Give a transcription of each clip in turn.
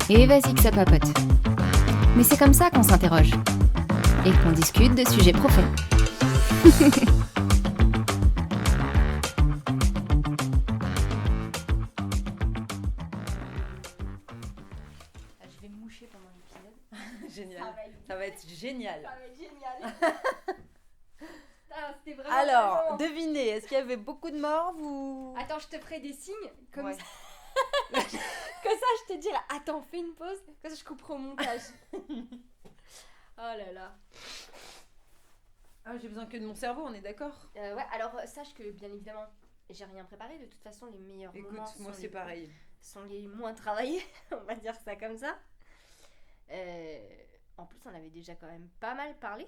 Et vas-y que ça papote. Mais c'est comme ça qu'on s'interroge. Et qu'on discute de sujets profonds. Je vais me moucher pendant l'épisode. Génial. Ça va être génial. Ça va être génial. C'était vraiment Alors, vraiment... devinez, est-ce qu'il y avait beaucoup de morts ou... Attends, je te ferai des signes comme Ouais. ça. Comme ça, je te dirai, attends, fais une pause. Comme ça, je couperai au montage. Oh là là. Ah, j'ai besoin que de mon cerveau, on est d'accord? Ouais, alors sache que bien évidemment, j'ai rien préparé. De toute façon, les meilleurs Écoute, moments moi sont c'est pareil. sont les moins travaillés. On va dire ça comme ça. En plus, on avait déjà quand même pas mal parlé.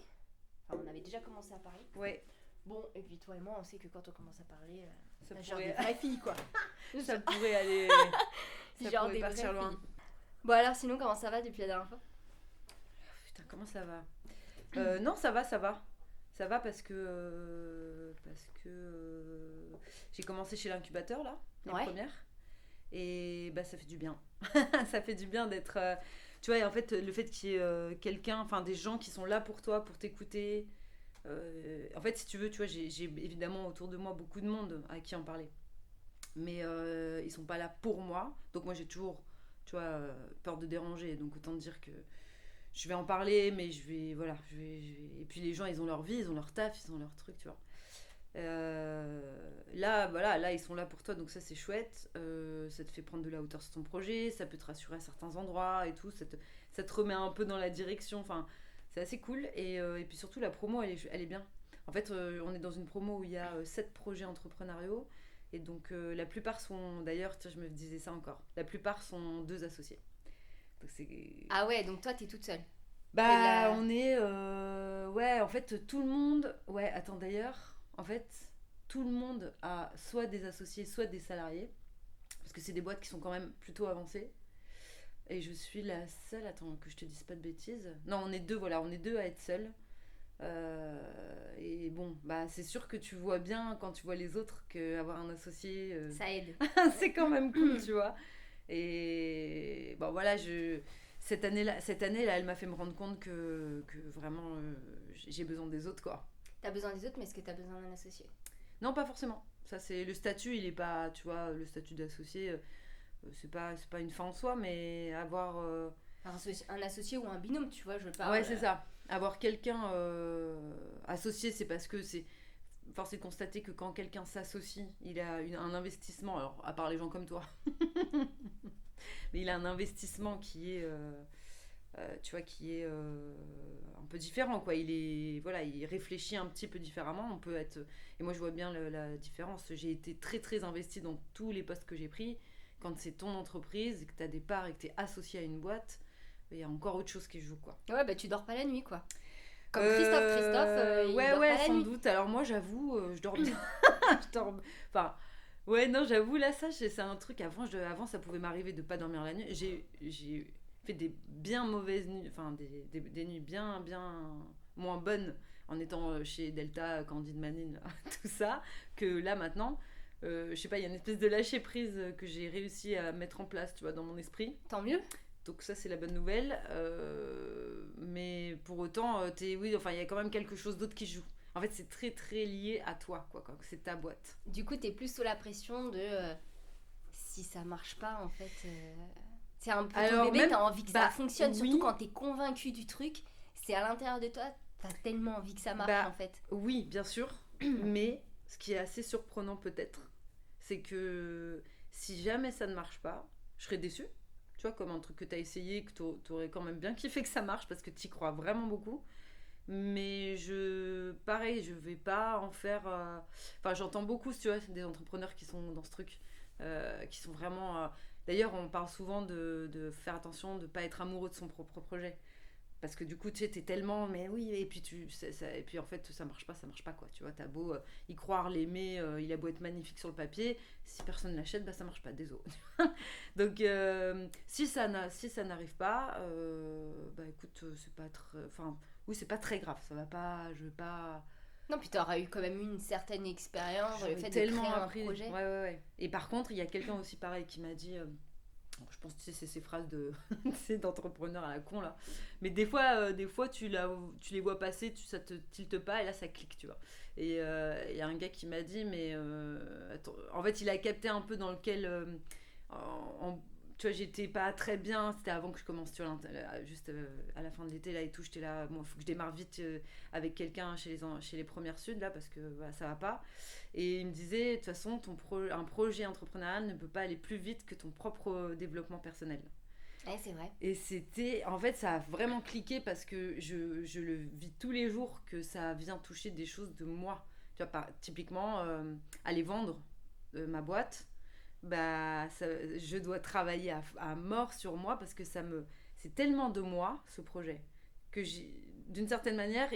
Enfin, on avait déjà commencé à parler. Ouais, Bon, et puis toi et moi, on sait que quand on commence à parler, ça c'est genre des pourrait, vraies filles, quoi. ça pourrait aller... ça Genre pourrait des partir vraies loin. filles. Bon alors, sinon, comment ça va depuis la dernière fois? Putain, comment ça va? Non, ça va, ça va. Ça va parce que j'ai commencé chez l'incubateur là, les Ouais. premières. Et bah ça fait du bien. Ça fait du bien d'être... tu vois, et en fait, le fait qu'il y ait quelqu'un, enfin des gens qui sont là pour toi, pour t'écouter. En fait, si tu veux, tu vois, j'ai évidemment autour de moi beaucoup de monde à qui en parler. Mais ils sont pas là pour moi. Donc moi, j'ai toujours, tu vois, peur de déranger. Donc autant te dire que je vais en parler, mais je vais, voilà. Et puis les gens, ils ont leur vie, ils ont leur taf, ils ont leur truc, tu vois. Là, voilà, là, ils sont là pour toi, donc ça, c'est chouette. Ça te fait prendre de la hauteur sur ton projet, ça peut te rassurer à certains endroits et tout. Ça te remet un peu dans la direction. Enfin, c'est assez cool. Et puis surtout, la promo, elle est bien. En fait, on est dans une promo où il y a 7 projets entrepreneuriaux. Et donc, la plupart sont, d'ailleurs, tiens, je me disais ça encore, la plupart sont 2 associés. Donc, c'est... Ah ouais, donc toi, t'es toute seule. Bah, la- on est... ouais, en fait, tout le monde... Ouais, attends, d'ailleurs, en fait, tout le monde a soit des associés, soit des salariés. Parce que c'est des boîtes qui sont quand même plutôt avancées. Et je suis la seule... Attends, que je te dise pas de bêtises. Non, on est 2, voilà, on est 2 à être seuls. Et bon, bah, c'est sûr que tu vois bien, quand tu vois les autres, qu'avoir un associé... Ça aide. c'est quand même cool, tu vois. Et bon, voilà, cette année-là, elle m'a fait me rendre compte que vraiment, j'ai besoin des autres, quoi. T'as besoin des autres, mais est-ce que t'as besoin d'un associé? Non, pas forcément. Ça, c'est le statut, il est pas, tu vois, le statut d'associé, c'est pas une fin en soi, mais avoir... Un associé ou un binôme, tu vois, je parle. ouais, c'est ça. Avoir quelqu'un associé, c'est parce que c'est... Force est de constater que quand quelqu'un s'associe, il a un investissement, alors à part les gens comme toi, mais il a un investissement qui est, tu vois, qui est un peu différent, quoi. Voilà, il réfléchit un petit peu différemment. On peut être, et moi je vois bien la différence. J'ai été très très investie dans tous les postes que j'ai pris. Quand c'est ton entreprise, que tu as des parts et que tu es associé à une boîte, il y a encore autre chose qui joue, quoi. Ouais, bah tu dors pas la nuit, quoi. Comme Christophe, il ouais, dort ouais, pas la sans nuit. doute. Alors moi, j'avoue, je dors bien. Je dors... Enfin, ouais, non, j'avoue, là, ça, c'est un truc. Avant, ça pouvait m'arriver de pas dormir la nuit. J'ai fait des bien mauvaises nuits, enfin, des nuits bien, bien moins bonnes en étant chez Delta, Candide Manine, tout ça, que là, maintenant, je sais pas, il y a une espèce de lâcher prise que j'ai réussi à mettre en place, tu vois, dans mon esprit. Tant mieux. Donc ça, c'est la bonne nouvelle. Mais pour autant, oui, enfin, il y a quand même quelque chose d'autre qui joue. En fait, c'est très très lié à toi, quoi. C'est ta boîte. Du coup, t'es plus sous la pression de si ça marche pas, en fait. C'est un peu ton Alors, bébé, même- t'as envie que ça bah, fonctionne, oui. surtout quand t'es convaincu du truc. C'est à l'intérieur de toi, t'as tellement envie que ça marche, Bah, en fait. Oui, bien sûr. Mais ce qui est assez surprenant peut-être, c'est que si jamais ça ne marche pas, je serais déçue. Tu vois, comme un truc que tu as essayé, que tu aurais quand même bien kiffé que ça marche parce que tu y crois vraiment beaucoup. Mais pareil, je vais pas en faire. Enfin, j'entends beaucoup, tu vois, des entrepreneurs qui sont dans ce truc, qui sont vraiment. D'ailleurs, on parle souvent de faire attention, de pas être amoureux de son propre projet. Parce que du coup, tu sais, t'es tellement, mais oui, et puis, et puis en fait, ça marche pas, quoi. Tu vois, t'as beau y croire, l'aimer, il a beau être magnifique sur le papier, si personne l'achète, bah ça marche pas, désolé. Donc, si ça n'arrive pas, bah écoute, c'est pas très. Enfin, oui, c'est pas très grave, ça va pas, je vais pas. Non, puis t'auras eu quand même une certaine expérience dans le J'aurais fait de tellement créer un appris. projet. Ouais. Et par contre, il y a quelqu'un aussi pareil qui m'a dit Je pense que c'est ces phrases d'entrepreneur à la con là. Mais des fois tu les vois passer, ça te tilte pas et là ça clique, tu vois. Et il y a un gars qui m'a dit, mais attends, en fait il a capté un peu dans lequel, tu vois, j'étais pas très bien, c'était avant que je commence, tu vois, juste à la fin de l'été là et tout, j'étais là, bon, il faut que je démarre vite avec quelqu'un chez les Premières Sud là, parce que voilà, ça va pas. Et il me disait, de toute façon, un projet entrepreneurial ne peut pas aller plus vite que ton propre développement personnel. Ouais, c'est vrai. Et en fait, ça a vraiment cliqué parce que je le vis tous les jours, que ça vient toucher des choses de moi. Tu vois, typiquement, aller vendre ma boîte, bah, je dois travailler à mort sur moi parce que c'est tellement de moi, ce projet, que d'une certaine manière,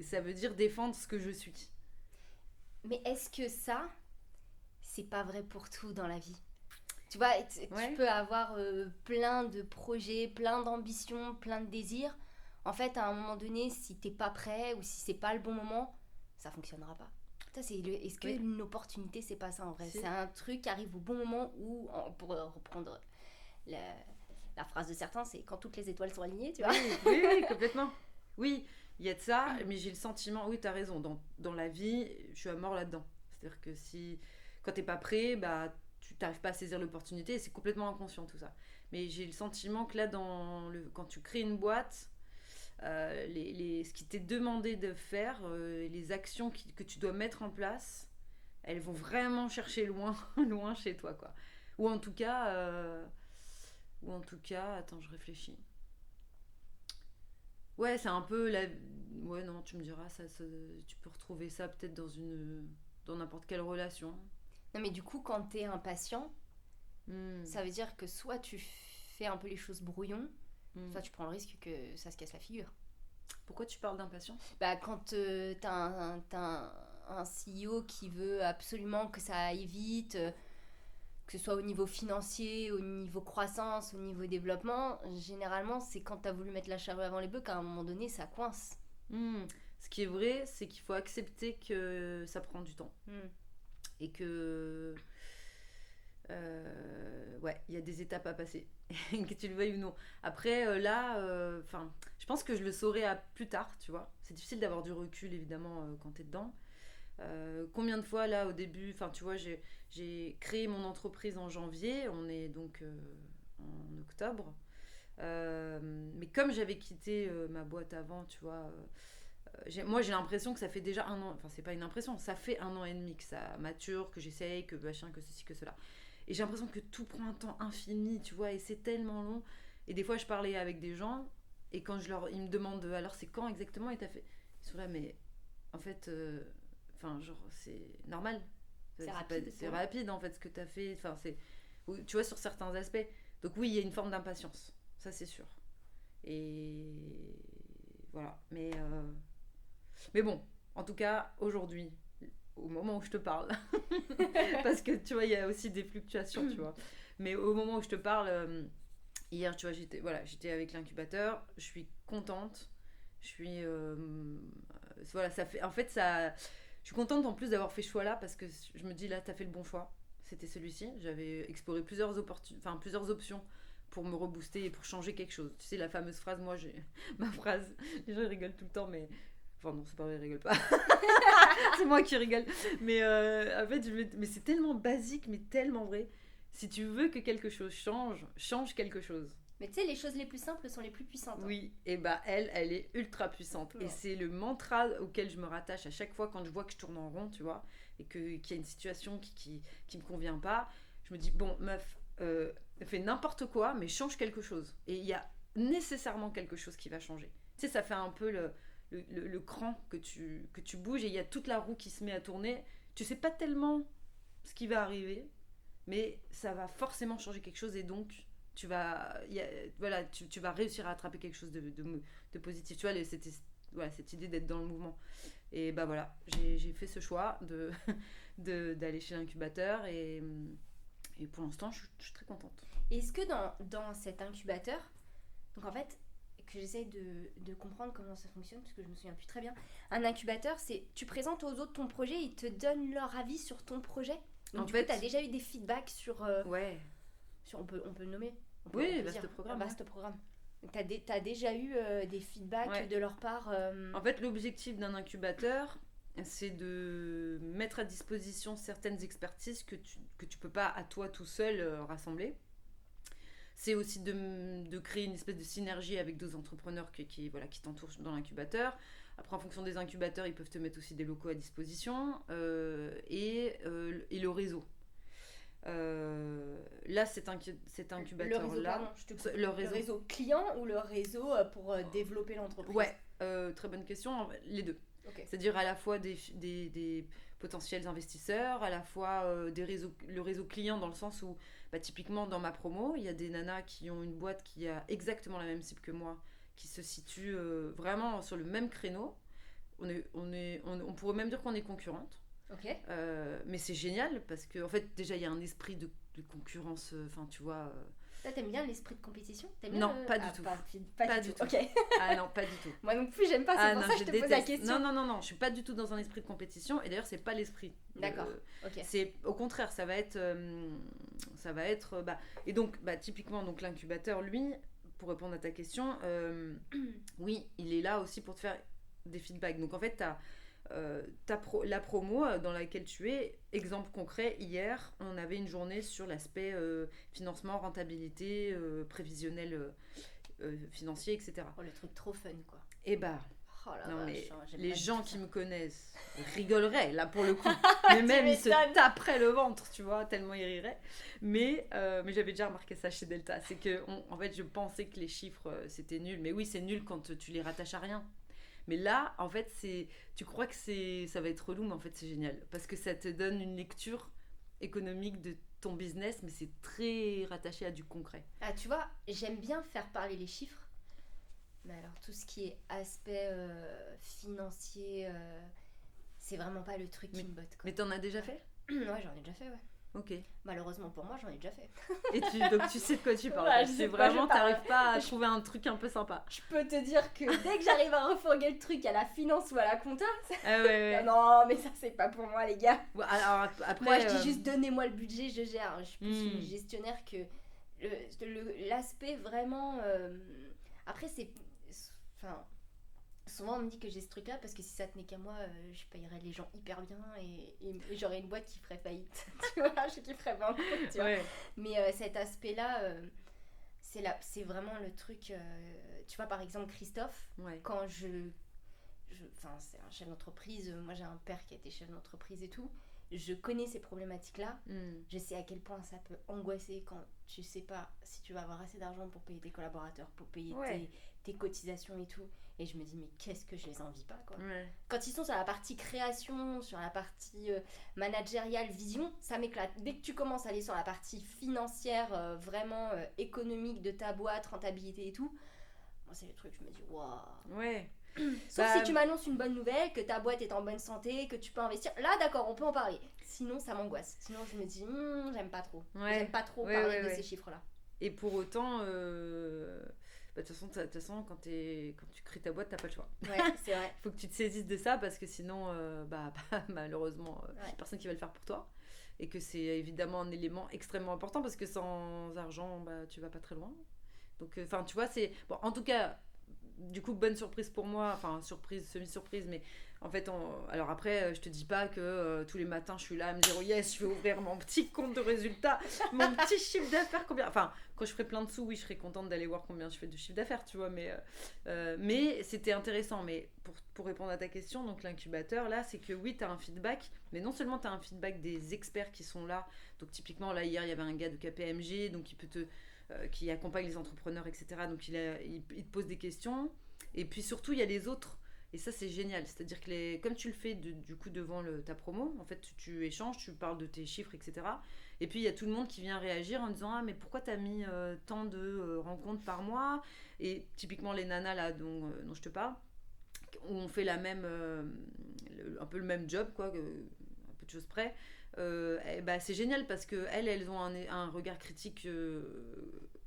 ça veut dire défendre ce que je suis. Mais est-ce que ça, c'est pas vrai pour tout dans la vie? Tu vois, Ouais. tu peux avoir plein de projets, plein d'ambitions, plein de désirs. En fait, à un moment donné, si t'es pas prêt ou si c'est pas le bon moment, ça fonctionnera pas. Est-ce que Oui. une opportunité, c'est pas ça en vrai? Si. C'est un truc qui arrive au bon moment où, pour reprendre la phrase de certains, c'est quand toutes les étoiles sont alignées, tu vois. Oui, complètement. Oui, il y a de ça, mais j'ai le sentiment, oui, t'as raison, dans la vie, je suis à mort là-dedans. C'est-à-dire que quand t'es pas prêt, bah, tu t'arrives pas à saisir l'opportunité et c'est complètement inconscient tout ça. Mais j'ai le sentiment que là, quand tu crées une boîte, ce qui t'est demandé de faire, les actions que tu dois mettre en place, elles vont vraiment chercher loin, loin chez toi, quoi. Ou en tout cas, attends, je réfléchis. Ouais, c'est un peu la. Ouais, non, tu me diras, tu peux retrouver ça peut-être dans n'importe quelle relation. Non, mais du coup, quand t'es impatient, Hmm. ça veut dire que soit tu fais un peu les choses brouillon, Hmm. soit tu prends le risque que ça se casse la figure. Pourquoi tu parles d'impatience? Bah, quand t'as un CEO qui veut absolument que ça aille vite, que ce soit au niveau financier, au niveau croissance, au niveau développement, généralement, c'est quand t'as voulu mettre la charrue avant les bœufs qu'à un moment donné, ça coince. Hmm. Ce qui est vrai, c'est qu'il faut accepter que ça prend du temps. Et que. Ouais, il y a des étapes à passer, que tu le veuilles ou non. Après, je pense que je le saurai à plus tard, tu vois. C'est difficile d'avoir du recul, évidemment, quand t'es dedans. Combien de fois, là, au début, enfin, tu vois, j'ai créé mon entreprise en janvier, on est donc en octobre. Mais comme j'avais quitté ma boîte avant, tu vois, moi j'ai l'impression que ça fait déjà 1 an, enfin c'est pas une impression, ça fait 1 an et demi que ça mature, que j'essaye, que machin, que ceci, que cela. Et j'ai l'impression que tout prend un temps infini, tu vois, et c'est tellement long. Et des fois je parlais avec des gens, et quand ils me demandent alors c'est quand exactement, et t'as fait. Ils sont là, mais en fait, genre c'est normal. C'est rapide. C'est rapide en fait ce que t'as fait, tu vois, sur certains aspects. Donc oui, il y a une forme d'impatience, ça c'est sûr. Et voilà, mais bon, en tout cas, aujourd'hui, au moment où je te parle, parce que tu vois, il y a aussi des fluctuations, tu vois. Mais au moment où je te parle, hier, tu vois, j'étais avec l'incubateur, je suis contente, je suis. Voilà, ça fait. En fait, ça. Je suis contente en plus d'avoir fait ce choix-là parce que je me dis là, t'as fait le bon choix. C'était celui-ci. J'avais exploré plusieurs options pour me rebooster et pour changer quelque chose. Tu sais, la fameuse phrase, ma phrase, les gens ils rigolent tout le temps, mais. Enfin, non, c'est pas vrai, ils rigolent pas. C'est moi qui rigole. Mais en fait, mais c'est tellement basique, mais tellement vrai. Si tu veux que quelque chose change quelque chose. Mais tu sais, les choses les plus simples sont les plus puissantes. Oui, et bah elle est ultra puissante. Ouais. Et c'est le mantra auquel je me rattache à chaque fois quand je vois que je tourne en rond, tu vois, et qu'il y a une situation qui me convient pas. Je me dis, bon, meuf, fais n'importe quoi, mais change quelque chose. Et il y a nécessairement quelque chose qui va changer. Tu sais, ça fait un peu le cran que tu bouges et il y a toute la roue qui se met à tourner. Tu sais pas tellement ce qui va arriver, mais ça va forcément changer quelque chose et donc tu vas réussir à attraper quelque chose de positif. Tu vois, cette idée d'être dans le mouvement. Et bah voilà, j'ai fait ce choix d'aller chez l'incubateur et pour l'instant, je suis très contente. Est-ce que dans cet incubateur, donc en fait, que j'essaye de comprendre comment ça fonctionne, parce que je me souviens plus très bien, un incubateur, c'est tu présentes aux autres ton projet, ils te donnent leur avis sur ton projet. Donc En du fait, coup, tu as déjà eu des feedbacks sur... Ouais. on peut le nommer. on peut Oui, dire. vaste programme. Un vaste programme. T'as déjà eu des feedbacks Ouais. de leur part En fait, l'objectif d'un incubateur, c'est de mettre à disposition certaines expertises que tu peux pas à toi tout seul rassembler. C'est aussi de créer une espèce de synergie avec d'autres entrepreneurs qui t'entourent dans l'incubateur. Après, en fonction des incubateurs, ils peuvent te mettre aussi des locaux à disposition et le réseau. Là, cet incubateur-là... Le réseau, pardon, je te coupe. Le Le réseau client ou le réseau pour développer l'entreprise? Ouais, très bonne question. Les deux. Ok. C'est-à-dire à la fois des potentiels investisseurs, à la fois le réseau client dans le sens où, typiquement dans ma promo, il y a des nanas qui ont une boîte qui a exactement la même cible que moi, qui se situe vraiment sur le même créneau. On pourrait même dire qu'on est concurrentes. Ok. Mais c'est génial parce qu'en fait, déjà, il y a un esprit de concurrence, tu vois... Toi, t'aimes bien l'esprit de compétition? Non, pas du tout. Pas du tout. Ok. Ah non, pas du tout. Moi non plus, j'aime pas, c'est pour ça que je te pose la question. Non, je suis pas du tout dans un esprit de compétition et d'ailleurs, c'est pas l'esprit. D'accord, ok. C'est au contraire, ça va être et donc typiquement donc l'incubateur lui, pour répondre à ta question, oui, il est là aussi pour te faire des feedbacks. Donc en fait, la promo dans laquelle tu es, exemple concret, hier, on avait une journée sur l'aspect financement, rentabilité, prévisionnel financier, etc. Oh, le truc trop fun, quoi. Et Oh la non, vache, mais j'aime les pas du gens tout qui ça. me connaissent rigoleraient, là, pour le coup. Mais même, ils se m'étonnes. taperaient le ventre, tu vois, tellement ils riraient. Mais j'avais déjà remarqué ça chez Delta. C'est que, en fait, je pensais que les chiffres, c'était nul. Mais oui, c'est nul quand tu les rattaches à rien. Mais là, en fait, tu crois que ça va être relou, mais en fait, c'est génial. Parce que ça te donne une lecture économique de ton business, mais c'est très rattaché à du concret. Ah, tu vois, j'aime bien faire parler les chiffres. Mais alors, tout ce qui est aspect financier, c'est vraiment pas le truc qui me botte, quoi. Mais t'en as déjà fait ? Ouais, j'en ai déjà fait, ouais. Ok. Malheureusement pour moi, j'en ai déjà fait. Et donc tu sais de quoi tu parles. Ouais, je c'est sais de quoi vraiment, je parle. t'arrives pas à trouver un truc un peu sympa. Je peux te dire que dès que j'arrive à refourguer le truc à la finance ou à la compta, Ah ouais. non, mais ça, c'est pas pour moi, les gars. Bon, alors après. Moi, je dis juste donnez-moi le budget, je gère. Je suis plus une Hmm. gestionnaire que l'aspect vraiment. Après, c'est. Enfin. Souvent, on me dit que j'ai ce truc-là parce que si ça tenait qu'à moi, je payerais les gens hyper bien et j'aurais une boîte qui ferait faillite. Tu vois, qui ferait banqueroute, tu vois. Ouais. Mais cet aspect-là, c'est vraiment le truc. Tu vois, par exemple, Christophe, Ouais. quand enfin, c'est un chef d'entreprise. Moi, j'ai un père qui a été chef d'entreprise et tout. Je connais ces problématiques-là. Je sais à quel point ça peut angoisser quand tu sais pas si tu vas avoir assez d'argent pour payer tes collaborateurs, pour payer tes cotisations et tout. Et je me dis, mais qu'est-ce que je les envie pas, quoi. Ouais. Quand ils sont sur la partie création, sur la partie managériale, vision, ça m'éclate. Dès que tu commences à aller sur la partie financière, vraiment économique de ta boîte, rentabilité et tout, moi, c'est le truc, je me dis, waouh. Ouais. Sauf si tu m'annonces une bonne nouvelle, que ta boîte est en bonne santé, que tu peux investir. Là, d'accord, on peut en parler. Sinon, ça m'angoisse. Sinon, je me dis, j'aime pas trop. Ouais. J'aime pas trop Ouais, parler ouais, de ces chiffres-là. Et pour autant, de toute façon, quand tu crées ta boîte, t'as pas le choix. Ouais, c'est vrai. Il faut que tu te saisisses de ça parce que sinon, malheureusement, il y a personne qui va le faire pour toi. Et que c'est évidemment un élément extrêmement important parce que sans argent, tu vas pas très loin. Donc, tu vois, c'est... Bon, en tout cas, du coup, bonne surprise pour moi. Enfin, surprise, semi-surprise, mais en fait, alors après, je te dis pas que tous les matins, je suis là à me dire, oh yes, je vais ouvrir mon petit compte de résultats, mon petit chiffre d'affaires, combien... Enfin, quand je ferai plein de sous, oui, je serai contente d'aller voir combien je fais de chiffre d'affaires, tu vois, mais c'était intéressant. Mais pour répondre à ta question, donc l'incubateur, là, c'est que oui, tu as un feedback, mais non seulement tu as un feedback des experts qui sont là, donc typiquement, là, hier, il y avait un gars de KPMG, donc qui accompagne les entrepreneurs, etc. Donc il te pose des questions. Et puis surtout, il y a les autres. Et ça, c'est génial. C'est-à-dire que comme tu le fais du coup devant ta promo, en fait, tu échanges, tu parles de tes chiffres, etc. Et puis, il y a tout le monde qui vient réagir en disant « Ah, mais pourquoi t'as mis tant de rencontres par mois ?» Et typiquement, les nanas là dont je te parle, où on fait un peu le même job, quoi, un peu de choses près. C'est génial parce qu'elles ont un regard critique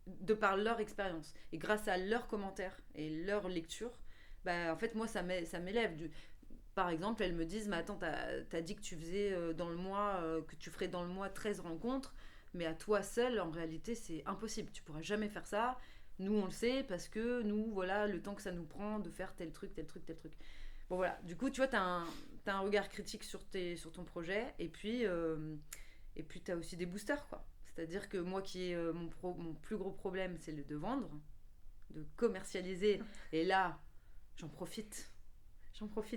de par leur expérience et grâce à leurs commentaires et leur lecture, en fait moi ça m'élève. Par exemple, elles me disent mais attends, t'as dit que tu faisais dans le mois que tu ferais dans le mois 13 rencontres, Mais à toi seul, en réalité, c'est impossible. Tu pourras jamais faire ça. Nous, on le sait parce que nous, voilà, le temps que ça nous prend de faire tel truc, tel truc, tel truc. Bon, voilà. Du coup, tu vois, t'as un regard critique sur ton projet. Et puis t'as aussi des boosters, quoi. C'est-à-dire que moi, mon plus gros problème, c'est de vendre, de commercialiser. Et là, j'en profite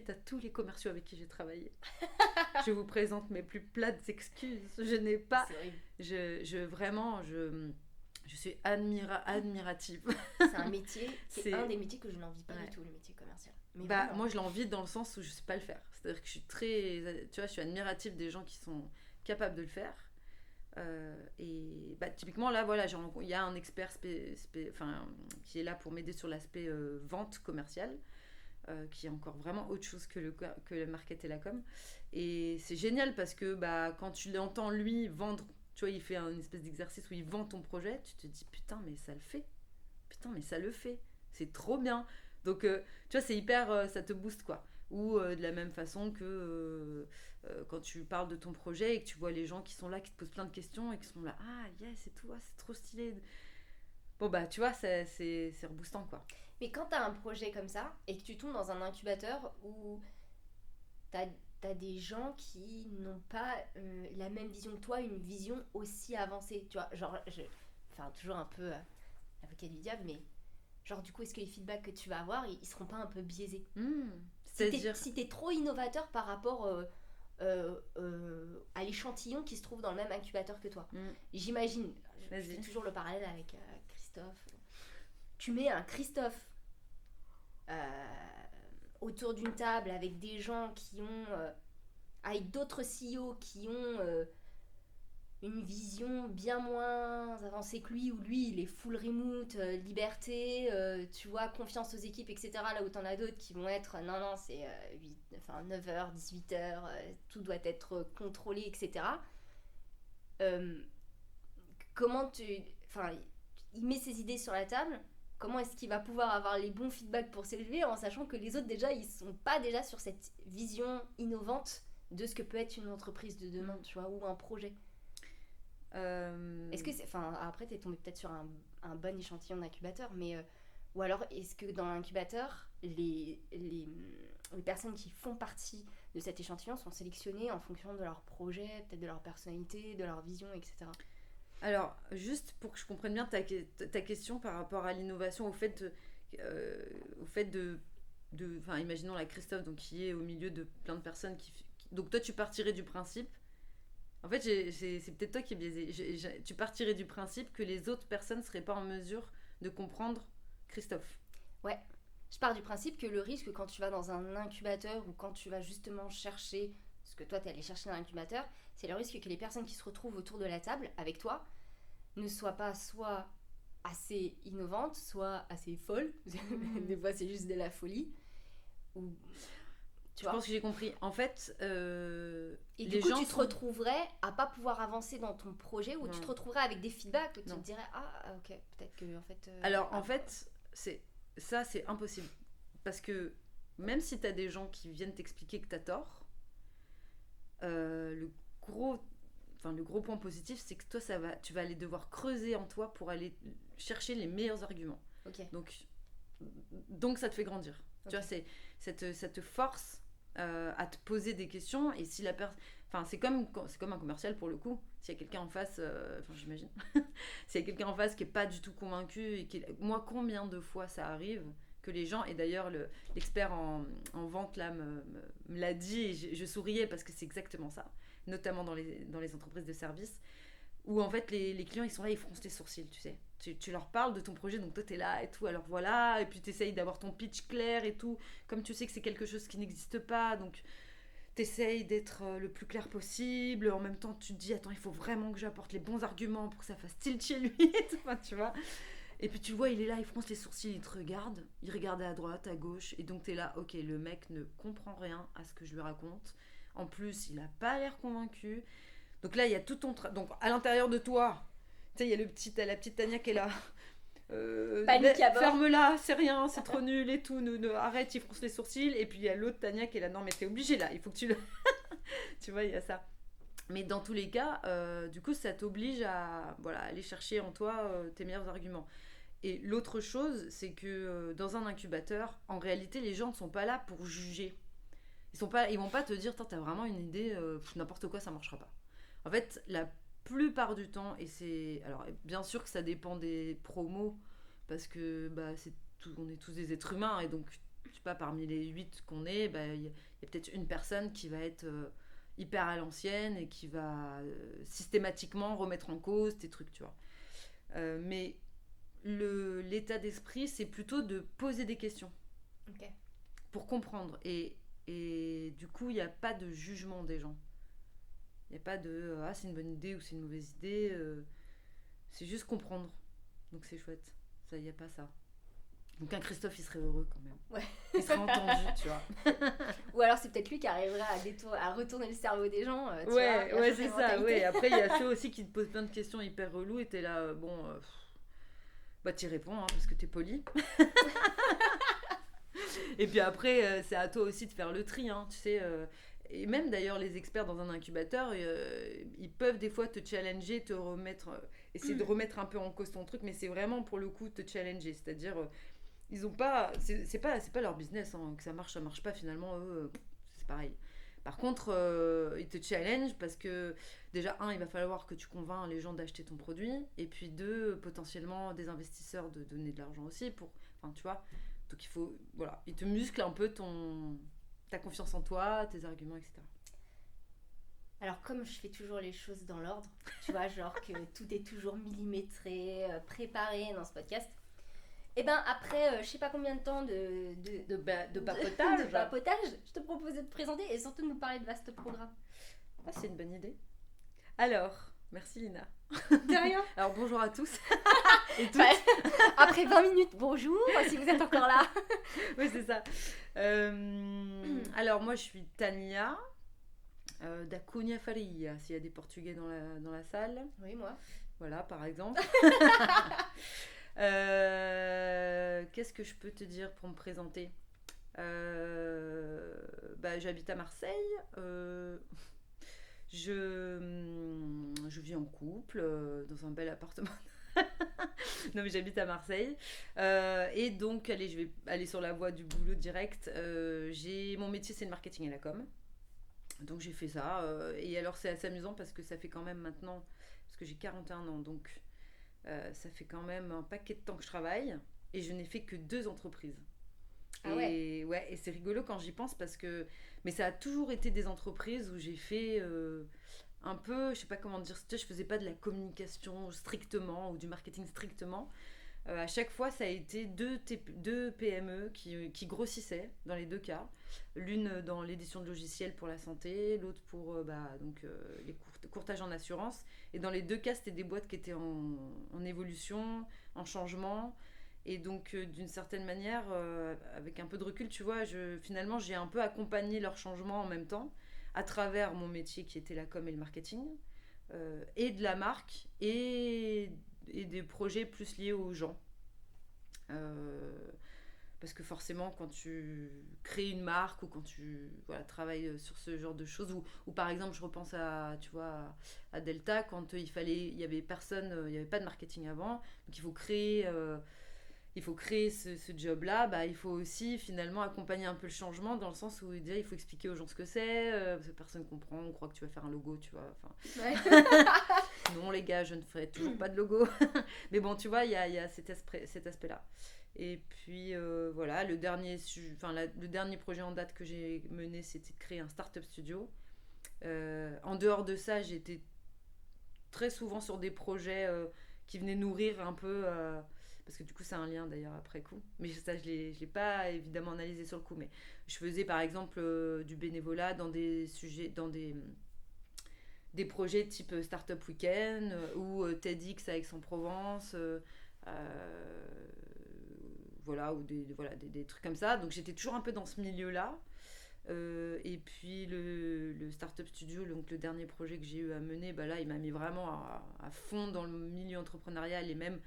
à tous les commerciaux avec qui j'ai travaillé. Je vous présente mes plus plates excuses. Je n'ai pas... Vraiment, je suis admirative. C'est un métier, c'est un des métiers que je n'envie pas du tout, le métier commercial. Mais moi, je l'envie dans le sens où je ne sais pas le faire. C'est-à-dire que je suis admirative des gens qui sont capables de le faire. Et typiquement, là, voilà, il y a un expert qui est là pour m'aider sur l'aspect vente commerciale. Qui est encore vraiment autre chose que le market et la com. Et c'est génial parce que quand tu l'entends lui vendre, tu vois, il fait une espèce d'exercice où il vend ton projet, tu te dis putain mais ça le fait, c'est trop bien. Donc tu vois, c'est hyper, ça te booste quoi. Ou de la même façon que quand tu parles de ton projet et que tu vois les gens qui sont là, qui te posent plein de questions et qui sont là, ah yes et tout, c'est trop stylé. Bon tu vois, c'est reboostant quoi. Mais quand tu as un projet comme ça et que tu tombes dans un incubateur où tu as des gens qui n'ont pas la même vision que toi, une vision aussi avancée, tu vois, genre, toujours un peu l'avocat du diable, mais genre du coup, est-ce que les feedbacks que tu vas avoir, ils seront pas un peu biaisés si t'es trop innovateur par rapport à l'échantillon qui se trouve dans le même incubateur que toi. J'imagine, je fais toujours le parallèle avec Christophe. Tu mets un Christophe autour d'une table avec des gens qui ont avec d'autres CEO qui ont une vision bien moins avancée que lui, où lui il est full remote, liberté, tu vois, confiance aux équipes, etc. Là où t'en as d'autres qui vont être non c'est 9h, 18h, tout doit être contrôlé, etc. Comment il met ses idées sur la table. Comment est-ce qu'il va pouvoir avoir les bons feedbacks pour s'élever en sachant que les autres déjà ils sont pas déjà sur cette vision innovante de ce que peut être une entreprise de demain, tu vois, ou un projet. Est-ce que après t'es tombé peut-être sur un bon échantillon d'incubateur, mais ou alors est-ce que dans l'incubateur les personnes qui font partie de cet échantillon sont sélectionnées en fonction de leur projet, peut-être de leur personnalité, de leur vision, etc. Alors, juste pour que je comprenne bien ta question par rapport à l'innovation, au fait de imaginons la Christophe donc, qui est au milieu de plein de personnes donc toi tu partirais du principe, en fait c'est peut-être toi qui es biaisé, tu partirais du principe que les autres personnes seraient pas en mesure de comprendre Christophe. Ouais, je pars du principe que le risque quand tu vas dans un incubateur ou quand tu vas justement chercher ce que toi t'es allé chercher dans l'incubateur, c'est le risque que les personnes qui se retrouvent autour de la table avec toi ne soient pas soit assez innovantes, soit assez folles. Des fois c'est juste de la folie. Ou je pense que j'ai compris. En fait, et du coup, tu te retrouverais à pas pouvoir avancer dans ton projet, ou tu te retrouverais avec des feedbacks où tu te dirais ok, peut-être que en fait. Alors en fait, c'est impossible parce que même si t'as des gens qui viennent t'expliquer que t'as tort, le gros point positif, c'est que toi tu vas aller devoir creuser en toi pour aller chercher les meilleurs arguments. Okay. Donc ça te fait grandir. Okay. Tu vois, ça te force à te poser des questions, et si la personne, c'est comme un commercial pour le coup. S'il y a quelqu'un en face, j'imagine, s'il y a quelqu'un en face qui est pas du tout convaincu, et moi combien de fois ça arrive que les gens, et d'ailleurs l'expert en vente là me l'a dit, et je souriais parce que c'est exactement ça, notamment dans les entreprises de services, où en fait les clients ils sont là, ils froncent les sourcils, tu sais. Tu leur parles de ton projet, donc toi t'es là et tout, alors voilà, et puis t'essayes d'avoir ton pitch clair et tout, comme tu sais que c'est quelque chose qui n'existe pas, donc t'essayes d'être le plus clair possible, en même temps tu te dis attends, il faut vraiment que j'apporte les bons arguments pour que ça fasse tilt chez lui et tout, tu vois. Et puis tu vois, il est là, il fronce les sourcils, il te regarde, il regarde à droite, à gauche, et donc t'es là, ok, le mec ne comprend rien à ce que je lui raconte, en plus il a pas l'air convaincu, donc là il y a tout ton donc à l'intérieur de toi, tu sais, il y a la petite Tania qui est là, panique à bord, ferme-la, c'est rien, c'est trop nul et tout, arrête, il fronce les sourcils, et puis il y a l'autre Tania qui est là, non mais t'es obligé là, il faut que tu le... tu vois, il y a ça. Mais dans tous les cas, du coup, ça t'oblige à aller chercher en toi tes meilleurs arguments. Et l'autre chose, c'est que dans un incubateur, en réalité, les gens ne sont pas là pour juger. Ils vont pas te dire, t'as vraiment une idée, n'importe quoi, ça marchera pas. En fait, la plupart du temps, alors bien sûr que ça dépend des promos, parce que on est tous des êtres humains, et donc, je sais pas, parmi les 8 qu'on est, il y a peut-être une personne qui va être hyper à l'ancienne et qui va systématiquement remettre en cause tes trucs, tu vois. Mais l'état d'esprit, c'est plutôt de poser des questions. Ok. Pour comprendre. Et du coup, il n'y a pas de jugement des gens. Il n'y a pas de c'est une bonne idée ou c'est une mauvaise idée. C'est juste comprendre. Donc c'est chouette. Ça, il n'y a pas ça. Donc un Christophe, il serait heureux quand même. Ouais. Il serait entendu, tu vois. Ou alors c'est peut-être lui qui arriverait à retourner le cerveau des gens. Tu vois, ouais, c'est ça. mentalité. Ouais. Après, il y a ceux aussi qui te posent plein de questions hyper reloues et t'es là, t'y réponds parce que t'es poli. Et puis après, c'est à toi aussi de faire le tri, tu sais. Et même d'ailleurs, les experts dans un incubateur, ils peuvent des fois te challenger, te remettre, essayer de remettre un peu en cause ton truc, mais c'est vraiment pour le coup te challenger. C'est-à-dire, ils ont pas, c'est pas leur business, que ça marche pas. Finalement, eux, c'est pareil. Par contre, ils te challengent parce que déjà, il va falloir que tu convaincs les gens d'acheter ton produit, et puis deux, potentiellement des investisseurs de donner de l'argent aussi tu vois. Donc il faut, il te muscle un peu ta confiance en toi, tes arguments, etc. Alors comme je fais toujours les choses dans l'ordre, tu vois, genre que tout est toujours millimétré, préparé dans ce podcast, et ben après je sais pas combien de temps de papotage. de papotage, je te proposais de te présenter et surtout de nous parler de vaste programme. Ah, c'est une bonne idée. Alors, merci Lina. De rien. Alors bonjour à tous et toutes. Ouais. Après 20 minutes, bonjour, si vous êtes encore là. Oui, c'est ça. Alors moi je suis Tania da Cunha Faria, s'il y a des Portugais dans la salle. Oui, moi. Voilà, par exemple. Qu'est-ce que je peux te dire pour me présenter ? J'habite à Marseille. Je vis en couple dans un bel appartement. Non, mais j'habite à Marseille. Et donc, allez, je vais aller sur la voie du boulot direct. Mon métier, c'est le marketing et la com. Donc, j'ai fait ça. Et alors, c'est assez amusant parce que ça fait quand même maintenant, parce que j'ai 41 ans, donc ça fait quand même un paquet de temps que je travaille. Et je n'ai fait que 2 entreprises. Ah ouais, et c'est rigolo quand j'y pense parce que... Mais ça a toujours été des entreprises où j'ai fait un peu, je sais pas comment dire, je faisais pas de la communication strictement ou du marketing strictement. À chaque fois, ça a été deux PME qui grossissaient dans les 2 cas. L'une dans l'édition de logiciels pour la santé, l'autre pour les courtages en assurance. Et dans les 2 cas, c'était des boîtes qui étaient en évolution, en changement. Et donc, d'une certaine manière, avec un peu de recul, tu vois, finalement, j'ai un peu accompagné leur changement en même temps, à travers mon métier qui était la com et le marketing, et de la marque, et des projets plus liés aux gens. Parce que forcément, quand tu crées une marque, ou quand tu travailles sur ce genre de choses, ou par exemple, je repense à Delta, quand il y avait personne, il n'y avait pas de marketing avant, donc il faut créer ce job-là, il faut aussi finalement accompagner un peu le changement, dans le sens où il faut expliquer aux gens ce que c'est, parce que personne ne comprend, on croit que tu vas faire un logo, tu vois. Ouais. Non les gars, je ne ferai toujours pas de logo. Mais bon, tu vois, il y a cet aspect-là. Et puis le dernier projet en date que j'ai mené, c'était de créer un startup studio. En dehors de ça, j'étais très souvent sur des projets qui venaient nourrir un peu... parce que du coup c'est un lien d'ailleurs après coup, mais ça je l'ai pas évidemment analysé sur le coup, mais je faisais par exemple du bénévolat dans des sujets, dans des projets type Startup Weekend ou TEDx à Aix-en-Provence, ou des trucs comme ça. Donc j'étais toujours un peu dans ce milieu là. Et puis le Startup Studio, donc le dernier projet que j'ai eu à mener, là il m'a mis vraiment à fond dans le milieu entrepreneurial, et même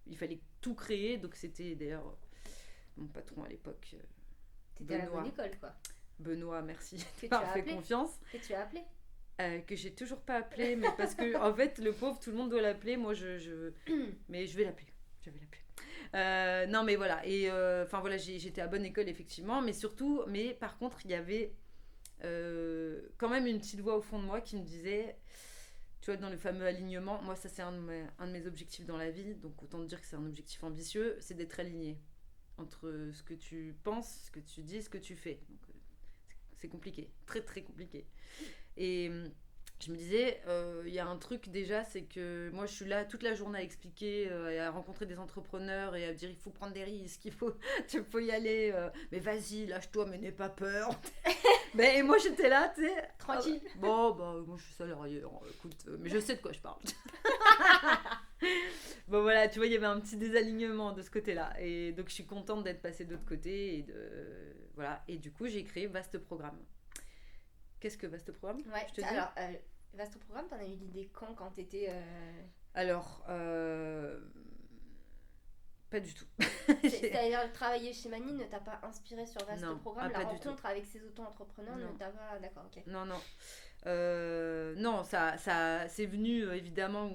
il fallait tout créer. Donc c'était d'ailleurs mon patron à l'époque, T'étais à la Benoît. bonne école, quoi. Benoît, merci Que de tu as m'avoir fait appelé. confiance. Que tu as appelé. Que j'ai toujours pas appelé, mais parce que, en fait, le pauvre, tout le monde doit l'appeler. Moi, mais je vais l'appeler. Je vais l'appeler. Non, mais voilà. Et enfin, voilà, j'étais à bonne école, effectivement. Mais surtout, mais par contre, il y avait quand même une petite voix au fond de moi qui me disait, tu vois, dans le fameux alignement, moi, ça, c'est un de mes objectifs dans la vie. Donc, autant te dire que c'est un objectif ambitieux, c'est d'être aligné entre ce que tu penses, ce que tu dis, ce que tu fais. Donc, c'est compliqué. Très, très compliqué. Et je me disais, il y a un truc déjà, c'est que moi je suis là toute la journée à expliquer et à rencontrer des entrepreneurs et à dire il faut prendre des risques, tu faut y aller, mais vas-y, lâche-toi, mais n'aie pas peur. Et moi j'étais là, tu sais, Tranquille. Bon, bah moi je suis salariée, écoute, mais je sais de quoi je parle. Bon voilà, tu vois, il y avait un petit désalignement de ce côté-là. Et donc je suis contente d'être passée de l'autre côté. Voilà. Et du coup, j'ai créé Vaste Programme. Qu'est-ce que Vaste Programme? Ouais, Je te dis. alors, vaste programme, t'en as eu l'idée quand t'étais. Alors, pas du tout. C'est-à-dire, travailler chez Manine ne t'a pas inspiré sur Vaste Non, Programme. pas La du rencontre avec ces auto-entrepreneurs Non. ne t'a pas. D'accord, ok. Non, non. Non, ça c'est venu évidemment.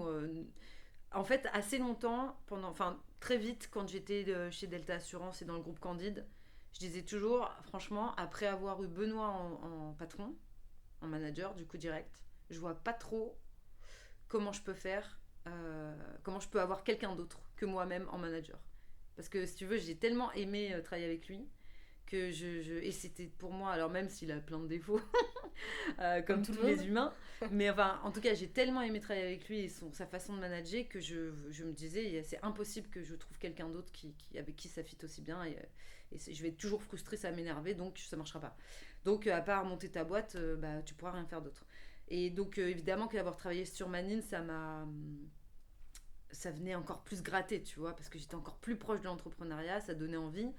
En fait, assez longtemps, enfin très vite, quand j'étais chez Delta Assurance et dans le groupe Candide, je disais toujours, franchement, après avoir eu Benoît en patron, en manager, du coup direct, je vois pas trop comment je peux faire, comment je peux avoir quelqu'un d'autre que moi-même en manager. Parce que si tu veux, j'ai tellement aimé travailler avec lui que et c'était pour moi, alors même s'il a plein de défauts, comme tous les humains, mais enfin, en tout cas, j'ai tellement aimé travailler avec lui et sa façon de manager que je me disais, c'est impossible que je trouve quelqu'un d'autre avec qui ça fit aussi bien et je vais être toujours frustrée, ça va m'énerver, donc ça marchera pas. Donc, à part monter ta boîte, tu pourras rien faire d'autre. Et donc, évidemment, qu'avoir travaillé sur Manine, ça venait encore plus gratter, tu vois, parce que j'étais encore plus proche de l'entrepreneuriat, ça donnait envie.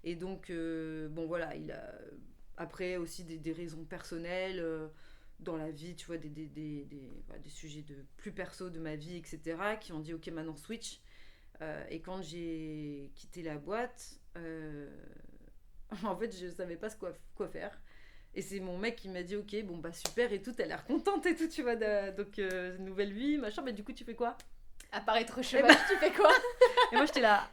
Et donc, bon voilà, il a après aussi des raisons personnelles dans la vie, tu vois, des sujets plus perso de ma vie, etc., qui ont dit, ok, maintenant switch. Et quand j'ai quitté la boîte, en fait, je savais pas quoi faire. Et c'est mon mec qui m'a dit, ok, bon, bah super et tout, t'as l'air contente et tout, tu vois, donc nouvelle vie, machin, mais du coup, tu fais quoi? Apparaître au chômage, tu fais quoi? Et moi, j'étais là...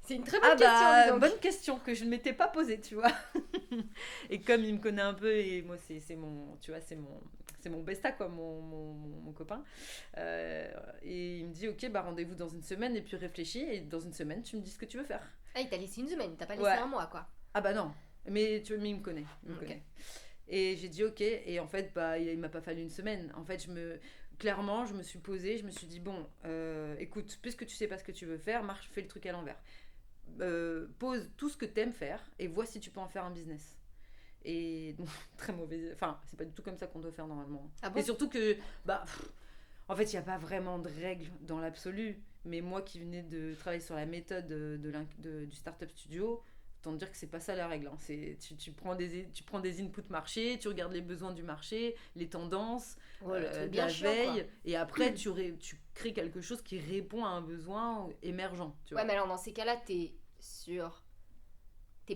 C'est une très bonne question. Bonne question que je ne m'étais pas posée, tu vois. Et comme il me connaît un peu et moi c'est mon, tu vois, c'est mon besta quoi, mon copain. Et il me dit ok rendez-vous dans une semaine et puis réfléchis et dans une semaine tu me dis ce que tu veux faire. Ah il t'a laissé une semaine, t'as pas laissé Ouais. un mois quoi. Ah bah non, mais il me connaît. Ok. Et j'ai dit ok et en fait il m'a pas fallu une semaine. En fait clairement je me suis posée, je me suis dit bon écoute puisque tu sais pas ce que tu veux faire, fais le truc à l'envers. Pose tout ce que t'aimes faire et vois si tu peux en faire un business. Et donc, très mauvais, enfin c'est pas du tout comme ça qu'on doit faire normalement. Ah bon? Et surtout que en fait il n'y a pas vraiment de règles dans l'absolu, mais moi qui venais de travailler sur la méthode du Startup Studio, autant dire que c'est pas ça la règle, hein. Tu prends des inputs marché, tu regardes les besoins du marché, les tendances, de la veille, et après tu crées quelque chose qui répond à un besoin émergent, tu vois. Ouais mais alors dans ces cas-là t'es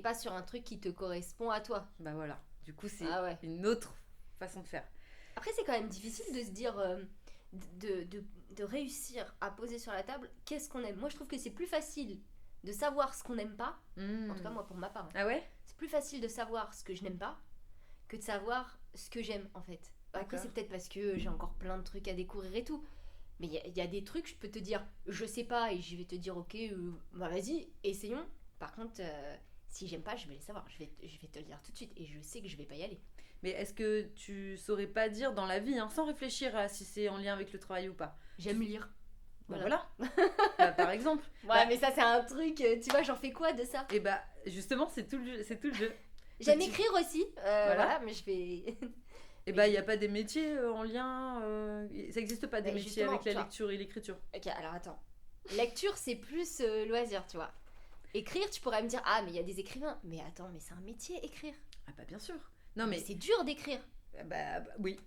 pas sur un truc qui te correspond à toi. Bah voilà, du coup c'est une autre façon de faire. Après c'est quand même difficile de se dire de réussir à poser sur la table qu'est-ce qu'on aime. Moi je trouve que c'est plus facile de savoir ce qu'on n'aime pas, en tout cas moi pour ma part. Ah ouais? C'est plus facile de savoir ce que je n'aime pas que de savoir ce que j'aime en fait. Après c'est peut-être parce que j'ai encore plein de trucs à découvrir et tout. Mais il y a des trucs, je peux te dire je sais pas et je vais te dire ok bah vas-y essayons. Par contre si j'aime pas je vais le savoir, je vais te le dire tout de suite et je sais que je vais pas y aller. Mais est-ce que tu saurais pas dire dans la vie, hein, sans réfléchir à si c'est en lien avec le travail ou pas? J'aime lire. Voilà. Par exemple. Ouais, mais ça c'est un truc, tu vois, j'en fais quoi de ça? Et justement, c'est tout le jeu. J'aime écrire aussi, voilà, mais je vais... Et il n'y a pas des métiers en lien, ça n'existe pas des métiers avec la lecture et l'écriture. Ok, alors attends. Lecture, c'est plus loisir, tu vois. Écrire, tu pourrais me dire, ah, mais il y a des écrivains. Mais attends, mais c'est un métier, écrire. Ah bah bien sûr. Non mais c'est dur d'écrire. Oui.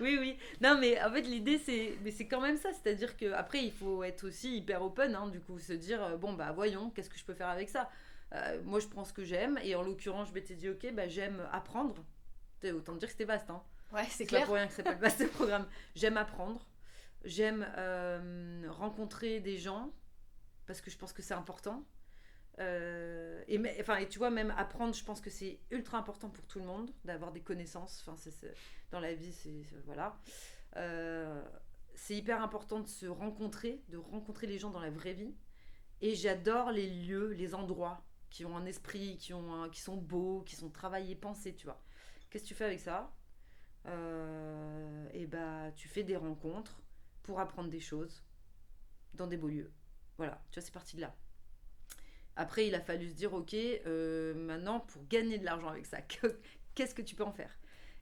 oui. Non mais en fait l'idée c'est quand même ça, c'est-à-dire que après il faut être aussi hyper open, hein, du coup se dire bon voyons qu'est-ce que je peux faire avec ça. Moi, je prends ce que j'aime. Et en l'occurrence, je m'étais dit, ok, bah, j'aime apprendre. Autant te dire que c'était vaste. Hein. Ouais, c'est Pas clair. pour rien que ça s'appelle vaste le programme. J'aime apprendre. J'aime rencontrer des gens parce que je pense que c'est important. Et tu vois, même apprendre, je pense que c'est ultra important pour tout le monde d'avoir des connaissances. Enfin, dans la vie, voilà. C'est hyper important de rencontrer les gens dans la vraie vie. Et j'adore les lieux, les endroits qui ont un esprit, qui sont beaux, qui sont travaillés, pensés, tu vois. Qu'est-ce que tu fais avec ça ? Et bah, tu fais des rencontres pour apprendre des choses dans des beaux lieux. Voilà, tu vois, c'est parti de là. Après, il a fallu se dire, ok, maintenant, pour gagner de l'argent avec ça, qu'est-ce que tu peux en faire ?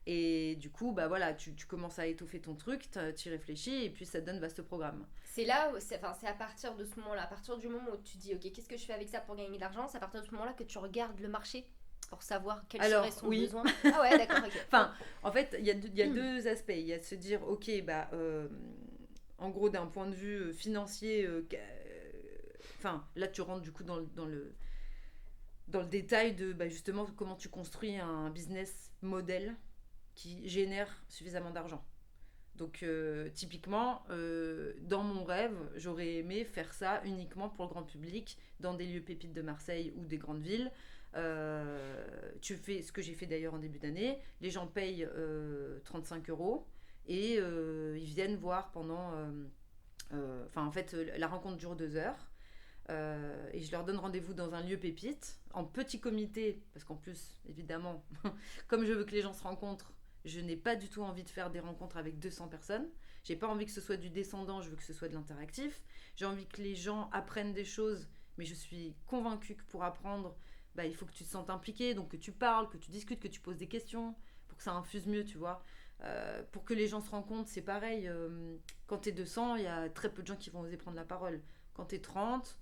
Et du coup, bah voilà, tu commences à étoffer ton truc, tu y réfléchis, et puis ça te donne vaste programme. C'est là, c'est à partir de ce moment-là, à partir du moment où tu dis, ok, qu'est-ce que je fais avec ça pour gagner de l'argent, c'est à partir de ce moment-là que tu regardes le marché pour savoir quel serait son besoin. Ah ouais, d'accord, ok. Enfin, en fait, il y a deux aspects. Il y a de se dire, ok, bah, en gros, d'un point de vue financier, là, tu rentres du coup dans le détail de bah, justement comment tu construis un business model qui génère suffisamment d'argent. Donc typiquement, dans mon rêve, j'aurais aimé faire ça uniquement pour le grand public, dans des lieux pépites de Marseille ou des grandes villes. Tu fais ce que j'ai fait d'ailleurs en début d'année. Les gens payent 35 € et ils viennent voir pendant... la rencontre dure 2 heures. Et je leur donne rendez-vous dans un lieu pépite, en petit comité, parce qu'en plus, évidemment, comme je veux que les gens se rencontrent, je n'ai pas du tout envie de faire des rencontres avec 200 personnes. J'ai pas envie que ce soit du descendant, je veux que ce soit de l'interactif. J'ai envie que les gens apprennent des choses, mais je suis convaincue que pour apprendre, bah, il faut que tu te sentes impliqué, donc que tu parles, que tu discutes, que tu poses des questions, pour que ça infuse mieux, tu vois. Pour que les gens se rencontrent, c'est pareil. Quand t'es 200, il y a très peu de gens qui vont oser prendre la parole. Quand t'es 30,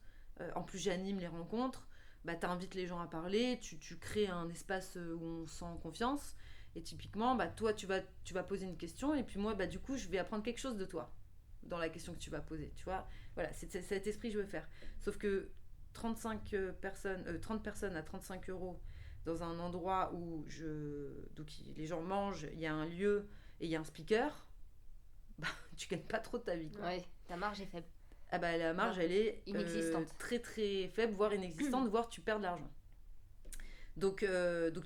en plus j'anime les rencontres, bah, t'invites les gens à parler, tu crées un espace où on se sent en confiance. Et typiquement, bah, toi, tu vas poser une question, et puis moi, bah, du coup, je vais apprendre quelque chose de toi dans la question que tu vas poser, tu vois. Voilà, c'est cet esprit que je veux faire. Sauf que 30 personnes à 35 € dans un endroit où les gens mangent, il y a un lieu et il y a un speaker, bah, tu gagnes pas trop de ta vie, quoi. Ouais, ta marge est faible. Ah bah, la marge, elle est inexistante. Très très faible, voire inexistante, voire tu perds de l'argent. Donc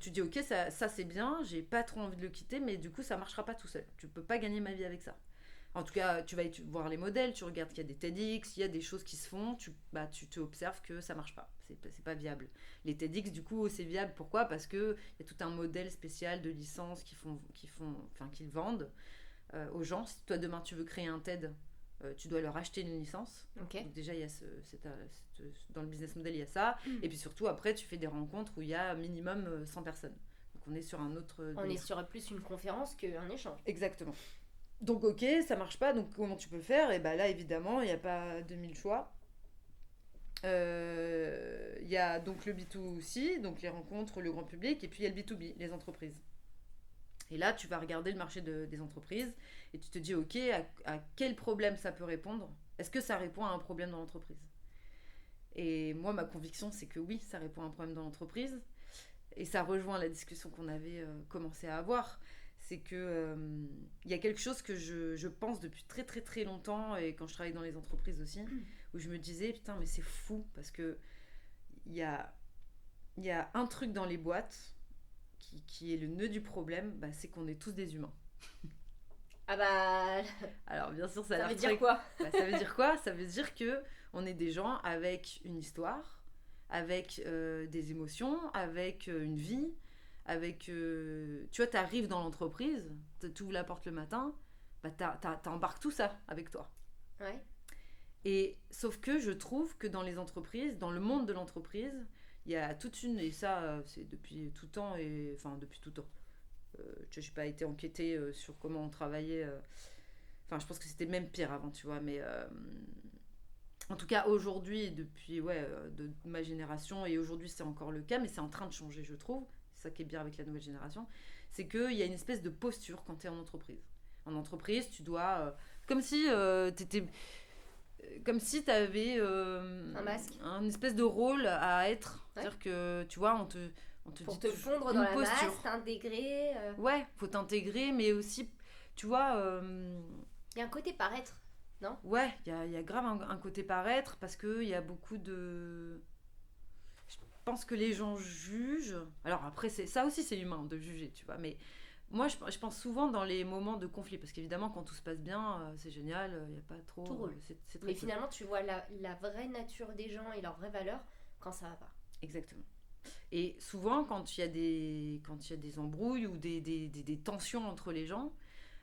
tu dis, ok, ça c'est bien, j'ai pas trop envie de le quitter, mais du coup, ça marchera pas tout seul. Tu peux pas gagner ma vie avec ça. En tout cas, tu vas voir les modèles, tu regardes qu'il y a des TEDx, il y a des choses qui se font, tu observes que ça marche pas. C'est pas viable. Les TEDx, du coup, c'est viable. Pourquoi ? Parce qu'il y a tout un modèle spécial de licence qu'ils vendent aux gens. Si toi, demain, tu veux créer un TED, tu dois leur acheter une licence. Okay. Donc déjà, il y a dans le business model, il y a ça. Et puis surtout, après, tu fais des rencontres où il y a minimum 100 personnes. Donc on est sur un autre... On est sur plus une conférence qu'un échange. Exactement. Donc ok, ça marche pas, donc comment tu peux faire ? Et bah là, évidemment, il n'y a pas 2000 choix. Il y a donc le B2C, donc les rencontres, le grand public, et puis il y a le B2B, les entreprises. Et là, tu vas regarder le marché des entreprises et tu te dis, ok, à quel problème ça peut répondre ? Est-ce que ça répond à un problème dans l'entreprise ? Et moi, ma conviction, c'est que oui, ça répond à un problème dans l'entreprise. Et ça rejoint la discussion qu'on avait commencé à avoir. C'est que y a quelque chose que je pense depuis très très très longtemps, et quand je travaille dans les entreprises aussi, où je me disais, putain, mais c'est fou, parce que il y a un truc dans les boîtes qui est le nœud du problème, bah, c'est qu'on est tous des humains. Ah bah... Alors bien sûr, ça veut dire quoi ? Bah, ça veut dire quoi ? Ça veut dire que on est des gens avec une histoire, avec des émotions, avec une vie, avec... tu vois, t'arrives dans l'entreprise, t'ouvres la porte le matin, bah, t'embarques tout ça avec toi. Ouais. Et sauf que je trouve que dans les entreprises, dans le monde de l'entreprise, il y a toute une... Et ça, c'est depuis tout temps, depuis tout temps. Je n'ai pas été enquêtée sur comment on travaillait. Je pense que c'était même pire avant, tu vois. Mais en tout cas, aujourd'hui, depuis de ma génération, et aujourd'hui c'est encore le cas, mais c'est en train de changer, je trouve. C'est ça qui est bien avec la nouvelle génération. C'est qu'il y a une espèce de posture quand tu es en entreprise. En entreprise, tu dois... comme si t'étais... comme si tu avais Un masque. un espèce de rôle à être. Ouais. C'est-à-dire que, tu vois, on te Pour dit te fondre une dans la posture. masse, t'intégrer. Ouais, faut t'intégrer, mais aussi, tu vois, Il y a un côté paraître, non? ouais, il y a grave un côté paraître parce qu'il y a beaucoup de... Je pense que les gens jugent. Alors après, ça aussi, c'est humain de juger, tu vois, mais moi, je pense souvent dans les moments de conflit, parce qu'évidemment, quand tout se passe bien, c'est génial, il n'y a pas trop... Tout roule. C'est très Mais cool. finalement, tu vois la vraie nature des gens et leurs vraies valeurs quand ça va pas. Exactement. Et souvent, quand il y a des embrouilles ou des tensions entre les gens,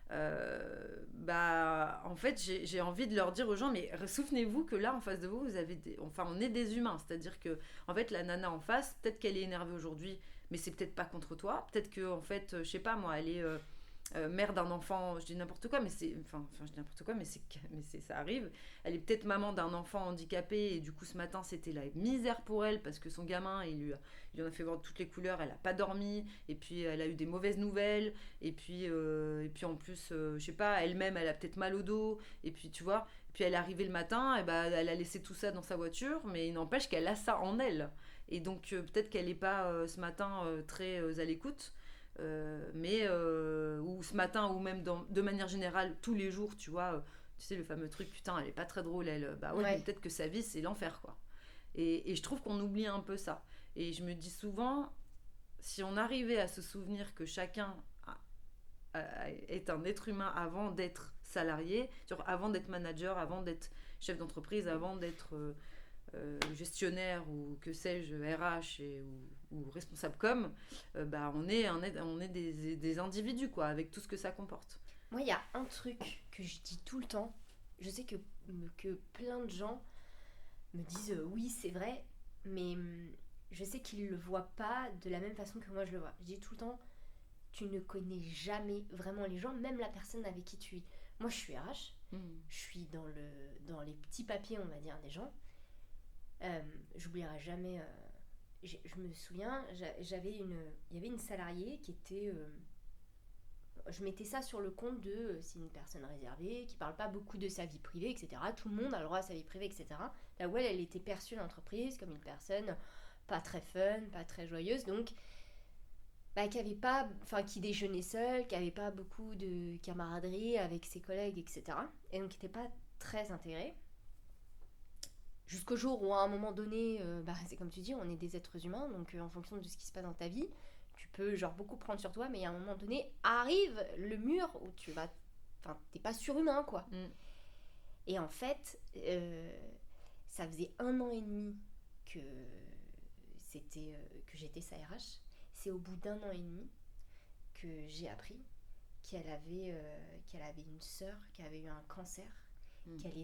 bah, en fait, j'ai envie de leur dire aux gens, mais souvenez-vous que là, en face de vous, on est des humains. C'est-à-dire que, en fait, la nana en face, peut-être qu'elle est énervée aujourd'hui, mais c'est peut-être pas contre toi. Peut-être que, en fait, je sais pas moi, elle est mère d'un enfant, je dis n'importe quoi, mais je dis n'importe quoi, mais ça arrive. Elle est peut-être maman d'un enfant handicapé et du coup ce matin c'était la misère pour elle parce que son gamin il en a fait voir toutes les couleurs, elle a pas dormi et puis elle a eu des mauvaises nouvelles et puis en plus je sais pas, elle-même elle a peut-être mal au dos et puis tu vois, puis elle est arrivée le matin et bah elle a laissé tout ça dans sa voiture, mais il n'empêche qu'elle a ça en elle et donc peut-être qu'elle est pas ce matin très à l'écoute. Ou ce matin ou même de manière générale tous les jours, tu vois, tu sais le fameux truc, putain elle est pas très drôle elle, bah ouais, Ouais. mais peut-être que sa vie c'est l'enfer quoi. Et je trouve qu'on oublie un peu ça et je me dis souvent si on arrivait à se souvenir que chacun est un être humain avant d'être salarié, avant d'être manager, avant d'être chef d'entreprise, avant d'être gestionnaire ou que sais-je, RH ou responsable com, bah on est des individus quoi, avec tout ce que ça comporte. Moi, il y a un truc que je dis tout le temps. Je sais que plein de gens me disent oui, c'est vrai, mais je sais qu'ils le voient pas de la même façon que moi je le vois. Je dis tout le temps, tu ne connais jamais vraiment les gens, même la personne avec qui tu es. Moi, je suis RH, je suis dans les petits papiers, on va dire, des gens. J'oublierai jamais. Je me souviens, il y avait une salariée qui était. Je mettais ça sur le compte de c'est une personne réservée, qui parle pas beaucoup de sa vie privée, etc. Tout le monde a le droit à sa vie privée, etc. Là où elle était perçue dans l'entreprise comme une personne pas très fun, pas très joyeuse, donc qui avait pas, qui déjeunait seule, qui avait pas beaucoup de camaraderie avec ses collègues, etc. Et donc qui n'était pas très intégrée. Jusqu'au jour où à un moment donné, c'est comme tu dis, on est des êtres humains, donc en fonction de ce qui se passe dans ta vie, tu peux beaucoup prendre sur toi, mais à un moment donné, arrive le mur où t'es pas surhumain quoi. Et en fait, ça faisait 1 an et demi que j'étais sa RH. C'est au bout d'1 an et demi que j'ai appris qu'elle avait une sœur qui avait eu un cancer, qu'elle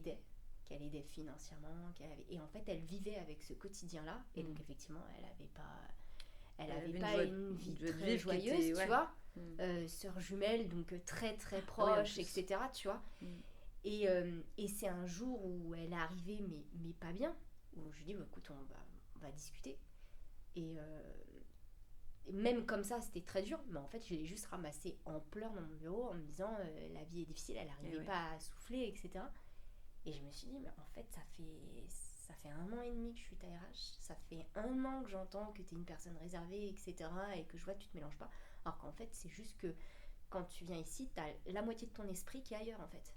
aidait financièrement, et en fait elle vivait avec ce quotidien-là, et donc effectivement elle avait pas une vie très joyeuse, tu vois, sœur jumelle, donc très très proche, etc., tu vois. Et c'est un jour où elle est arrivée, mais pas bien, où je lui dis, écoute, on va discuter. Et même comme ça, c'était très dur, mais en fait, je l'ai juste ramassée en pleurs dans mon bureau, en me disant, la vie est difficile, elle n'arrivait pas à souffler, etc. Et je me suis dit, mais en fait, ça fait 1 an et demi que je suis ta RH, ça fait 1 an que j'entends que tu es une personne réservée, etc., et que je vois que tu te mélanges pas, alors qu'en fait, c'est juste que quand tu viens ici, tu as la moitié de ton esprit qui est ailleurs, en fait.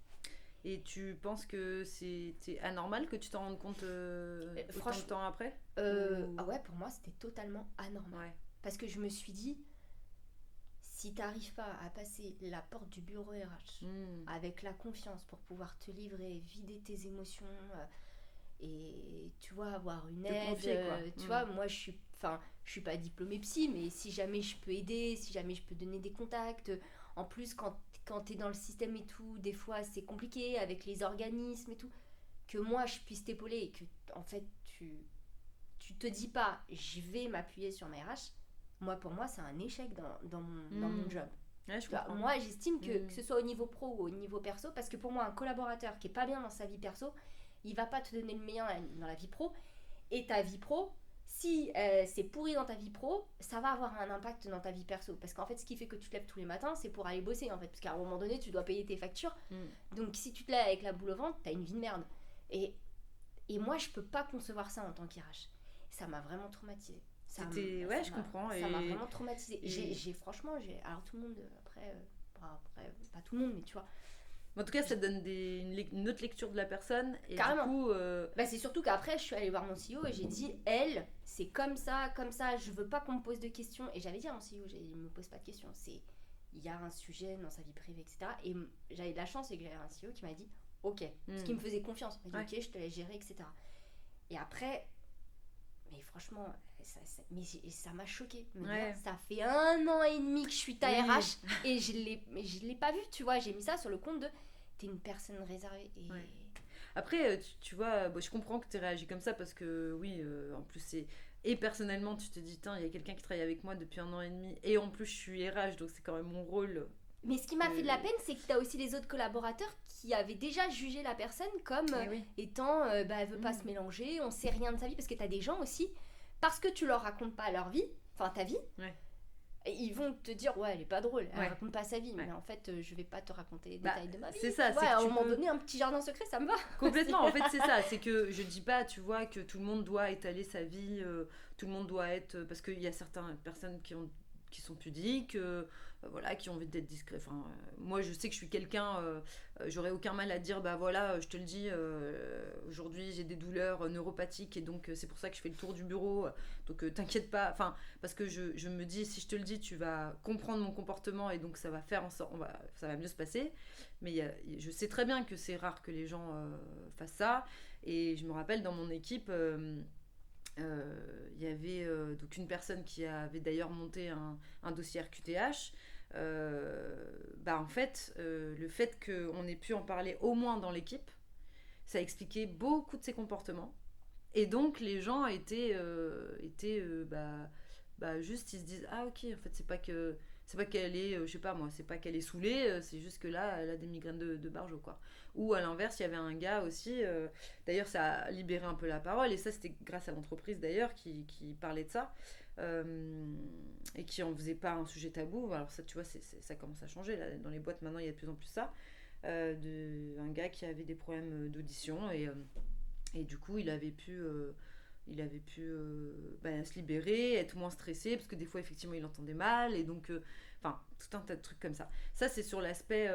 Et tu penses que c'est anormal que tu t'en rendes compte autant de temps après Ah ouais, pour moi, c'était totalement anormal. Ouais. Parce que je me suis dit, si tu n'arrives pas à passer la porte du bureau RH avec la confiance pour pouvoir te livrer, vider tes émotions et tu vois, avoir une aide, confier, quoi. Tu vois, moi je suis pas diplômée psy, mais si jamais je peux aider, si jamais je peux donner des contacts, en plus quand tu es dans le système et tout, des fois c'est compliqué avec les organismes et tout, que moi je puisse t'épauler et que en fait tu te dis pas je vais m'appuyer sur ma RH. Moi, pour moi, c'est un échec dans mon job. Ouais, je comprends. Moi, j'estime que ce soit au niveau pro ou au niveau perso, parce que pour moi, un collaborateur qui est pas bien dans sa vie perso, il va pas te donner le meilleur dans la vie pro. Et ta vie pro, si c'est pourri dans ta vie pro, ça va avoir un impact dans ta vie perso. Parce qu'en fait, ce qui fait que tu te lèves tous les matins, c'est pour aller bosser, en fait. Parce qu'à un moment donné, tu dois payer tes factures. Donc, si tu te lèves avec la boule au ventre, t'as une vie de merde. Et Et moi, je peux pas concevoir ça en tant qu'RH. Ça m'a vraiment traumatisée. Je comprends. Ça m'a vraiment traumatisée. Franchement, alors tout le monde, après, pas tout le monde, mais tu vois. En tout cas, ça donne une autre lecture de la personne. Et carrément. Du coup, c'est surtout qu'après, je suis allée voir mon CEO et j'ai dit, elle, c'est comme ça, je veux pas qu'on me pose de questions. Et j'avais dit à mon CEO, il me pose pas de questions. Il y a un sujet dans sa vie privée, etc. Et j'avais de la chance, c'est que j'avais un CEO qui m'a dit, ok, ce qui me faisait confiance. Il m'a dit, ok, je te laisse gérer, etc. Et après, mais franchement, ça m'a choquée. Ça fait 1 an et demi que je suis ta RH et je l'ai pas vu, tu vois. J'ai mis ça sur le compte de t'es une personne réservée. Et... Après, tu vois, je comprends que tu réagi comme ça parce que oui, en plus c'est... Et personnellement, tu te dis, il y a quelqu'un qui travaille avec moi depuis 1 an et demi et en plus je suis RH, donc c'est quand même mon rôle. Mais ce qui m'a fait de la peine, c'est que tu as aussi les autres collaborateurs qui avaient déjà jugé la personne comme étant, elle veut pas se mélanger, on sait rien de sa vie, parce que tu as des gens aussi, parce que tu leur racontes pas leur vie, enfin ta vie, ils vont te dire, elle est pas drôle, elle raconte pas sa vie, mais en fait, je vais pas te raconter les détails de ma vie. C'est ça, c'est à un moment donné, un petit jardin secret, ça me va. Complètement, en fait, c'est ça, c'est que je dis pas, tu vois, que tout le monde doit étaler sa vie, tout le monde doit être, parce qu'il y a certaines personnes qui sont pudiques, qui ont envie d'être discrets. Enfin, moi, je sais que je suis quelqu'un, j'aurais aucun mal à dire, je te le dis, aujourd'hui, j'ai des douleurs neuropathiques et donc c'est pour ça que je fais le tour du bureau. Donc, t'inquiète pas. Enfin, parce que je me dis, si je te le dis, tu vas comprendre mon comportement et donc ça va faire en sorte, ça va mieux se passer. Mais je sais très bien que c'est rare que les gens fassent ça. Et je me rappelle dans mon équipe. Il y avait donc une personne qui avait d'ailleurs monté un dossier RQTH. En fait, le fait qu'on ait pu en parler au moins dans l'équipe, ça expliquait beaucoup de ses comportements. Et donc les gens étaient juste, ils se disent, ah ok, en fait c'est pas qu'elle est, je sais pas moi, c'est pas qu'elle est saoulée, c'est juste que là elle a des migraines de barjo, quoi. Ou à l'inverse, il y avait un gars aussi, d'ailleurs ça a libéré un peu la parole, et ça c'était grâce à l'entreprise d'ailleurs qui parlait de ça, et qui en faisait pas un sujet tabou. Alors ça, tu vois, ça commence à changer là, dans les boîtes maintenant, il y a de plus en plus ça, un gars qui avait des problèmes d'audition, et du coup il avait pu se libérer, être moins stressé, parce que des fois effectivement il entendait mal, et donc tout un tas de trucs comme ça. Ça c'est sur l'aspect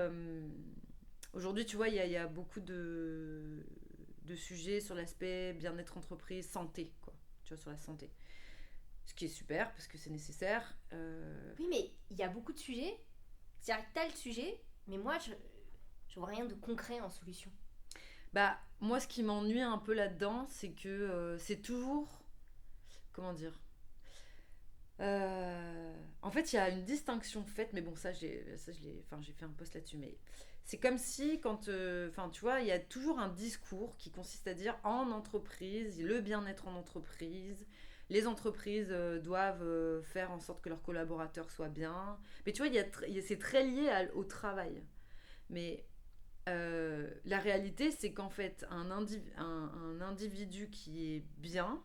aujourd'hui, tu vois, il y a beaucoup de sujets sur l'aspect bien-être entreprise, santé, quoi, tu vois, sur la santé, ce qui est super parce que c'est nécessaire. Oui, mais il y a beaucoup de sujets, c'est-à-dire que t'as le sujet, mais moi je vois rien de concret en solution. Moi, ce qui m'ennuie un peu là-dedans, c'est que c'est toujours... Comment dire ? En fait, il y a une distinction faite, mais bon, j'ai fait un post là-dessus, mais c'est comme si quand... tu vois, il y a toujours un discours qui consiste à dire, en entreprise, le bien-être en entreprise, les entreprises doivent faire en sorte que leurs collaborateurs soient bien. Mais tu vois, c'est très lié au travail. Mais... la réalité, c'est qu'en fait, un individu qui est bien,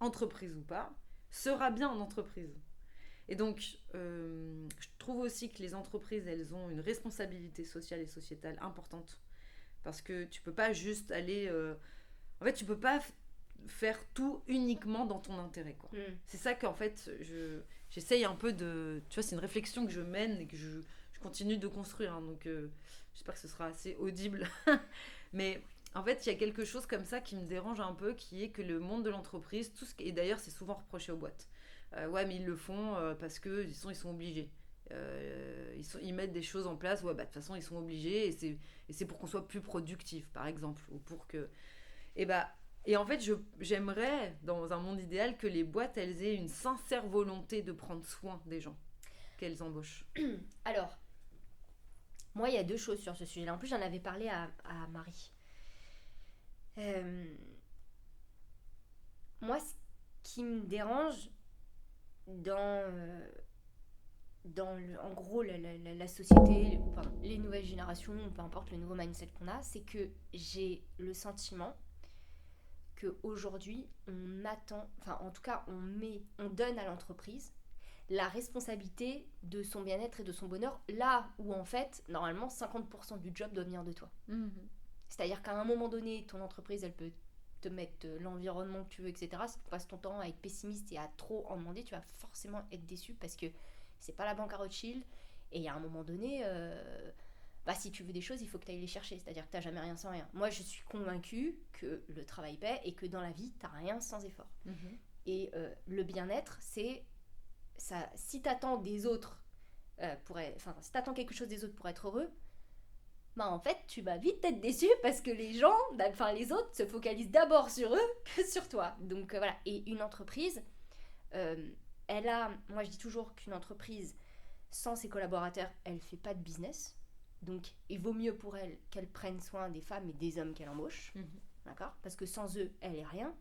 entreprise ou pas, sera bien en entreprise. Et donc, je trouve aussi que les entreprises, elles ont une responsabilité sociale et sociétale importante. Parce que tu peux pas juste aller... En fait, tu peux pas faire tout uniquement dans ton intérêt, quoi. C'est ça qu'en fait, j'essaye un peu de... Tu vois, c'est une réflexion que je mène et que je continue de construire, hein, donc... J'espère que ce sera assez audible. Mais en fait, il y a quelque chose comme ça qui me dérange un peu, qui est que le monde de l'entreprise, et d'ailleurs c'est souvent reproché aux boîtes, mais ils le font parce qu'ils sont obligés. Ils mettent des choses en place, de toute façon ils sont obligés, et c'est pour qu'on soit plus productif, par exemple, ou pour que... Et en fait, j'aimerais, dans un monde idéal, que les boîtes, elles aient une sincère volonté de prendre soin des gens qu'elles embauchent. Alors, moi, il y a 2 choses sur ce sujet-là. En plus, j'en avais parlé à Marie. Moi, ce qui me dérange en gros, la société, les nouvelles générations, peu importe le nouveau mindset qu'on a, c'est que j'ai le sentiment qu'aujourd'hui, on attend, en tout cas, on donne à l'entreprise la responsabilité de son bien-être et de son bonheur, là où en fait, normalement, 50% du job doit venir de toi. C'est-à-dire qu'à un moment donné, ton entreprise, elle peut te mettre l'environnement que tu veux, etc. Si tu passes ton temps à être pessimiste et à trop en demander, tu vas forcément être déçu parce que c'est pas la banque à Rothschild. Et à un moment donné, si tu veux des choses, il faut que tu ailles les chercher. C'est-à-dire que tu n'as jamais rien sans rien. Moi, je suis convaincue que le travail paie et que dans la vie, tu n'as rien sans effort. Et le bien-être, c'est ça. Si tu attends des autres, si tu attends quelque chose des autres pour être heureux, en fait, tu vas vite être déçu parce que les autres se focalisent d'abord sur eux que sur toi. Donc voilà. Et une entreprise, moi je dis toujours qu'une entreprise sans ses collaborateurs, elle fait pas de business. Donc il vaut mieux pour elle qu'elle prenne soin des femmes et des hommes qu'elle embauche. D'accord ? Parce que sans eux, elle est rien.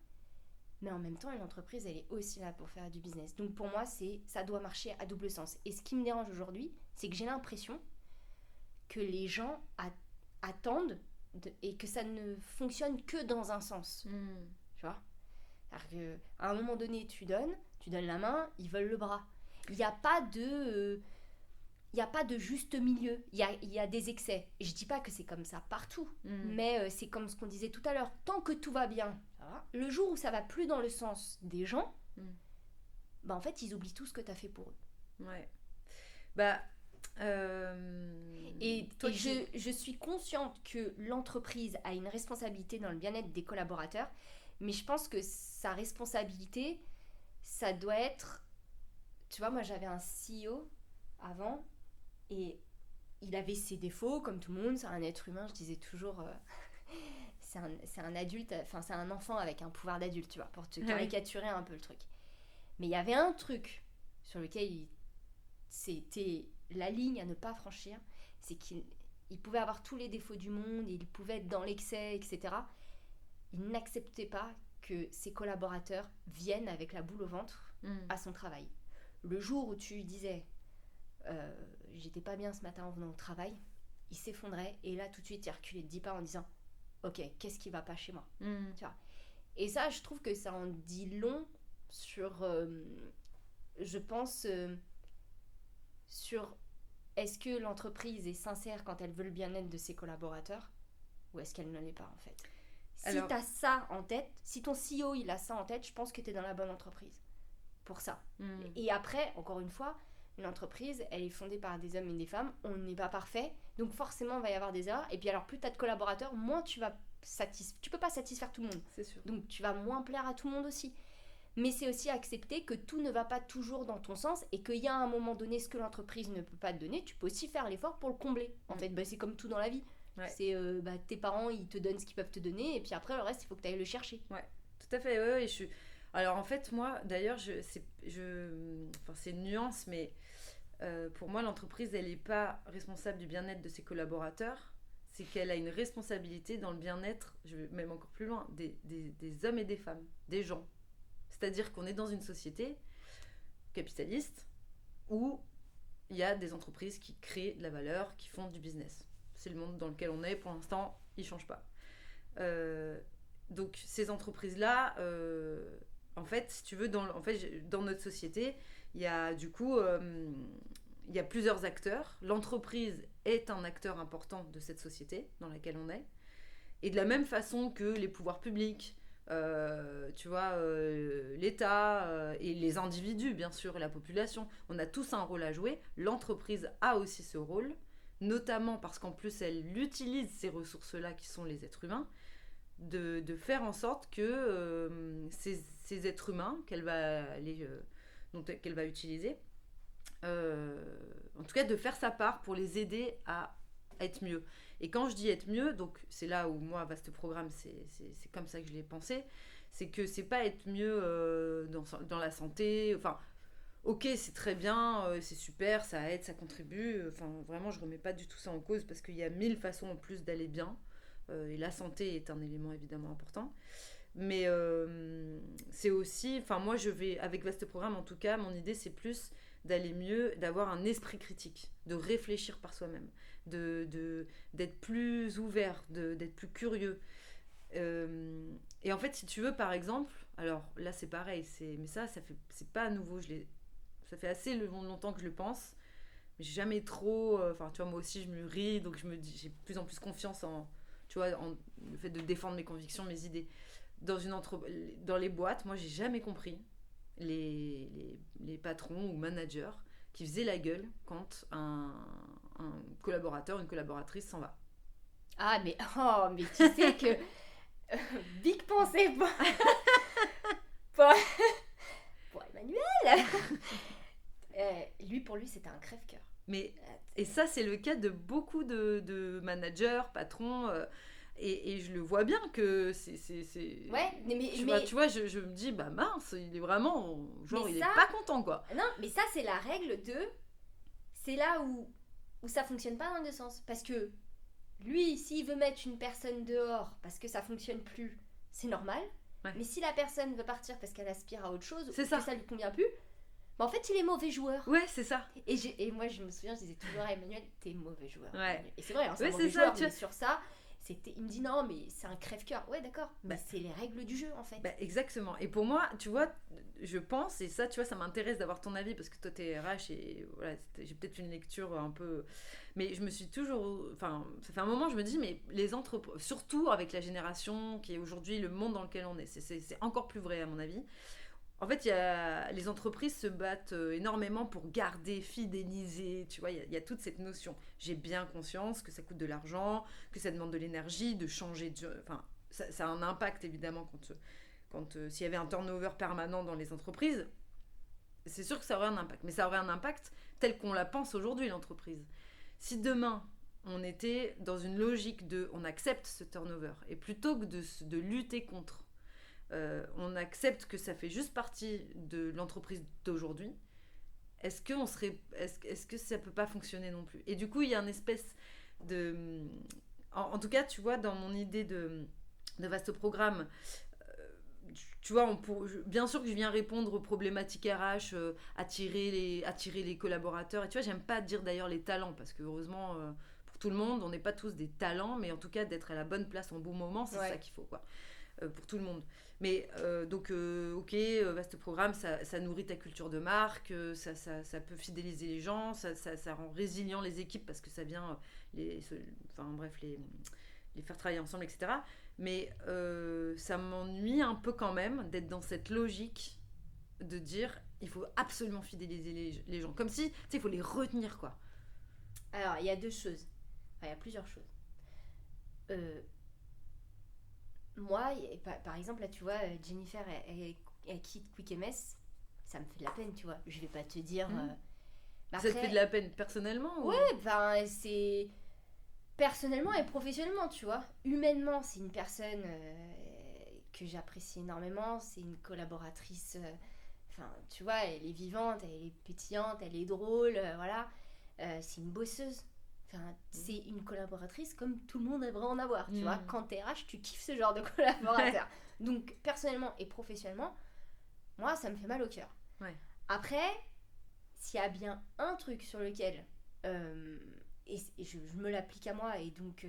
Mais en même temps, une entreprise, elle est aussi là pour faire du business. Donc pour moi, ça doit marcher à double sens. Et ce qui me dérange aujourd'hui, c'est que j'ai l'impression que les gens attendent et que ça ne fonctionne que dans un sens. Tu vois ? Alors qu'à un moment donné, tu donnes la main, ils veulent le bras. Il n'y a pas de juste milieu. Il y a des excès. Et je dis pas que c'est comme ça partout, mais c'est comme ce qu'on disait tout à l'heure. Tant que tout va bien, ça va. Le jour où ça va plus dans le sens des gens, en fait, ils oublient tout ce que tu as fait pour eux. Ouais. Je suis consciente que l'entreprise a une responsabilité dans le bien-être des collaborateurs, mais je pense que sa responsabilité, ça doit être... Tu vois, moi, j'avais un CEO avant, et il avait ses défauts, comme tout le monde, c'est un être humain, je disais toujours... c'est un adulte, enfin, c'est un enfant avec un pouvoir d'adulte, tu vois, pour te caricaturer un peu le truc. Mais il y avait un truc sur lequel c'était la ligne à ne pas franchir, c'est qu'il pouvait avoir tous les défauts du monde, il pouvait être dans l'excès, etc. Il n'acceptait pas que ses collaborateurs viennent avec la boule au ventre à son travail. Le jour où tu lui disais j'étais pas bien ce matin en venant au travail, il s'effondrait et là tout de suite il reculait de 10 pas en disant ok, qu'est-ce qui va pas chez moi, tu vois. Et ça, je trouve que ça en dit long sur je pense sur est-ce que l'entreprise est sincère quand elle veut le bien-être de ses collaborateurs ou est-ce qu'elle ne l'est pas en fait. Si t'as ça en tête, si ton CEO il a ça en tête, je pense que t'es dans la bonne entreprise pour ça. Et après, encore une fois, une entreprise, elle est fondée par des hommes et des femmes, on n'est pas parfait, donc forcément il va y avoir des erreurs, et puis alors plus t'as de collaborateurs, moins tu peux pas satisfaire tout le monde. C'est sûr. Donc tu vas moins plaire à tout le monde aussi. Mais c'est aussi accepter que tout ne va pas toujours dans ton sens et qu'il y a un moment donné ce que l'entreprise ne peut pas te donner, tu peux aussi faire l'effort pour le combler. En fait, c'est comme tout dans la vie. Ouais. C'est tes parents, ils te donnent ce qu'ils peuvent te donner et puis après le reste, il faut que tu ailles le chercher. Ouais, tout à fait. Ouais, je suis... Alors en fait, moi, d'ailleurs, c'est une nuance, mais pour moi, l'entreprise, elle n'est pas responsable du bien-être de ses collaborateurs. C'est qu'elle a une responsabilité dans le bien-être, je vais même encore plus loin, des hommes et des femmes, des gens. C'est-à-dire qu'on est dans une société capitaliste où il y a des entreprises qui créent de la valeur, qui font du business. C'est le monde dans lequel on est, pour l'instant, il ne change pas. Donc ces entreprises-là, en fait, si tu veux, dans notre société, il y a du coup... il y a plusieurs acteurs. L'entreprise est un acteur important de cette société dans laquelle on est. Et de la même façon que les pouvoirs publics, l'État et les individus, bien sûr, et la population, on a tous un rôle à jouer. L'entreprise a aussi ce rôle, notamment parce qu'en plus, elle utilise ces ressources-là qui sont les êtres humains, de faire en sorte que ces êtres humains qu'elle va utiliser, en tout cas de faire sa part pour les aider à être mieux. Et quand je dis être mieux, donc c'est là où moi, Vaste Programme, c'est comme ça que je l'ai pensé, c'est que c'est pas être mieux dans la santé, enfin ok, c'est très bien, c'est super, ça aide, ça contribue, enfin vraiment je remets pas du tout ça en cause parce qu'il y a 1000 façons en plus d'aller bien, et la santé est un élément évidemment important. Mais c'est aussi, enfin moi je vais, avec Vaste Programme en tout cas, mon idée c'est plus d'aller mieux, d'avoir un esprit critique, de réfléchir par soi-même, d'être plus ouvert, d'être plus curieux. Et en fait, si tu veux, par exemple, alors là c'est pareil, mais c'est pas nouveau, ça fait assez longtemps que je le pense, mais j'ai jamais trop, tu vois, moi aussi je mûris, donc j'ai de plus en plus confiance en le fait de défendre mes convictions, mes idées. dans les boîtes, moi, j'ai jamais compris les patrons ou managers qui faisaient la gueule quand un collaborateur, une collaboratrice s'en va. Ah, mais tu sais que... big pensée pour Emmanuel. Pour lui, c'était un crève-cœur. Mais, et ça, c'est le cas de beaucoup de managers, patrons, et je le vois bien que c'est Ouais, mais tu vois, je me dis, bah mince, il est vraiment, genre, il est pas content, quoi. Non, mais ça, c'est la règle de... C'est là où ça fonctionne pas dans les deux sens. Parce que lui, s'il veut mettre une personne dehors parce que ça fonctionne plus, c'est normal. Ouais. Mais si la personne veut partir parce qu'elle aspire à autre chose, ou C'est que ça. ça lui convient plus, bah en fait, il est mauvais joueur. Ouais, c'est ça. Et moi, je me souviens, je disais toujours à Emmanuel, t'es mauvais joueur. Ouais. Et c'est vrai, hein, c'est Ouais, un mauvais c'est ça, joueur, tu mais vois. sur ça, il me dit non, mais c'est un crève-cœur. Ouais, d'accord, mais Bah. c'est les règles du jeu, en fait. Bah, exactement. Et pour moi, tu vois, je pense, et ça, tu vois, ça m'intéresse d'avoir ton avis parce que toi, t'es RH et voilà, j'ai peut-être une lecture un peu. Mais je me suis toujours. Enfin, ça fait un moment, je me dis, mais les entreprises, surtout avec la génération qui est aujourd'hui le monde dans lequel on est, c'est encore plus vrai à mon avis. En fait, les entreprises se battent énormément pour garder, fidéliser, tu vois, il y a toute cette notion. J'ai bien conscience que ça coûte de l'argent, que ça demande de l'énergie, de changer de... Enfin, ça a un impact évidemment quand s'il y avait un turnover permanent dans les entreprises, c'est sûr que ça aurait un impact. Mais ça aurait un impact tel qu'on la pense aujourd'hui, l'entreprise. Si demain, on était dans une logique de... On accepte ce turnover, et plutôt que de lutter contre... on accepte que ça fait juste partie de l'entreprise d'aujourd'hui, est-ce que ça peut pas fonctionner non plus? Et du coup, il y a une espèce de... En tout cas, tu vois, dans mon idée de vaste programme, tu vois, bien sûr que je viens répondre aux problématiques RH, attirer les collaborateurs. Et tu vois, j'aime pas dire d'ailleurs les talents, parce que heureusement, pour tout le monde, on n'est pas tous des talents, mais en tout cas, d'être à la bonne place au bon moment, c'est ça qu'il faut, quoi. Pour tout le monde. Mais ok, vaste programme, ça nourrit ta culture de marque, ça peut fidéliser les gens, ça rend résilient les équipes parce que ça vient les faire travailler ensemble, etc. Mais ça m'ennuie un peu quand même d'être dans cette logique de dire il faut absolument fidéliser les gens. Comme si, tu sais, il faut les retenir, quoi. Alors, il y a deux choses. Enfin, il y a plusieurs choses. Moi, par exemple, là, tu vois, Jennifer, elle quitte Quick MS. Ça me fait de la peine, tu vois. Je vais pas te dire... Ça te fait de la peine personnellement? Ouais, ben, c'est... Personnellement et professionnellement, tu vois. Humainement, c'est une personne que j'apprécie énormément. C'est une collaboratrice... Enfin, tu vois, elle est vivante, elle est pétillante, elle est drôle, voilà. C'est une bosseuse. Enfin, c'est une collaboratrice comme tout le monde aimerait en avoir, tu vois. Quand t'es RH, tu kiffes ce genre de collaborateur. Donc, personnellement et professionnellement, moi, ça me fait mal au cœur. Ouais. Après, s'il y a bien un truc sur lequel, et je me l'applique à moi, et donc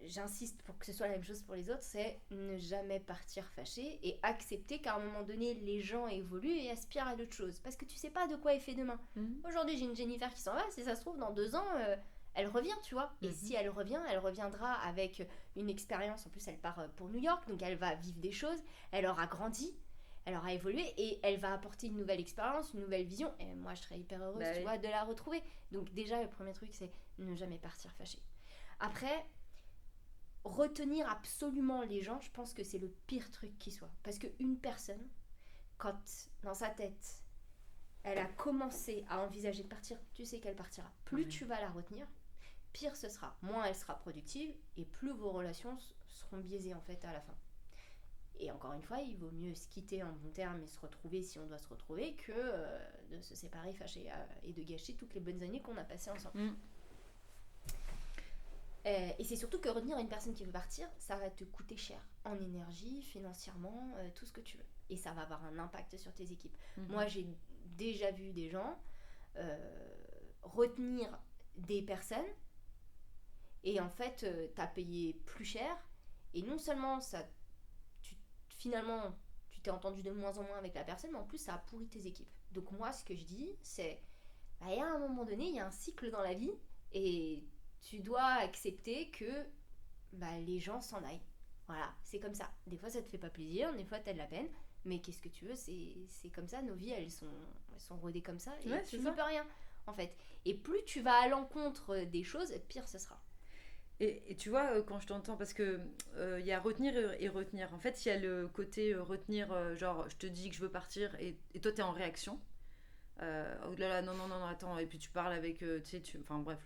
j'insiste pour que ce soit la même chose pour les autres, c'est ne jamais partir fâché et accepter qu'à un moment donné, les gens évoluent et aspirent à d'autres choses. Parce que tu sais pas de quoi est fait demain. Aujourd'hui, j'ai une Jennifer qui s'en va, si ça se trouve, dans 2 ans, elle revient, tu vois. Et si elle revient, elle reviendra avec une expérience. En plus, elle part pour New York, donc elle va vivre des choses, elle aura grandi, elle aura évolué et elle va apporter une nouvelle expérience, une nouvelle vision. Et moi, je serais hyper heureuse, tu vois, de la retrouver. Donc déjà, le premier truc, c'est ne jamais partir fâché. Après... retenir absolument les gens, je pense que c'est le pire truc qui soit. Parce qu'une personne, quand dans sa tête, elle a commencé à envisager de partir, tu sais qu'elle partira. Plus tu vas la retenir, pire ce sera. Moins elle sera productive et plus vos relations seront biaisées en fait à la fin. Et encore une fois, il vaut mieux se quitter en bon terme et se retrouver si on doit se retrouver que de se séparer fâché et de gâcher toutes les bonnes années qu'on a passées ensemble. Et c'est surtout que retenir une personne qui veut partir, ça va te coûter cher en énergie, financièrement, tout ce que tu veux. Et ça va avoir un impact sur tes équipes. Moi, j'ai déjà vu des gens retenir des personnes et en fait, t'as payé plus cher et non seulement finalement, tu t'es entendu de moins en moins avec la personne, mais en plus, ça a pourri tes équipes. Donc moi, ce que je dis, c'est il y a un moment donné, il y a un cycle dans la vie et... tu dois accepter que les gens s'en aillent. Voilà, c'est comme ça. Des fois, ça te fait pas plaisir, des fois, t'as de la peine. Mais qu'est-ce que tu veux, c'est comme ça. Nos vies, elles sont rodées comme ça. Et tu n'y peux rien, en fait. Et plus tu vas à l'encontre des choses, pire ce sera. Et tu vois, quand je t'entends, parce que il y a retenir et retenir. En fait, il y a le côté retenir, genre, je te dis que je veux partir et toi, t'es en réaction. Oh là là, non, non, non, attends, et puis tu parles avec, enfin bref,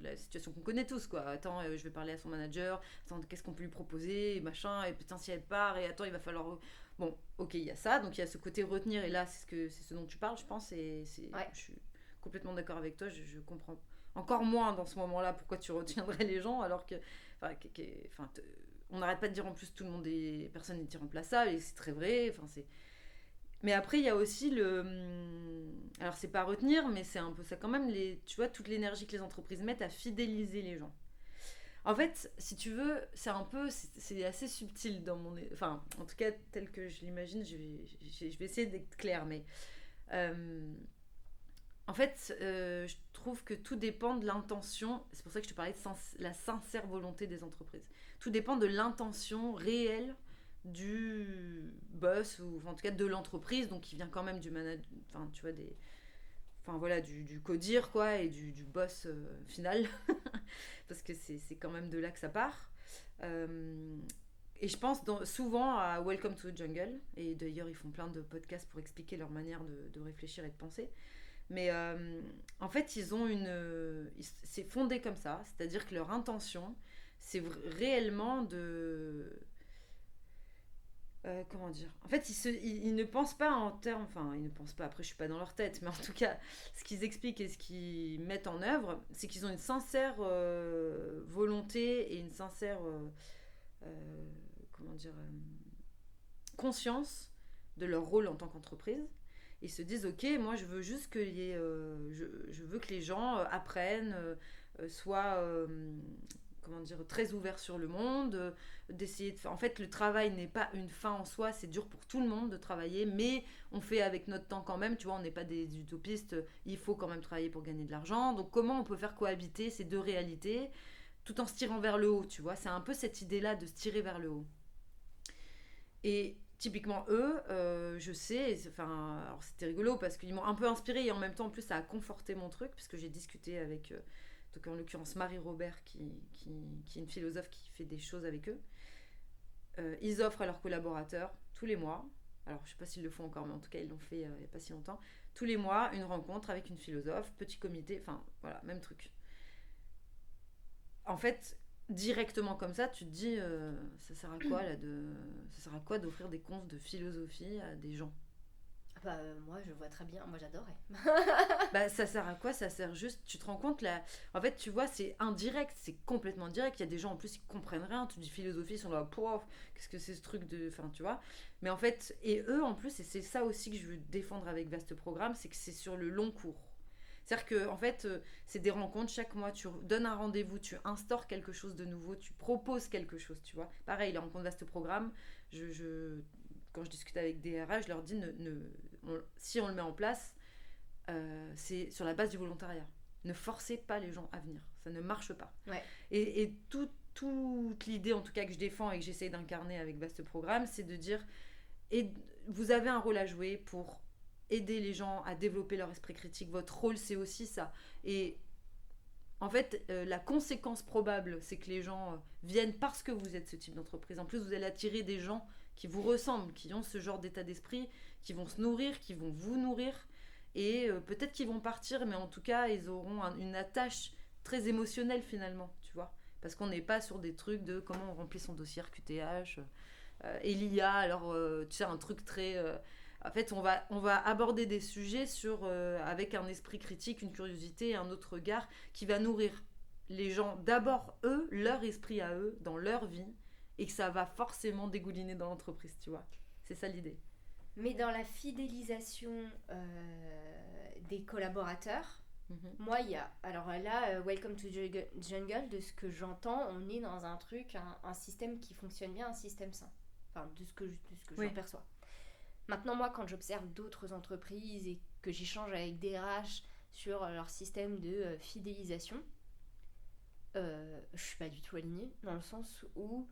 la situation qu'on connaît tous, quoi. Attends, je vais parler à son manager, attends, qu'est-ce qu'on peut lui proposer, et machin, et putain, si elle part, et attends, il va falloir. Bon, ok, il y a ça, donc il y a ce côté retenir, et là, c'est ce dont tu parles, je pense, et je suis complètement d'accord avec toi, je comprends encore moins dans ce moment-là pourquoi tu retiendrais les gens, alors que. Enfin, on n'arrête pas de dire en plus tout le monde est. Personne n'est irremplaçable, et c'est très vrai, enfin, c'est. Mais après, il y a aussi le. Alors, c'est pas à retenir, mais c'est un peu ça quand même, tu vois, toute l'énergie que les entreprises mettent à fidéliser les gens. En fait, si tu veux, c'est un peu. C'est assez subtil dans mon. Enfin, en tout cas, tel que je l'imagine, je vais essayer d'être claire, mais. En fait, je trouve que tout dépend de l'intention. C'est pour ça que je te parlais de la sincère volonté des entreprises. Tout dépend de l'intention réelle du boss ou en tout cas de l'entreprise, donc qui vient quand même du manager, enfin tu vois du codir quoi et du boss final parce que c'est quand même de là que ça part. Et je pense souvent à Welcome to the Jungle, et d'ailleurs ils font plein de podcasts pour expliquer leur manière de réfléchir et de penser. Mais en fait c'est fondé comme ça, c'est-à-dire que leur intention c'est réellement de comment dire. En fait, ils ne pensent pas en termes. Enfin, ils ne pensent pas. Après, je suis pas dans leur tête, mais en tout cas, ce qu'ils expliquent et ce qu'ils mettent en œuvre, c'est qu'ils ont une sincère volonté et une sincère comment dire conscience de leur rôle en tant qu'entreprise. Ils se disent, ok, moi, je veux juste que je veux que les gens apprennent, soient comment dire, très ouvert sur le monde, d'essayer de faire. En fait, le travail n'est pas une fin en soi, c'est dur pour tout le monde de travailler, mais on fait avec notre temps quand même, tu vois, on n'est pas des utopistes, il faut quand même travailler pour gagner de l'argent. Donc, comment on peut faire cohabiter ces deux réalités tout en se tirant vers le haut, tu vois? C'est un peu cette idée-là de se tirer vers le haut. Et typiquement, eux, je sais, enfin, alors c'était rigolo parce qu'ils m'ont un peu inspiré et en même temps, en plus, ça a conforté mon truc, puisque j'ai discuté avec. Donc en l'occurrence Marie-Robert qui est une philosophe qui fait des choses avec eux. Ils offrent à leurs collaborateurs tous les mois, alors je sais pas s'ils le font encore, mais en tout cas ils l'ont fait il n'y a pas si longtemps, tous les mois une rencontre avec une philosophe, petit comité, enfin voilà, même truc. En fait, directement comme ça, tu te dis ça sert à quoi ça sert à quoi d'offrir des confs de philosophie à des gens? Bah, moi, je vois très bien. Moi, j'adorais. Bah, ça sert à quoi? Ça sert juste. Tu te rends compte là. En fait, tu vois, c'est indirect, c'est complètement direct. Il y a des gens en plus qui comprennent rien. Tu dis philosophie, ils sont là, pouf, qu'est-ce que c'est ce truc de. Enfin, tu vois. Mais en fait, et eux en plus, et c'est ça aussi que je veux défendre avec Vaste Programme, c'est que c'est sur le long cours. C'est-à-dire que, en fait, c'est des rencontres. Chaque mois, tu donnes un rendez-vous, tu instaures quelque chose de nouveau, tu proposes quelque chose, tu vois. Pareil, les rencontres Vaste Programme, quand je discute avec des RH, je leur dis si on le met en place, c'est sur la base du volontariat. Ne forcez pas les gens à venir, ça ne marche pas. Ouais. Et toute l'idée, en tout cas que je défends et que j'essaie d'incarner avec Vaste Programme, c'est de dire vous avez un rôle à jouer pour aider les gens à développer leur esprit critique. Votre rôle, c'est aussi ça. Et en fait, la conséquence probable, c'est que les gens viennent parce que vous êtes ce type d'entreprise. En plus, vous allez attirer des gens qui vous ressemblent, qui ont ce genre d'état d'esprit, qui vont se nourrir, qui vont vous nourrir. Et peut-être qu'ils vont partir, mais en tout cas, ils auront une attache très émotionnelle finalement, tu vois. Parce qu'on n'est pas sur des trucs de comment on remplit son dossier RQTH. Et l'IA, alors, tu sais, un truc très... en fait, on va aborder des sujets avec un esprit critique, une curiosité, un autre regard qui va nourrir les gens, d'abord eux, leur esprit à eux, dans leur vie, et que ça va forcément dégouliner dans l'entreprise, tu vois. C'est ça l'idée. Mais dans la fidélisation des collaborateurs, moi, il y a... Alors là, Welcome to Jungle, de ce que j'entends, on est dans un truc, un système qui fonctionne bien, un système sain. Enfin, de ce que j'en perçois. Maintenant, moi, quand j'observe d'autres entreprises et que j'échange avec des RH sur leur système de fidélisation, je suis pas du tout alignée, dans le sens où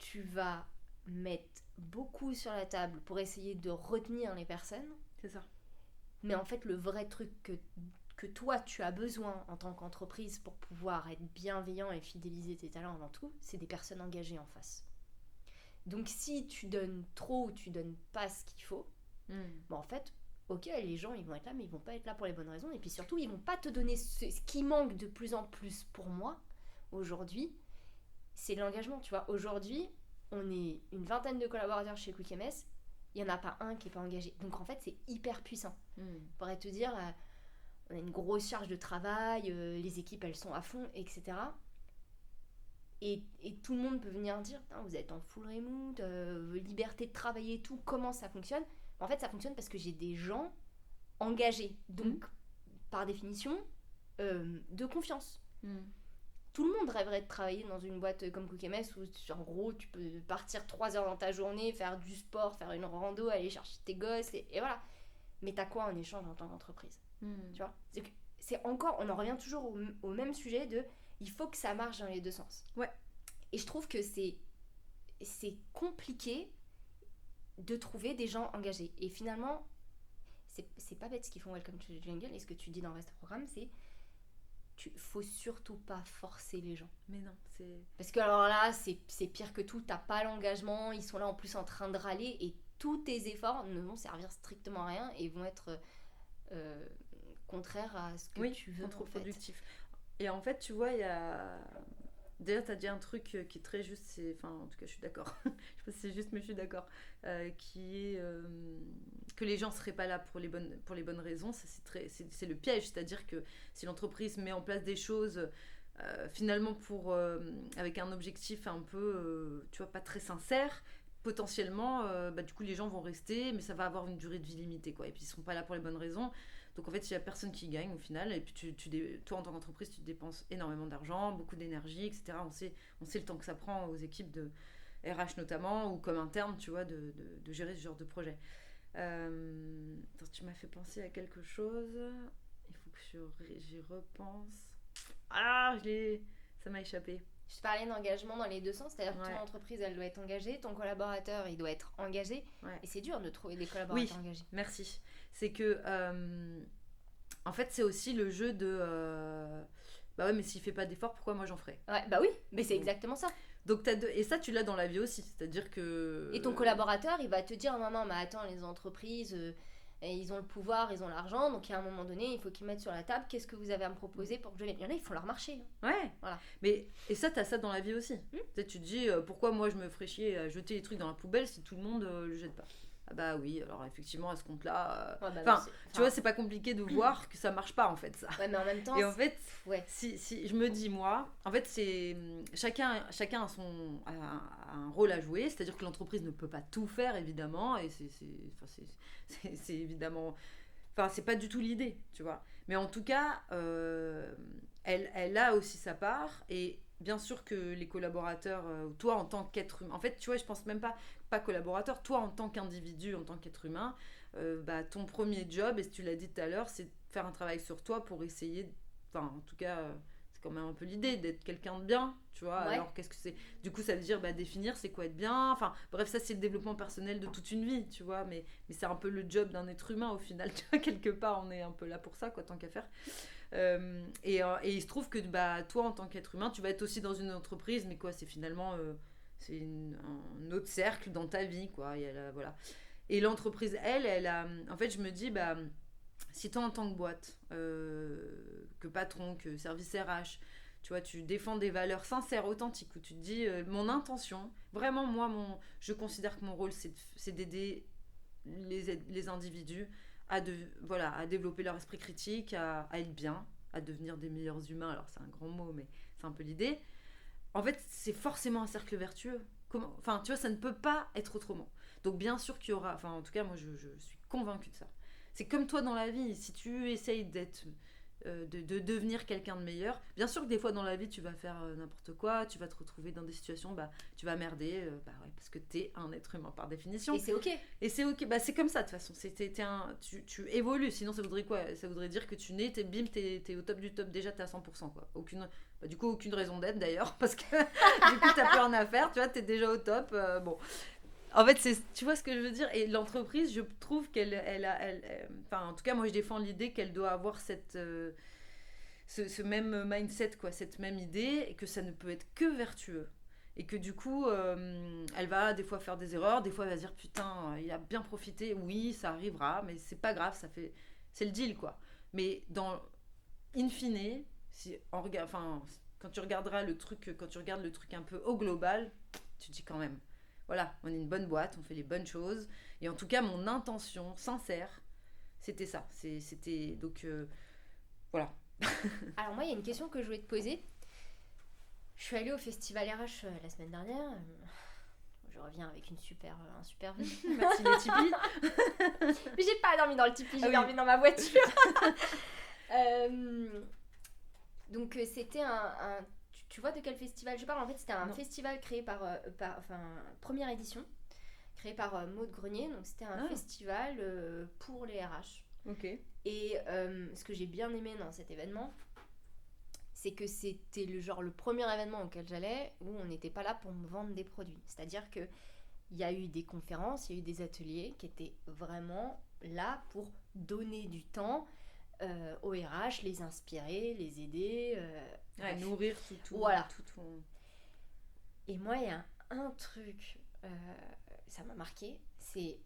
tu vas mettre beaucoup sur la table pour essayer de retenir les personnes. C'est ça. Mais en fait, le vrai truc que toi, tu as besoin en tant qu'entreprise pour pouvoir être bienveillant et fidéliser tes talents avant tout, c'est des personnes engagées en face. Donc si tu donnes trop ou tu donnes pas ce qu'il faut, en fait, ok, les gens ils vont être là, mais ils vont pas être là pour les bonnes raisons. Et puis surtout, ils vont pas te donner ce qui manque de plus en plus pour moi aujourd'hui, c'est l'engagement. Tu vois, aujourd'hui, on est une vingtaine de collaborateurs chez QuickMS, il y en a pas un qui est pas engagé. Donc en fait, c'est hyper puissant. Je pourrais te dire, on a une grosse charge de travail, les équipes elles sont à fond, etc. Et tout le monde peut venir dire, vous êtes en full remote, liberté de travailler et tout, comment ça fonctionne ? En fait, ça fonctionne parce que j'ai des gens engagés, donc par définition, de confiance. Tout le monde rêverait de travailler dans une boîte comme QuickMS où en gros tu peux partir 3 heures dans ta journée, faire du sport, faire une rando, aller chercher tes gosses et voilà. Mais t'as quoi en échange en tant qu'entreprise ? Tu vois ? C'est encore, on en revient toujours au même sujet de il faut que ça marche dans les deux sens. Ouais. Et je trouve que c'est compliqué de trouver des gens engagés. Et finalement, c'est pas bête ce qu'ils font Welcome to the Jungle. Et ce que tu dis dans Reste Programme, c'est faut surtout pas forcer les gens. Mais non, c'est... Parce que alors là, c'est pire que tout. T'as pas l'engagement, ils sont là en plus en train de râler et tous tes efforts ne vont servir strictement à rien et vont être contraires à ce que tu veux. Contre-productif. Et en fait, tu vois, il y a... Déjà, tu as dit un truc qui est très juste, enfin, en tout cas, je suis d'accord. Je sais pas si c'est juste, mais je suis d'accord. Qui est que les gens ne seraient pas là pour les bonnes raisons. Ça, c'est le piège. C'est-à-dire que si l'entreprise met en place des choses, finalement, avec un objectif un peu, tu vois, pas très sincère, potentiellement, du coup, les gens vont rester, mais ça va avoir une durée de vie limitée, quoi. Et puis, ils ne seront pas là pour les bonnes raisons. Donc en fait, il n'y a personne qui gagne au final. Et puis toi, en tant qu'entreprise, tu dépenses énormément d'argent, beaucoup d'énergie, etc. On sait le temps que ça prend aux équipes de RH notamment, ou comme interne, tu vois, de gérer ce genre de projet. Attends, tu m'as fait penser à quelque chose. Il faut que j'y repense. Ah, ça m'a échappé. Je te parlais d'engagement dans les deux sens, c'est-à-dire que ton entreprise, elle doit être engagée, ton collaborateur, il doit être engagé. Ouais. Et c'est dur de trouver des collaborateurs engagés. Merci. C'est que, en fait, c'est aussi le jeu de... bah ouais, mais s'il fait pas d'effort, pourquoi moi j'en ferais ? Ouais, bah oui, mais c'est exactement ça. Donc et ça, tu l'as dans la vie aussi, c'est-à-dire que... Et ton collaborateur, il va te dire, non, mais attends, les entreprises... ils ont le pouvoir, ils ont l'argent, donc à un moment donné, il faut qu'ils mettent sur la table qu'est-ce que vous avez à me proposer pour que je l'aime. Il y en a, ils font leur marché. Ouais, voilà. Mais, et ça, t'as ça dans la vie aussi. Tu te dis, pourquoi moi je me ferais chier à jeter les trucs dans la poubelle si tout le monde le jette pas ? Ah bah oui, alors effectivement, à ce compte-là... tu vois, c'est pas compliqué de voir que ça marche pas, en fait, ça. Ouais, mais en même temps... Et en fait, si je me dis, moi, en fait, c'est... Chacun a un rôle à jouer, c'est-à-dire que l'entreprise ne peut pas tout faire, évidemment, et c'est évidemment... Enfin, c'est pas du tout l'idée, tu vois. Mais en tout cas, elle a aussi sa part, et bien sûr que les collaborateurs, toi en tant qu'être humain, en fait, tu vois, je pense même pas collaborateur, toi en tant qu'individu, en tant qu'être humain, ton premier job, et tu l'as dit tout à l'heure, c'est de faire un travail sur toi pour essayer, enfin, en tout cas, c'est quand même un peu l'idée d'être quelqu'un de bien, tu vois. Ouais. Alors, qu'est-ce que c'est ? Du coup, ça veut dire définir c'est quoi être bien, enfin, bref, ça, c'est le développement personnel de toute une vie, tu vois, mais c'est un peu le job d'un être humain, au final, tu vois, quelque part, on est un peu là pour ça, quoi, tant qu'à faire. Et il se trouve que toi en tant qu'être humain tu vas être aussi dans une entreprise, mais quoi, c'est finalement c'est un autre cercle dans ta vie, quoi. Voilà. Et l'entreprise, elle a, en fait, je me dis, si toi en tant que boîte, que patron, que service RH, tu vois, tu défends des valeurs sincères, authentiques, où tu te dis, mon intention, vraiment, moi, je considère que mon rôle, c'est d'aider les individus à développer leur esprit critique, à être bien, à devenir des meilleurs humains. Alors, c'est un grand mot, mais c'est un peu l'idée. En fait, c'est forcément un cercle vertueux. Enfin, tu vois, ça ne peut pas être autrement. Donc, bien sûr qu'il y aura... Enfin, en tout cas, moi, je suis convaincue de ça. C'est comme toi dans la vie. Si tu essayes d'être de devenir quelqu'un de meilleur. Bien sûr que des fois dans la vie tu vas faire n'importe quoi, tu vas te retrouver dans des situations, tu vas merder, parce que t'es un être humain par définition. Et c'est ok. Et c'est ok, c'est comme ça de toute façon. Tu évolues, sinon ça voudrait quoi? Ça voudrait dire que tu nais, t'es au top du top, déjà t'es à 100%, quoi. Aucune raison d'être d'ailleurs, parce que du coup t'as plus rien à faire, tu vois, t'es déjà au top. Bon. En fait, tu vois ce que je veux dire? Et l'entreprise, je trouve en tout cas, moi, je défends l'idée qu'elle doit avoir ce même mindset, quoi, cette même idée, et que ça ne peut être que vertueux. Et que du coup, elle va des fois faire des erreurs, des fois, elle va se dire, putain, il a bien profité, oui, ça arrivera, mais c'est pas grave, c'est le deal, quoi. Mais in fine, quand tu regardes le truc un peu au global, tu te dis quand même, voilà, on est une bonne boîte, on fait les bonnes choses. Et en tout cas, mon intention sincère, c'était ça. Donc, voilà. Alors moi, il y a une question que je voulais te poser. Je suis allée au festival RH la semaine dernière. Je reviens avec un super vue. Matinée Tipeee. Mais j'ai pas dormi dans le Tipeee, j'ai dormi dans ma voiture. Donc c'était tu vois de quel festival je parle? En fait, c'était un festival créé première édition, créé par Maud Grenier. Donc, c'était un festival pour les RH. Ok. Et ce que j'ai bien aimé dans cet événement, c'est que c'était le premier événement auquel j'allais où on n'était pas là pour me vendre des produits. C'est-à-dire qu'il y a eu des conférences, il y a eu des ateliers qui étaient vraiment là pour donner du temps aux RH, les inspirer, les aider. Nourrir tout. Voilà. Tout. Et moi, il y a un truc, ça m'a marqué, c'est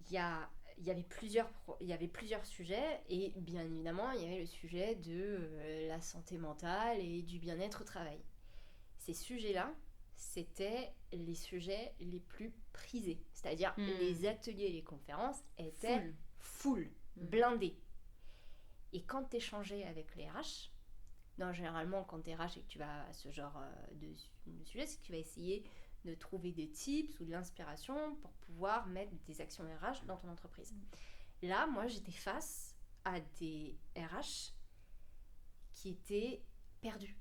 il y avait plusieurs sujets, et bien évidemment, il y avait le sujet de la santé mentale et du bien-être au travail. Ces sujets-là, c'était les sujets les plus prisés. C'est-à-dire les ateliers et les conférences étaient full, blindés. Et quand tu échangeais avec les RH, généralement quand tu es RH et que tu vas à ce genre de sujet, c'est que tu vas essayer de trouver des tips ou de l'inspiration pour pouvoir mettre des actions RH dans ton entreprise. Là, moi, j'étais face à des RH qui étaient perdues,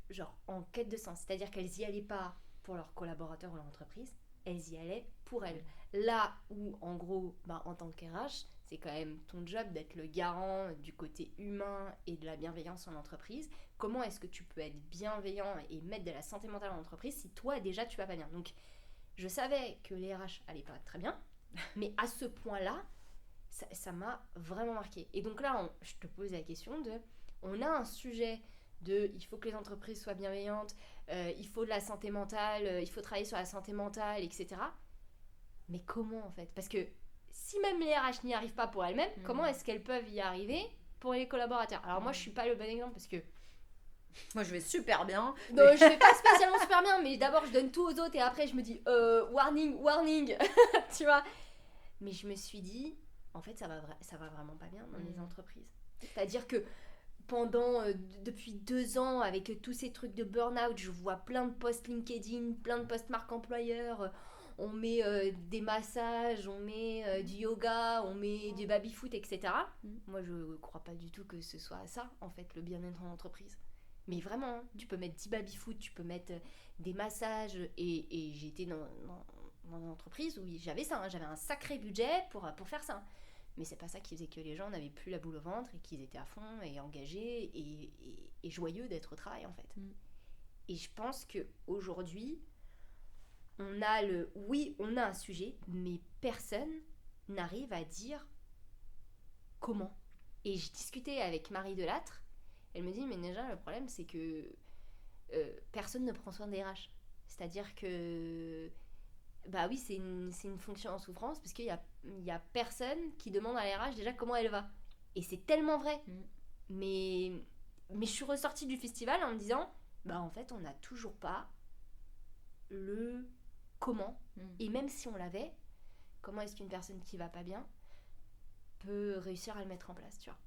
en quête de sens. C'est-à-dire qu'elles n'y allaient pas pour leurs collaborateurs ou leur entreprise, elles y allaient pour elles. Là où, en gros, en tant qu'RH, c'est quand même ton job d'être le garant du côté humain et de la bienveillance en entreprise. Comment est-ce que tu peux être bienveillant et mettre de la santé mentale en entreprise si toi, déjà, tu vas pas bien? Donc, je savais que les RH allaient pas très bien, mais à ce point-là, ça m'a vraiment marqué. Et donc là, je te pose la question on a un sujet il faut que les entreprises soient bienveillantes, il faut de la santé mentale, il faut travailler sur la santé mentale, etc. Mais comment, en fait? Parce que si même les RH n'y arrivent pas pour elles-mêmes, comment est-ce qu'elles peuvent y arriver pour les collaborateurs? Alors moi, je suis pas le bon exemple parce que moi, je vais super bien. Non, je vais pas spécialement super bien, mais d'abord, je donne tout aux autres et après, je me dis warning, tu vois. Mais je me suis dit, en fait, ça va vraiment pas bien dans les entreprises. C'est-à-dire que depuis 2 ans, avec tous ces trucs de burn-out, je vois plein de posts LinkedIn, plein de posts marque employeur. On met des massages, on met du yoga, on met du baby-foot, etc. Moi, je crois pas du tout que ce soit ça, en fait, le bien-être en entreprise. Mais vraiment, tu peux mettre 10 baby-foot, tu peux mettre des massages. Et j'étais dans une entreprise où j'avais ça, j'avais un sacré budget pour faire ça. Mais c'est pas ça qui faisait que les gens n'avaient plus la boule au ventre et qu'ils étaient à fond et engagés et joyeux d'être au travail, en fait. Et je pense qu'aujourd'hui, on a un sujet, mais personne n'arrive à dire comment. Et j'ai discuté avec Marie Delattre, elle me dit, mais déjà, le problème, c'est que personne ne prend soin des RH. C'est-à-dire que, oui, c'est une fonction en souffrance, parce qu'il y a personne qui demande à la RH déjà comment elle va. Et c'est tellement vrai. Mais je suis ressortie du festival en me disant, en fait, on n'a toujours pas le comment. Et même si on l'avait, comment est-ce qu'une personne qui va pas bien peut réussir à le mettre en place, tu vois?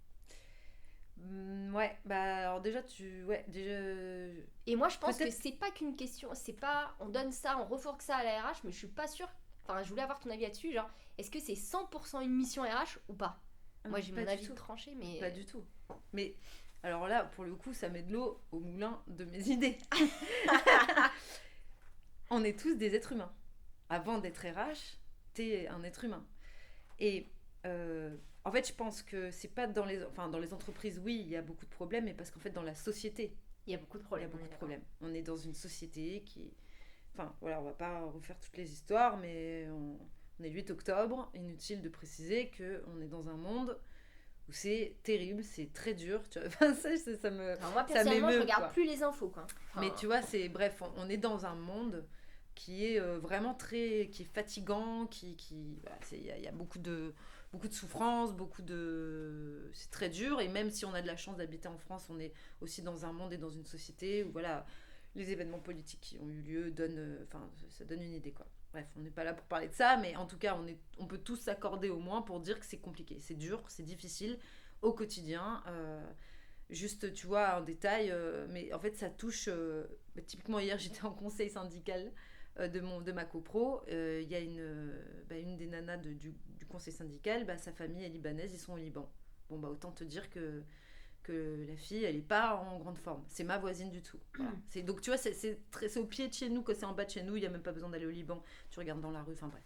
Alors déjà et moi je pense que c'est pas qu'une question, c'est pas on donne ça, on refourgue ça à la RH, mais je suis pas sûre, je voulais avoir ton avis là-dessus, est-ce que c'est 100% une mission RH ou pas? Moi, j'ai Pas mon du avis tout. tranché, mais... Pas du tout. Mais alors là, pour le coup, ça met de l'eau au moulin de mes idées. On est tous des êtres humains. Avant d'être RH, t'es un être humain. Et en fait, je pense que c'est pas dans les... Enfin, dans les entreprises, oui, il y a beaucoup de problèmes, mais parce qu'en fait, dans la société, Il y a beaucoup de il y a problèmes. beaucoup on est de d'accord. problèmes. On est dans une société qui... Enfin, voilà, on va pas refaire toutes les histoires, mais on est le 8 octobre. Inutile de préciser qu'on est dans un monde où c'est terrible, c'est très dur. Tu vois. Enfin, ça me... Alors moi, ça personnellement, je m'émeut, regarde quoi. plus les infos, quoi. Enfin, Mais tu vois, c'est... Bref, on est dans un monde qui est vraiment très... qui est fatigant, voilà, il y a beaucoup de souffrance, c'est très dur. Et même si on a de la chance d'habiter en France, on est aussi dans un monde et dans une société où, voilà, les événements politiques qui ont eu lieu donnent... Enfin, ça donne une idée, quoi. Bref, on n'est pas là pour parler de ça, mais en tout cas, on peut tous s'accorder au moins pour dire que c'est compliqué, c'est dur, c'est difficile au quotidien. Juste, tu vois, un détail, mais en fait, ça touche... typiquement, hier, j'étais en conseil syndical de ma copro. Il y a une des nanas du conseil syndical, sa famille est libanaise, ils sont au Liban. Bon, autant te dire que la fille, elle est pas en grande forme. C'est ma voisine du tout. Voilà. Donc, tu vois, c'est au pied de chez nous, que c'est en bas de chez nous, il n'y a même pas besoin d'aller au Liban. Tu regardes dans la rue, enfin bref.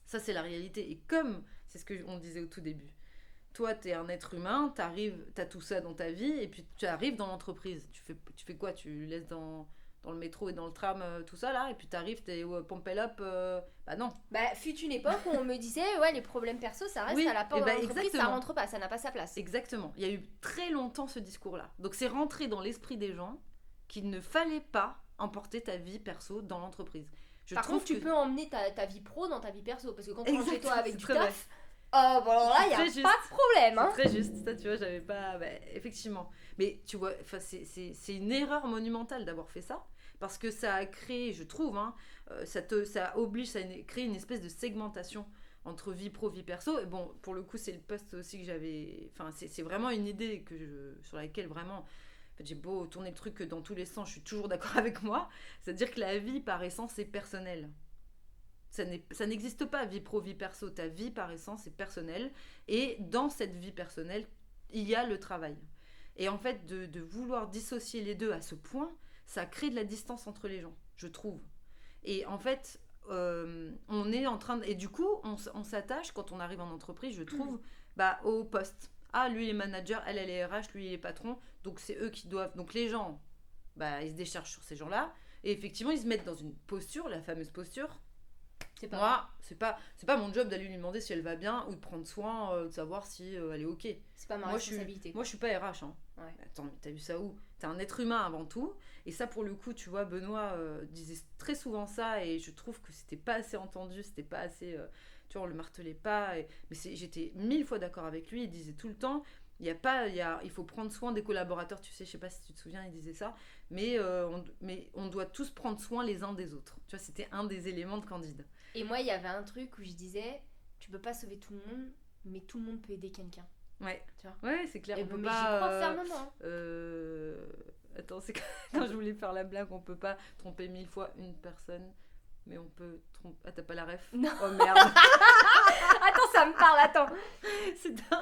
Ça, c'est la réalité. Et comme, c'est ce qu'on disait au tout début, toi, tu es un être humain, tu as tout ça dans ta vie, et puis tu arrives dans l'entreprise. Tu fais quoi? Tu laisses dans le métro et dans le tram, tout ça, là, et puis tu arrives, tu es pompé up. Bah non. fut une époque où on me disait, ouais, les problèmes perso, ça reste Oui, à la porte et de bah, l'entreprise, ça exactement. rentre pas, ça n'a pas sa place. Exactement. Il y a eu très longtemps ce discours-là. Donc c'est rentré dans l'esprit des gens qu'il ne fallait pas emporter ta vie perso dans l'entreprise. Par contre, tu peux emmener ta vie pro dans ta vie perso, parce que quand tu rentres chez toi avec c'est du très taf, bon alors là, il n'y a Très pas juste. de problème. Hein. C'est très juste, ça tu vois, j'avais pas... effectivement. Mais tu vois, c'est une erreur monumentale d'avoir fait ça, parce que ça a créé, je trouve, ça oblige, ça a créé une espèce de segmentation entre vie pro, vie perso. Et bon, pour le coup, c'est le post aussi que j'avais... Enfin, c'est vraiment une idée sur laquelle vraiment... En fait, j'ai beau tourner le truc dans tous les sens, je suis toujours d'accord avec moi. C'est-à-dire que la vie, par essence, c'est personnel. Ça n'existe pas, vie pro, vie perso. Ta vie, par essence, c'est personnel. Et dans cette vie personnelle, il y a le travail. Et en fait, de vouloir dissocier les deux à ce point, ça crée de la distance entre les gens, je trouve. Et en fait, on est en train de... Et du coup, on s'attache, quand on arrive en entreprise, je trouve, au poste. Ah, lui, il est manager, elle est RH, lui, il est patron. Donc, c'est eux qui doivent... Donc, les gens, ils se déchargent sur ces gens-là. Et effectivement, ils se mettent dans une posture, la fameuse posture. Moi, c'est pas mon job d'aller lui demander si elle va bien ou de prendre soin, de savoir si elle est OK. C'est pas ma responsabilité. Moi, je suis pas RH. Hein. Ouais. Attends, mais t'as vu ça où? T'es un être humain avant tout. Et ça, pour le coup, tu vois, Benoît disait très souvent ça. Et je trouve que c'était pas assez entendu. C'était pas assez... tu vois, on le martelait pas. Mais j'étais 1000 fois d'accord avec lui. Il disait tout le temps... il faut prendre soin des collaborateurs, tu sais, je sais pas si tu te souviens, il disait ça, mais on doit tous prendre soin les uns des autres. Tu vois, c'était un des éléments de Candide. Et moi, il y avait un truc où je disais, tu peux pas sauver tout le monde, mais tout le monde peut aider quelqu'un. Ouais, tu vois. Ouais, c'est clair. Et On peut mais pas, j'y crois fermement. Attends, c'est quand je voulais faire la blague, on peut pas tromper 1000 fois une personne, mais on peut tromper... Ah, t'as pas la ref? Non. Oh merde. Attends, ça me parle, attends.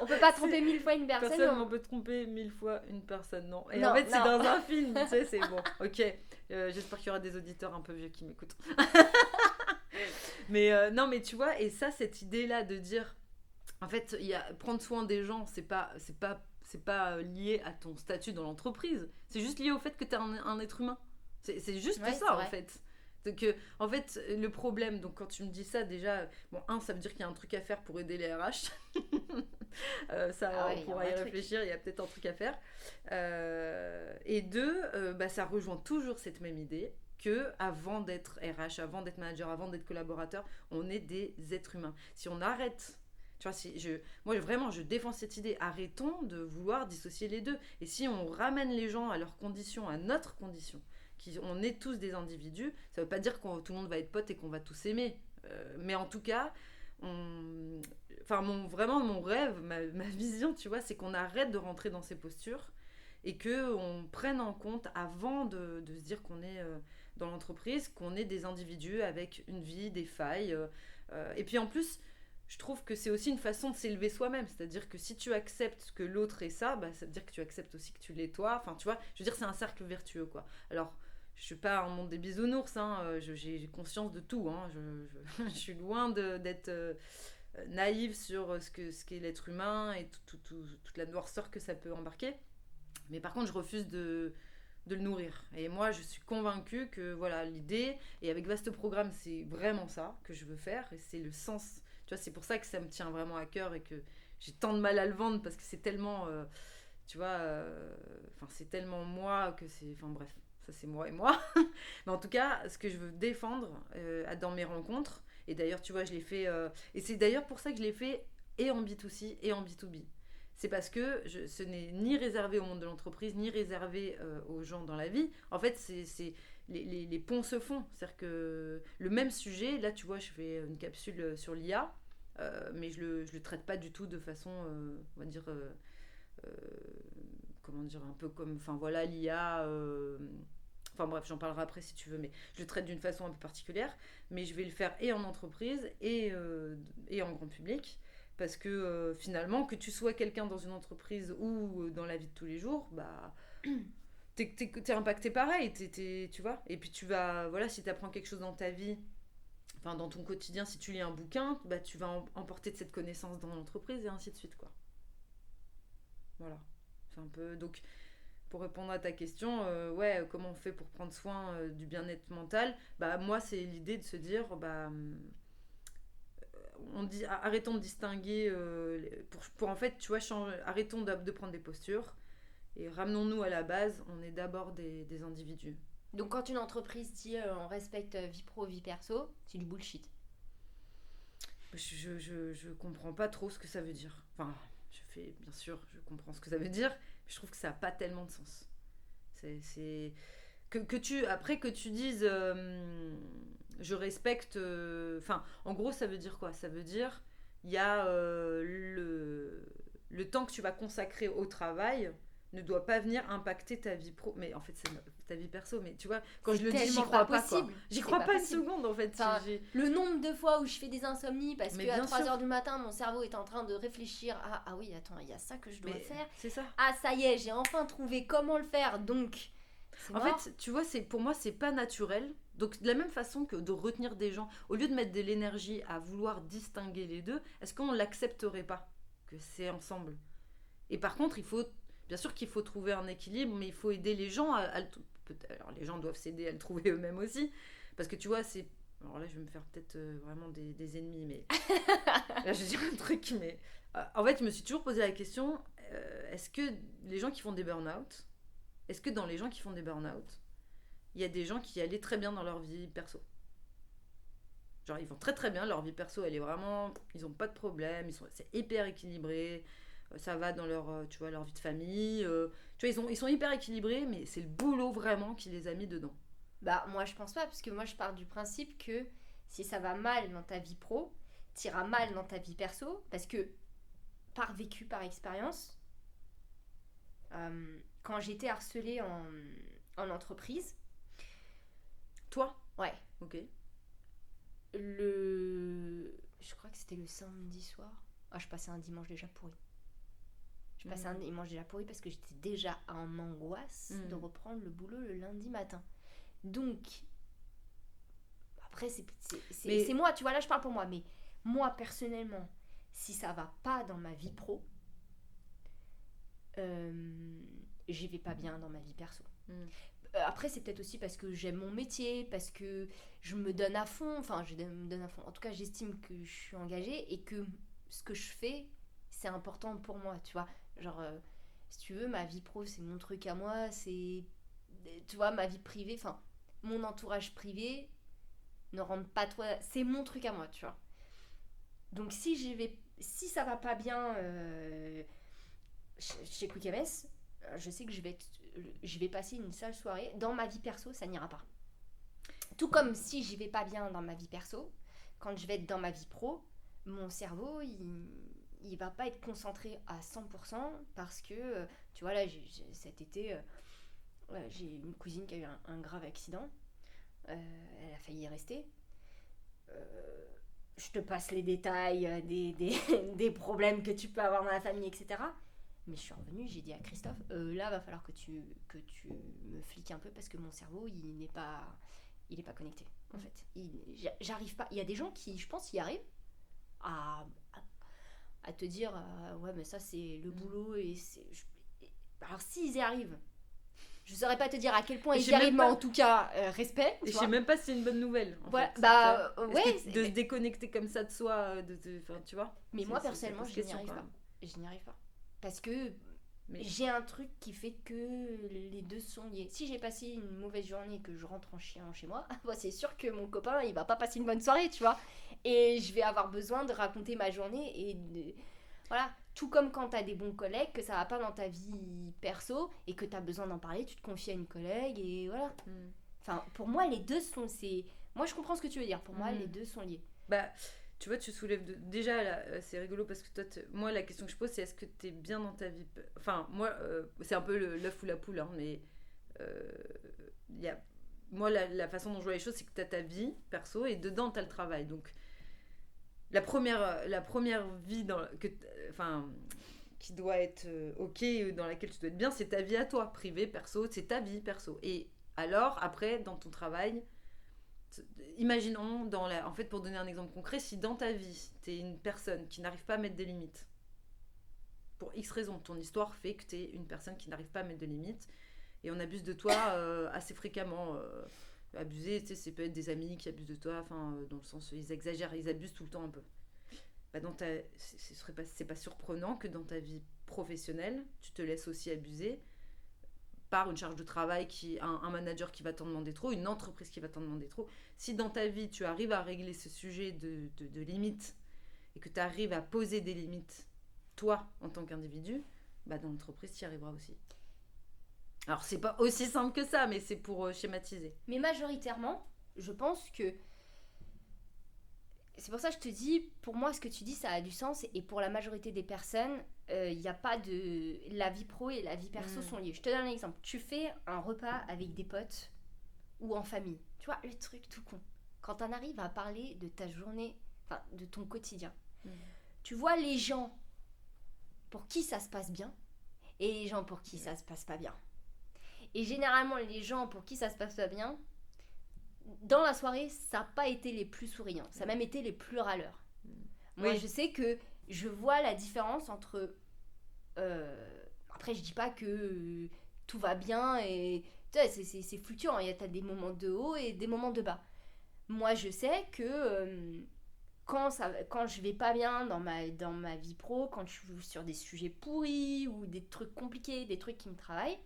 On peut pas tromper c'est- 1000 fois une personne. On peut tromper 1000 fois une personne, non. Et Non, en fait, c'est non. dans un film, tu sais, c'est bon. Ok, j'espère qu'il y aura des auditeurs un peu vieux qui m'écoutent. Mais non, mais tu vois, et ça, cette idée-là de dire, en fait, prendre soin des gens, c'est pas lié à ton statut dans l'entreprise. C'est juste lié au fait que t'es un être humain. C'est juste Ouais, ça, c'est en vrai. fait. Donc, en fait, le problème, donc quand tu me dis ça, déjà, ça veut dire qu'il y a un truc à faire pour aider les RH. Ça, Ah ouais, il y on a pourra un y truc. réfléchir, il y a peut-être un truc à faire. Et deux, ça rejoint toujours cette même idée que avant d'être RH, avant d'être manager, avant d'être collaborateur, on est des êtres humains. Si on arrête... Tu vois, moi vraiment, je défends cette idée. Arrêtons de vouloir dissocier les deux. Et si on ramène les gens à leurs conditions, à notre condition, on est tous des individus, ça veut pas dire que tout le monde va être pote et qu'on va tous aimer. Mais en tout cas, vraiment mon rêve, ma vision, tu vois, c'est qu'on arrête de rentrer dans ces postures et qu'on prenne en compte, avant de se dire qu'on est dans l'entreprise, qu'on est des individus avec une vie, des failles. Et puis en plus, je trouve que c'est aussi une façon de s'élever soi-même. C'est-à-dire que si tu acceptes que l'autre est ça, bah, ça veut dire que tu acceptes aussi que tu l'es toi. Enfin, tu vois, je veux dire, c'est un cercle vertueux, quoi. Alors, je suis pas un monde des bisounours, hein. J'ai conscience de tout, hein. Je suis loin d'être naïve sur ce qu'est l'être humain et toute la noirceur que ça peut embarquer. Mais par contre, je refuse de le nourrir. Et moi, je suis convaincue que voilà, l'idée, et avec Vaste Programme, c'est vraiment ça que je veux faire, et c'est le sens. Tu vois, c'est pour ça que ça me tient vraiment à cœur et que j'ai tant de mal à le vendre, parce que c'est tellement, tu vois, c'est tellement moi que c'est... Enfin bref, ça c'est moi et moi. Mais en tout cas, ce que je veux défendre dans mes rencontres, et d'ailleurs, tu vois, je l'ai fait... et c'est d'ailleurs pour ça que je l'ai fait et en B2C et en B2B. C'est parce que ce n'est ni réservé au monde de l'entreprise, ni réservé aux gens dans la vie. En fait, les ponts se font. C'est-à-dire que le même sujet, là, tu vois, je fais une capsule sur l'IA, mais je le traite pas du tout de façon, on va dire, comment dire, un peu comme, enfin voilà, l'IA... Enfin bref, j'en parlerai après si tu veux, mais je le traite d'une façon un peu particulière. Mais je vais le faire et en entreprise et en grand public. Parce que finalement, que tu sois quelqu'un dans une entreprise ou dans la vie de tous les jours, bah, t'es impacté pareil, tu vois. Et puis tu vas, voilà, si t'apprends quelque chose dans ta vie, enfin dans ton quotidien, si tu lis un bouquin, bah, tu vas emporter de cette connaissance dans l'entreprise et ainsi de suite, quoi. Voilà. C'est un peu... Donc, pour répondre à ta question, ouais, comment on fait pour prendre soin du bien-être mental ? Bah, moi, c'est l'idée de se dire, bah... on dit arrêtons de distinguer pour en fait tu vois arrêtons de prendre des postures et ramenons-nous à la base, on est d'abord des individus. Donc quand une entreprise dit on respecte vie pro vie perso, c'est du bullshit. Je comprends pas trop ce que ça veut dire. Enfin, bien sûr je comprends ce que ça veut dire, mais je trouve que ça a pas tellement de sens. C'est que tu dises je respecte en gros ça veut dire quoi, ça veut dire il y a le temps que tu vas consacrer au travail ne doit pas venir impacter ta vie pro, mais en fait c'est ta vie perso, mais tu vois quand je le dis j'y crois pas quoi. J'y crois pas une seconde en fait. Enfin, le nombre de fois où je fais des insomnies parce que à 3h du matin mon cerveau est en train de réfléchir ah oui attends il y a ça que je dois faire, c'est ça, ah ça y est j'ai enfin trouvé comment le faire, donc en fait tu vois pour moi c'est pas naturel. Donc de la même façon que de retenir des gens, au lieu de mettre de l'énergie à vouloir distinguer les deux, est-ce qu'on l'accepterait pas que c'est ensemble? Et par contre bien sûr qu'il faut trouver un équilibre, mais il faut aider les gens alors les gens doivent s'aider à le trouver eux-mêmes aussi, parce que tu vois alors là je vais me faire peut-être vraiment des ennemis, mais là je vais dire un truc, mais en fait je me suis toujours posé la question, est-ce que les gens qui font des burn-out, est-ce que dans les gens qui font des burn-out il y a des gens qui allaient très bien dans leur vie perso. Genre ils vont très très bien, leur vie perso elle est vraiment, ils ont pas de problème, c'est hyper équilibré, ça va dans leur, tu vois, leur vie de famille, tu vois ils sont hyper équilibrés, mais c'est le boulot vraiment qui les a mis dedans. Bah moi je pense pas, parce que moi je pars du principe que si ça va mal dans ta vie pro, t'iras mal dans ta vie perso, parce que par vécu, par expérience, quand j'étais harcelée en entreprise. Toi ? Ouais. Ok. Je crois que c'était le samedi soir. Ah, je passais un dimanche déjà pourri. Je passais un dimanche déjà pourri parce que j'étais déjà en angoisse de reprendre le boulot le lundi matin. Donc, après, c'est moi, tu vois, là je parle pour moi. Mais moi, personnellement, si ça va pas dans ma vie pro, j'y vais pas bien dans ma vie perso. Après c'est peut-être aussi parce que j'aime mon métier, parce que je me donne à fond, en tout cas j'estime que je suis engagée et que ce que je fais c'est important pour moi, tu vois, genre si tu veux ma vie pro c'est mon truc à moi, c'est, tu vois, ma vie privée, mon entourage privé ne rentre pas trop, c'est mon truc à moi, tu vois. Donc si ça va pas bien chez Quick MS, je sais que je vais passer une sale soirée. Dans ma vie perso, ça n'ira pas. Tout comme si j'y vais pas bien dans ma vie perso, quand je vais être dans ma vie pro, mon cerveau, il va pas être concentré à 100% parce que, tu vois, là, cet été, j'ai une cousine qui a eu un grave accident. Elle a failli y rester. je te passe les détails des problèmes que tu peux avoir dans la famille, etc. Mais je suis revenue, j'ai dit à Christophe, là, va falloir que tu me fliques un peu parce que mon cerveau, il n'est pas connecté, en fait. J'arrive pas. Il y a des gens qui, je pense, y arrivent à te dire, ouais, mais ça, c'est le boulot. Alors, s'ils y arrivent, je saurais pas te dire à quel point ils y arrivent, mais en tout cas, respect. Et je sais même pas si c'est une bonne nouvelle. Ouais, fait. Ouais. De se déconnecter comme ça de soi, tu vois. Mais moi, personnellement, je n'y arrive pas. Je n'y arrive pas. Parce que j'ai un truc qui fait que les deux sont liés. Si j'ai passé une mauvaise journée et que je rentre en chiant chez moi, c'est sûr que mon copain, il va pas passer une bonne soirée, tu vois. Et je vais avoir besoin de raconter ma journée et voilà. Tout comme quand t'as des bons collègues, que ça va pas dans ta vie perso et que t'as besoin d'en parler, tu te confies à une collègue et voilà. Enfin, pour moi, les deux sont... Moi, je comprends ce que tu veux dire. Pour moi, les deux sont liés. Bah... Tu vois, tu soulèves... Déjà, là, c'est rigolo parce que toi, moi, la question que je pose, c'est est-ce que t'es bien dans ta vie... Enfin, moi, c'est un peu l'œuf ou la poule, hein, mais... Moi, la façon dont je vois les choses, c'est que t'as ta vie perso et dedans, t'as le travail. Donc, la première vie qui doit être OK, dans laquelle tu dois être bien, c'est ta vie à toi, privée, perso, c'est ta vie perso. Et alors, après, dans ton travail... Imaginons, en fait, pour donner un exemple concret, si dans ta vie, t'es une personne qui n'arrive pas à mettre des limites, pour X raisons, ton histoire fait que t'es une personne qui n'arrive pas à mettre de limites, et on abuse de toi assez fréquemment. Abuser, tu sais, c'est peut être des amis qui abusent de toi, dans le sens, ils exagèrent, ils abusent tout le temps un peu. Bah, c'est pas surprenant que dans ta vie professionnelle, tu te laisses aussi abuser par une charge de travail, un manager qui va t'en demander trop, une entreprise qui va t'en demander trop. Si dans ta vie, tu arrives à régler ce sujet de limites et que tu arrives à poser des limites, toi, en tant qu'individu, bah dans l'entreprise, tu y arriveras aussi. Alors, c'est pas aussi simple que ça, mais c'est pour schématiser. Mais majoritairement, je pense que... C'est pour ça que je te dis, pour moi, ce que tu dis, ça a du sens. Et pour la majorité des personnes, il n'y a pas de... La vie pro et la vie perso sont liées. Je te donne un exemple. Tu fais un repas avec des potes ou en famille. Tu vois, le truc tout con. Quand tu en arrives à parler de ta journée, enfin, de ton quotidien, tu vois les gens pour qui ça se passe bien et les gens pour qui ça se passe pas bien. Et généralement, les gens pour qui ça se passe pas bien, dans la soirée, ça n'a pas été les plus souriants. Ça a même été les plus râleurs. Moi, je sais que je vois la différence entre... Après, je dis pas que tout va bien et... Tu sais, c'est fluctuant. T'as des moments de haut et des moments de bas. Moi, je sais que quand je vais pas bien dans ma vie pro, quand je suis sur des sujets pourris ou des trucs compliqués, des trucs qui me travaillent,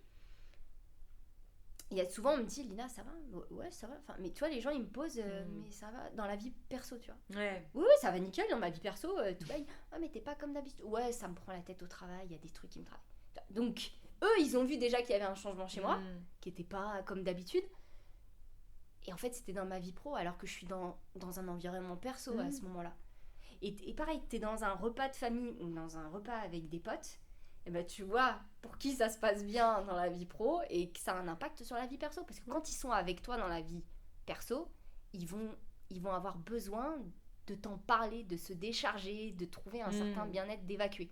il y a souvent, on me dit, Lina, ça va? Ouais, ça va. Enfin, mais tu vois, les gens, ils me posent, mais ça va dans la vie perso, tu vois. Ouais. Oui, ça va nickel dans ma vie perso. Tout va. Ah, mais t'es pas comme d'habitude. Ouais, ça me prend la tête au travail, il y a des trucs qui me travaillent. Donc, eux, ils ont vu déjà qu'il y avait un changement chez moi, qui était pas comme d'habitude. Et en fait, c'était dans ma vie pro, alors que je suis dans un environnement perso à ce moment-là. Et pareil, t'es dans un repas de famille ou dans un repas avec des potes, et ben tu vois pour qui ça se passe bien dans la vie pro et que ça a un impact sur la vie perso. Parce que quand ils sont avec toi dans la vie perso, ils vont avoir besoin de t'en parler, de se décharger, de trouver un certain bien-être, d'évacuer.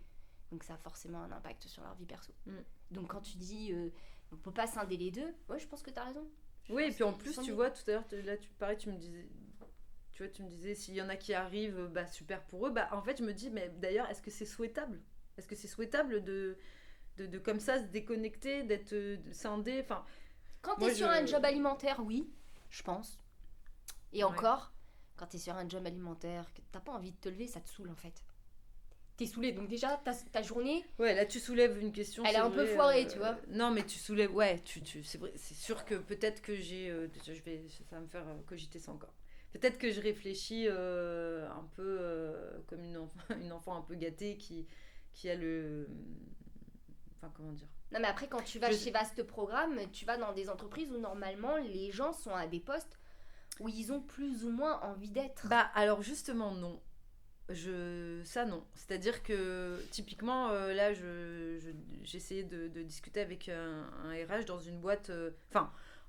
Donc ça a forcément un impact sur leur vie perso. Donc quand tu dis on peut pas scinder les deux, ouais, je pense que t'as raison. Oui, et puis en plus, tu vois, tout à l'heure, là, tu me disais, s'il y en a qui arrivent, bah super pour eux. Bah en fait, je me dis, mais d'ailleurs, est-ce que c'est souhaitable ? Est-ce que c'est souhaitable de comme ça se déconnecter, d'être scindé, enfin... Quand t'es sur un job alimentaire, oui, je pense. Et encore, quand t'es sur un job alimentaire, que t'as pas envie de te lever, ça te saoule en fait. T'es saoulé, donc déjà, ta journée... Ouais, là tu soulèves une question... Elle est un peu foirée, tu vois. Non, mais tu soulèves... Ouais, c'est vrai, c'est sûr que peut-être que ça va me faire cogiter ça encore. Peut-être que je réfléchis un peu comme une enfant un peu gâtée qui a le... Enfin, comment dire ? Non, mais après, quand tu vas chez Vaste Programme, tu vas dans des entreprises où normalement les gens sont à des postes où ils ont plus ou moins envie d'être. Bah, alors justement, non. Ça, non. C'est-à-dire que, typiquement, là, j'essayais de discuter avec un RH dans une boîte...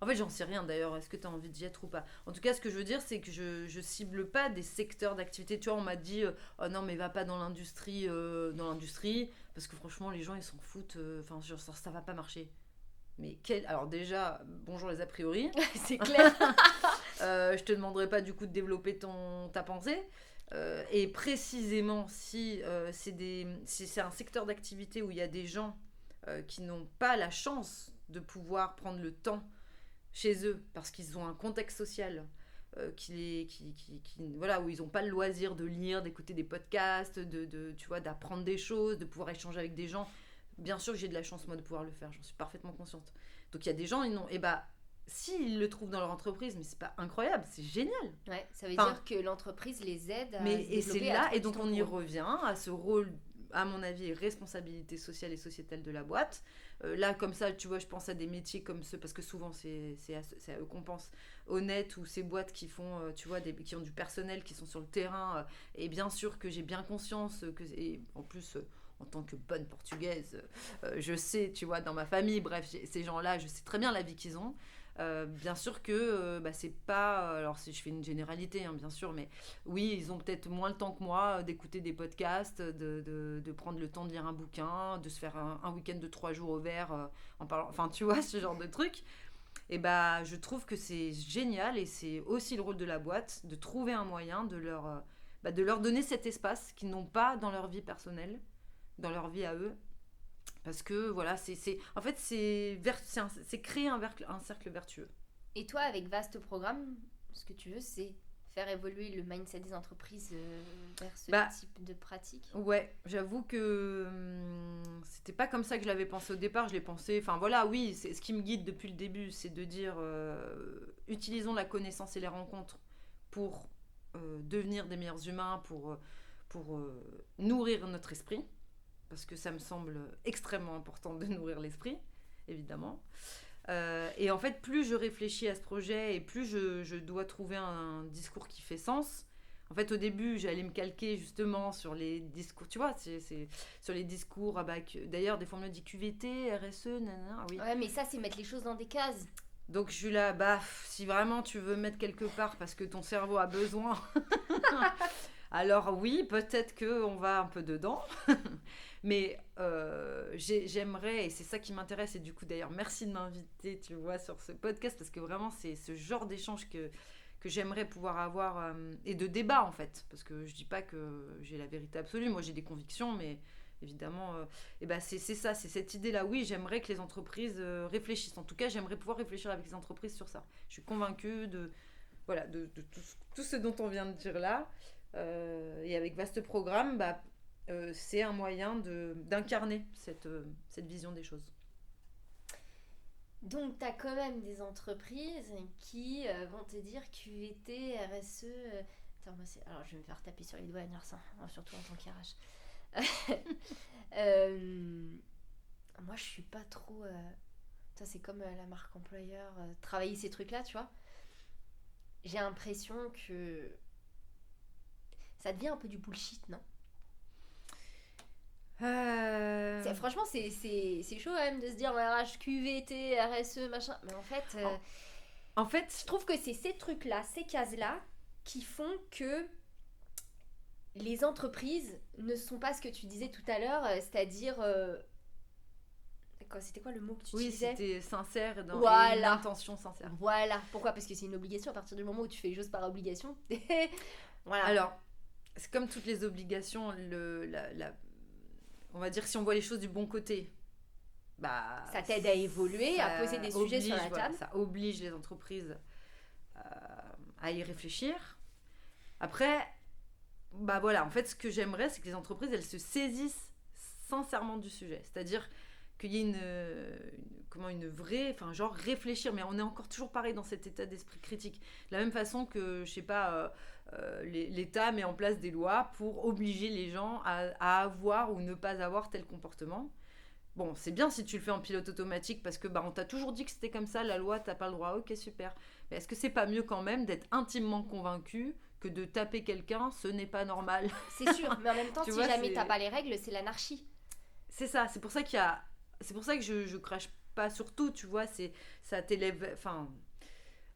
en En fait, j'en sais rien d'ailleurs, est-ce que tu as envie d'y être ou pas. En tout cas, ce que je veux dire, c'est que je cible pas des secteurs d'activité. Tu vois, on m'a dit, oh non, mais va pas dans l'industrie, parce que franchement, les gens, ils s'en foutent, enfin, ça va pas marcher. Mais alors déjà, bonjour les a priori. C'est clair. Je te demanderai pas du coup de développer ta pensée. Et précisément, si c'est un secteur d'activité où il y a des gens qui n'ont pas la chance de pouvoir prendre le temps chez eux parce qu'ils ont un contexte social voilà, où ils n'ont pas le loisir de lire, d'écouter des podcasts, tu vois, d'apprendre des choses, de pouvoir échanger avec des gens. Bien sûr que j'ai de la chance moi de pouvoir le faire, j'en suis parfaitement consciente. Donc il y a des gens, s'ils le trouvent dans leur entreprise, mais c'est pas incroyable, c'est génial. Ouais, ça veut dire que l'entreprise les aide à se et c'est développer, là, et donc on y revient à ce rôle, à mon avis, responsabilité sociale et sociétale de la boîte. Là, comme ça, tu vois, je pense à des métiers comme ceux, parce que souvent c'est à eux qu'on pense, honnêtes, ou ces boîtes qui font, tu vois, qui ont du personnel, qui sont sur le terrain, et bien sûr que j'ai bien conscience et en plus... en tant que bonne portugaise, je sais, tu vois, dans ma famille, bref, ces gens-là, je sais très bien la vie qu'ils ont. Bien sûr que c'est pas... alors, si je fais une généralité, hein, bien sûr, mais oui, ils ont peut-être moins le temps que moi d'écouter des podcasts, de prendre le temps de lire un bouquin, de se faire un week-end de 3 jours au vert en parlant... Enfin, tu vois, ce genre de truc. Et je trouve que c'est génial, et c'est aussi le rôle de la boîte de trouver un moyen de leur donner cet espace qu'ils n'ont pas dans leur vie personnelle, dans leur vie à eux, parce que voilà, en fait c'est créer un cercle vertueux. Et toi, avec Vaste Programme, ce que tu veux, c'est faire évoluer le mindset des entreprises vers ce type de pratique. Ouais, j'avoue que c'était pas comme ça que je l'avais pensé au départ. Je l'ai pensé, enfin voilà, oui, c'est ce qui me guide depuis le début, c'est de dire utilisons la connaissance et les rencontres pour devenir des meilleurs humains, pour nourrir notre esprit. Parce que ça me semble extrêmement important de nourrir l'esprit, évidemment. Et en fait, plus je réfléchis à ce projet et plus je dois trouver un discours qui fait sens. En fait, au début, j'allais me calquer justement sur les discours, tu vois, c'est sur les discours. D'ailleurs, des fois, on me dit QVT, RSE, nanana, oui. Ouais, mais ça, c'est mettre les choses dans des cases. Donc, je suis là, si vraiment tu veux mettre quelque part parce que ton cerveau a besoin, alors oui, peut-être qu'on va un peu dedans. Mais j'aimerais, et c'est ça qui m'intéresse, et du coup d'ailleurs merci de m'inviter, tu vois, sur ce podcast, parce que vraiment c'est ce genre d'échange que j'aimerais pouvoir avoir, et de débat en fait, parce que je dis pas que j'ai la vérité absolue, moi j'ai des convictions, mais évidemment, c'est ça, c'est cette idée-là. Oui, j'aimerais que les entreprises réfléchissent, en tout cas j'aimerais pouvoir réfléchir avec les entreprises sur ça. Je suis convaincue de tout ce dont on vient de dire là, et avec Vaste Programme, c'est un moyen d'incarner cette vision des choses. Donc, tu as quand même des entreprises qui vont te dire QVT, RSE... Alors, je vais me faire taper sur les doigts à dire ça, surtout en tant qu'RH. Moi, je suis pas trop... Ça, c'est comme la marque employeur, travailler ces trucs-là, tu vois. J'ai l'impression que ça devient un peu du bullshit, non ? Franchement, c'est chaud quand même de se dire RH, QVT, RSE, machin. Mais en fait, je trouve que c'est ces trucs-là, ces cases-là, qui font que les entreprises ne sont pas ce que tu disais tout à l'heure, c'est-à-dire... C'était quoi le mot que tu utilisais ? Oui, c'était sincère, et une intention sincère. Voilà. Pourquoi ? Parce que c'est une obligation. À partir du moment où tu fais les choses par obligation. Voilà. Alors, c'est comme toutes les obligations, on va dire, si on voit les choses du bon côté, ça t'aide à évoluer, à poser des sujets sur la table. Ça oblige les entreprises à y réfléchir. Après, en fait, ce que j'aimerais, c'est que les entreprises, elles se saisissent sincèrement du sujet. C'est-à-dire qu'il y ait une vraie... Enfin, genre réfléchir. Mais on est encore toujours pareil dans cet état d'esprit critique. De la même façon que, je sais pas... l'État met en place des lois pour obliger les gens à avoir ou ne pas avoir tel comportement. Bon, c'est bien si tu le fais en pilote automatique parce que on t'a toujours dit que c'était comme ça, la loi, t'as pas le droit, ok, super. Mais est-ce que c'est pas mieux quand même d'être intimement convaincu que de taper quelqu'un, ce n'est pas normal ? C'est sûr, mais en même temps, jamais t'as pas les règles, c'est l'anarchie. C'est ça, c'est pour ça que je crache pas sur tout, tu vois, ça t'élève, enfin...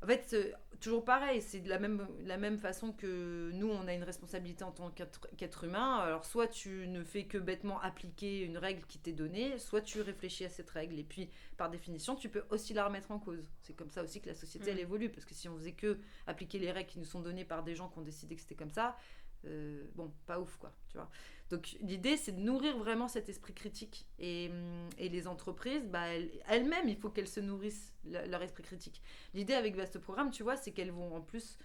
En fait, c'est toujours pareil, c'est de la même façon que nous, on a une responsabilité en tant qu'être humain. Alors, soit tu ne fais que bêtement appliquer une règle qui t'est donnée, soit tu réfléchis à cette règle. Et puis, par définition, tu peux aussi la remettre en cause. C'est comme ça aussi que la société, elle évolue. Parce que si on faisait que appliquer les règles qui nous sont données par des gens qui ont décidé que c'était comme ça, bon, pas ouf, quoi, tu vois. Donc, l'idée, c'est de nourrir vraiment cet esprit critique. Et les entreprises, elles-mêmes, il faut qu'elles se nourrissent leur esprit critique. L'idée avec Vaste Programme, tu vois, c'est qu'elles vont en plus...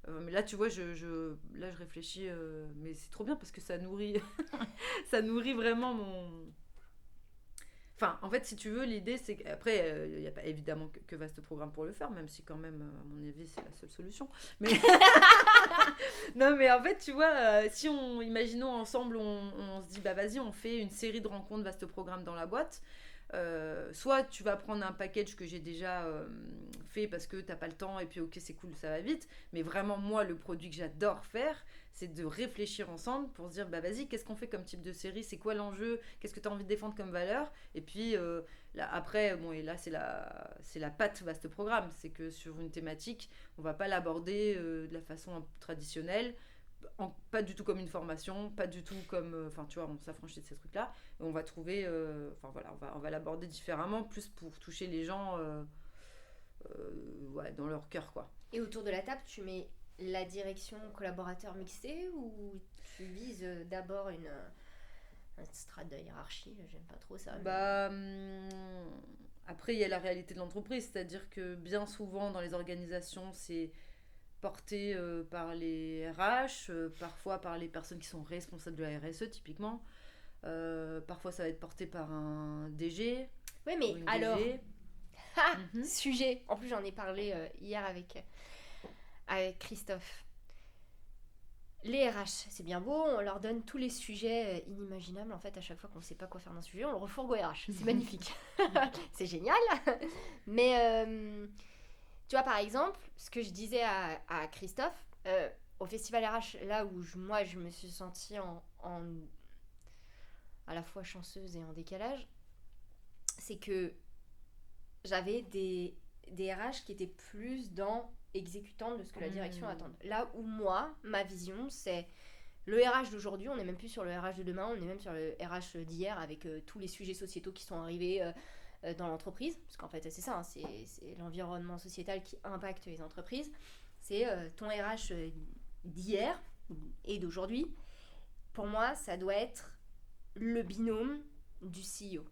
mais là, tu vois, je réfléchis, mais c'est trop bien parce que ça nourrit, ça nourrit vraiment mon... Enfin, en fait, si tu veux, l'idée, c'est qu'après, il n'y a pas évidemment que Vaste Programme pour le faire, même si quand même, à mon avis, c'est la seule solution. Mais... non, mais en fait, tu vois, si imaginons ensemble, on se dit, bah vas-y, on fait une série de rencontres Vaste Programme dans la boîte. Soit tu vas prendre un package que j'ai déjà fait parce que t'as pas le temps et puis ok c'est cool ça va vite, mais vraiment moi le produit que j'adore faire c'est de réfléchir ensemble pour se dire bah vas-y qu'est-ce qu'on fait comme type de série, c'est quoi l'enjeu, qu'est-ce que t'as envie de défendre comme valeur, et puis là, après bon et là c'est la patte Vaste Programme, c'est que sur une thématique on va pas l'aborder de la façon traditionnelle. Pas du tout comme une formation, pas du tout comme... Enfin, tu vois, on s'affranchit de ces trucs-là. Et on va trouver... Enfin, voilà, on va l'aborder différemment, plus pour toucher les gens ouais, dans leur cœur, quoi. Et autour de la table, tu mets la direction collaborateur mixé ou tu vises d'abord une strate de hiérarchie? J'aime pas trop ça. Mais... après, il y a la réalité de l'entreprise. C'est-à-dire que bien souvent, dans les organisations, c'est... porté par les RH, parfois par les personnes qui sont responsables de la RSE typiquement. Parfois ça va être porté par un DG. Oui, mais alors, sujet. En plus, j'en ai parlé hier avec Christophe. Les RH, c'est bien beau, on leur donne tous les sujets inimaginables. En fait, à chaque fois qu'on ne sait pas quoi faire d'un sujet, on le refourgue au RH. C'est magnifique. C'est génial. Mais... tu vois, par exemple, ce que je disais à Christophe, au festival RH, là où moi je me suis sentie à la fois chanceuse et en décalage, c'est que j'avais des RH qui étaient plus dans exécutant de ce que la direction attend. Là où moi, ma vision, c'est le RH d'aujourd'hui, on n'est même plus sur le RH de demain, on est même sur le RH d'hier avec tous les sujets sociétaux qui sont arrivés dans l'entreprise, parce qu'en fait c'est ça, hein, c'est l'environnement sociétal qui impacte les entreprises, c'est ton RH d'hier et d'aujourd'hui. Pour moi, ça doit être le binôme du CEO.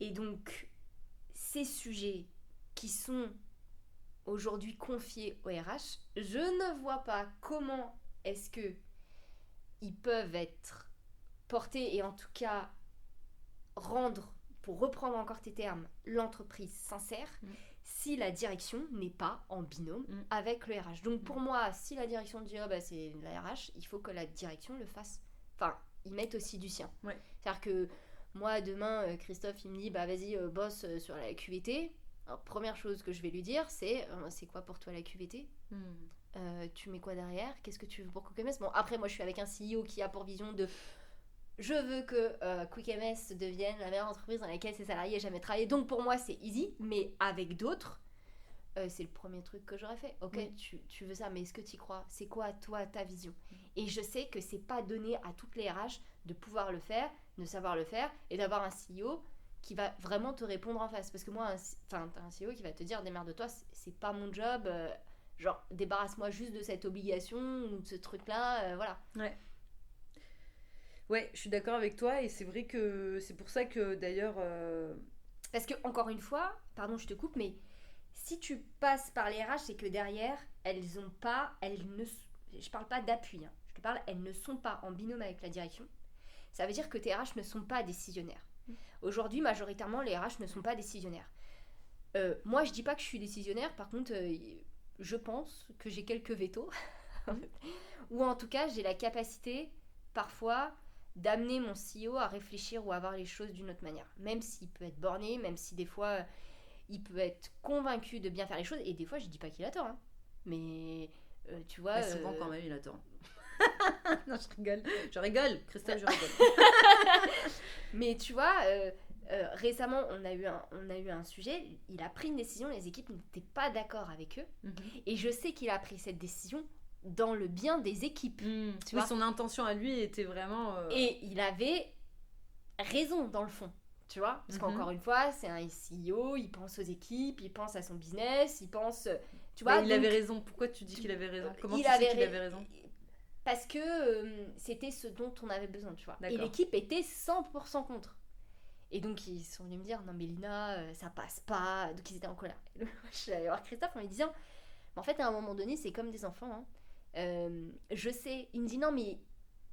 Et donc, ces sujets qui sont aujourd'hui confiés au RH, je ne vois pas comment est-ce que ils peuvent être porter et en tout cas rendre, pour reprendre encore tes termes, l'entreprise sincère si la direction n'est pas en binôme avec le RH. Donc pour moi, si la direction dit c'est la RH, il faut que la direction le fasse. Enfin, ils mettent aussi du sien. Ouais. C'est-à-dire que moi, demain, Christophe, il me dit vas-y, bosse sur la QVT. Alors, première chose que je vais lui dire, c'est quoi pour toi la QVT ? Tu mets quoi derrière ? Qu'est-ce que tu veux pour QuickMS ? Bon, après, moi, je suis avec un CEO qui a pour vision de je veux que QuickMS devienne la meilleure entreprise dans laquelle ses salariés aient jamais travaillé. Donc, pour moi, c'est easy. Mais avec d'autres, c'est le premier truc que j'aurais fait. Ok, tu veux ça, mais est-ce que tu y crois ? C'est quoi, toi, ta vision ? Et je sais que c'est pas donné à toutes les RH de pouvoir le faire, de savoir le faire et d'avoir un CEO qui va vraiment te répondre en face. Parce que moi, t'as un CEO qui va te dire démerde-toi, c'est pas mon job, genre débarrasse-moi juste de cette obligation ou de ce truc-là, voilà. Ouais, je suis d'accord avec toi et c'est vrai que c'est pour ça que d'ailleurs... Parce que, encore une fois, pardon, je te coupe, mais si tu passes par les RH, c'est que derrière, je parle pas d'appui, hein, je te parle, elles ne sont pas en binôme avec la direction. Ça veut dire que tes RH ne sont pas décisionnaires. Aujourd'hui, majoritairement, les RH ne sont pas décisionnaires. Moi, je dis pas que je suis décisionnaire, par contre, je pense que j'ai quelques vétos. Ou en tout cas, j'ai la capacité, parfois, d'amener mon CEO à réfléchir ou à voir les choses d'une autre manière. Même s'il peut être borné, même si des fois, il peut être convaincu de bien faire les choses. Et des fois, je dis pas qu'il a tort. Hein. Mais tu vois... souvent, quand même, il a tort. Non, je rigole, Christophe, je rigole. Mais tu vois, récemment, on a eu un sujet, il a pris une décision, les équipes n'étaient pas d'accord avec eux, et je sais qu'il a pris cette décision dans le bien des équipes. Tu vois, son intention à lui était vraiment... Et il avait raison dans le fond, tu vois, parce qu'encore une fois, c'est un CEO, il pense aux équipes, il pense à son business, il pense... Tu vois, il donc, avait raison. Pourquoi tu dis qu'il avait raison? Comment tu sais qu'il avait raison? Parce que c'était ce dont on avait besoin, tu vois. D'accord. Et l'équipe était 100% contre. Et donc ils sont venus me dire, non mais Lina, ça passe pas. Donc ils étaient en colère. Je suis allée voir Christophe en lui disant, en fait à un moment donné c'est comme des enfants. Je sais, il me dit non mais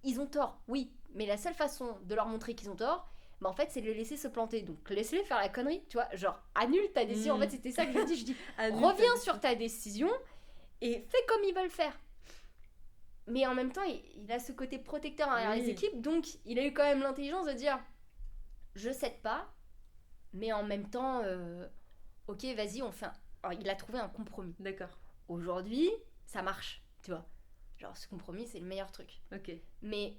ils ont tort, oui. Mais la seule façon de leur montrer qu'ils ont tort, en fait c'est de les laisser se planter. Donc laisse-les faire la connerie, tu vois. Genre annule ta décision. En fait c'était ça que je dis. Je dis, reviens sur ta décision et fais comme ils veulent faire. Mais en même temps, il a ce côté protecteur envers les équipes, donc il a eu quand même l'intelligence de dire je cède pas, mais en même temps, ok, vas-y, on fait Alors, il a trouvé un compromis. D'accord. Aujourd'hui, ça marche, tu vois. Genre, ce compromis, c'est le meilleur truc. Ok. Mais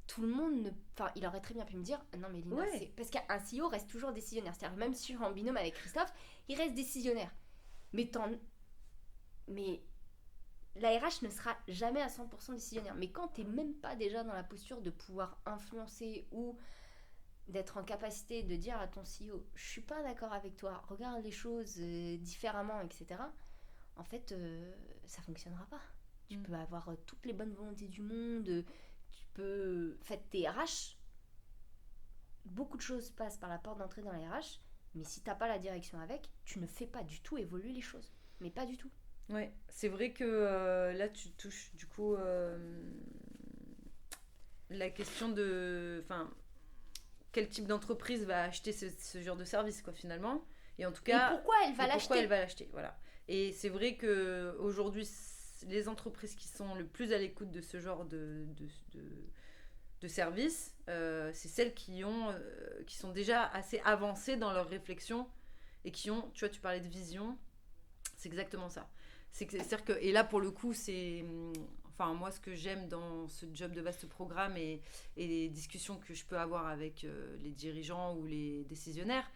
tout le monde ne... Enfin, il aurait très bien pu me dire non, mais Lina, c'est... Parce qu'un CEO reste toujours décisionnaire. C'est-à-dire, même si je suis en binôme avec Christophe, il reste décisionnaire. Mais la RH ne sera jamais à 100% décisionnaire. Mais quand tu n'es même pas déjà dans la posture de pouvoir influencer ou d'être en capacité de dire à ton CEO, je suis pas d'accord avec toi, regarde les choses différemment, etc. En fait, ça fonctionnera pas. Tu peux avoir toutes les bonnes volontés du monde, tu peux... En fait, tes RH, beaucoup de choses passent par la porte d'entrée dans les RH, mais si t'as pas la direction avec, tu ne fais pas du tout évoluer les choses. Mais pas du tout. Ouais, c'est vrai que là tu touches du coup la question de, enfin, quel type d'entreprise va acheter ce genre de service quoi finalement, et en tout cas et pourquoi elle va l'acheter, voilà. Et c'est vrai que aujourd'hui les entreprises qui sont le plus à l'écoute de ce genre de services, c'est celles qui sont déjà assez avancées dans leur réflexion et qui ont, tu vois, tu parlais de vision, c'est exactement ça. C'est-à-dire que, et là pour le coup, enfin moi ce que j'aime dans ce job de vaste programme et les discussions que je peux avoir avec les dirigeants ou les décisionnaires,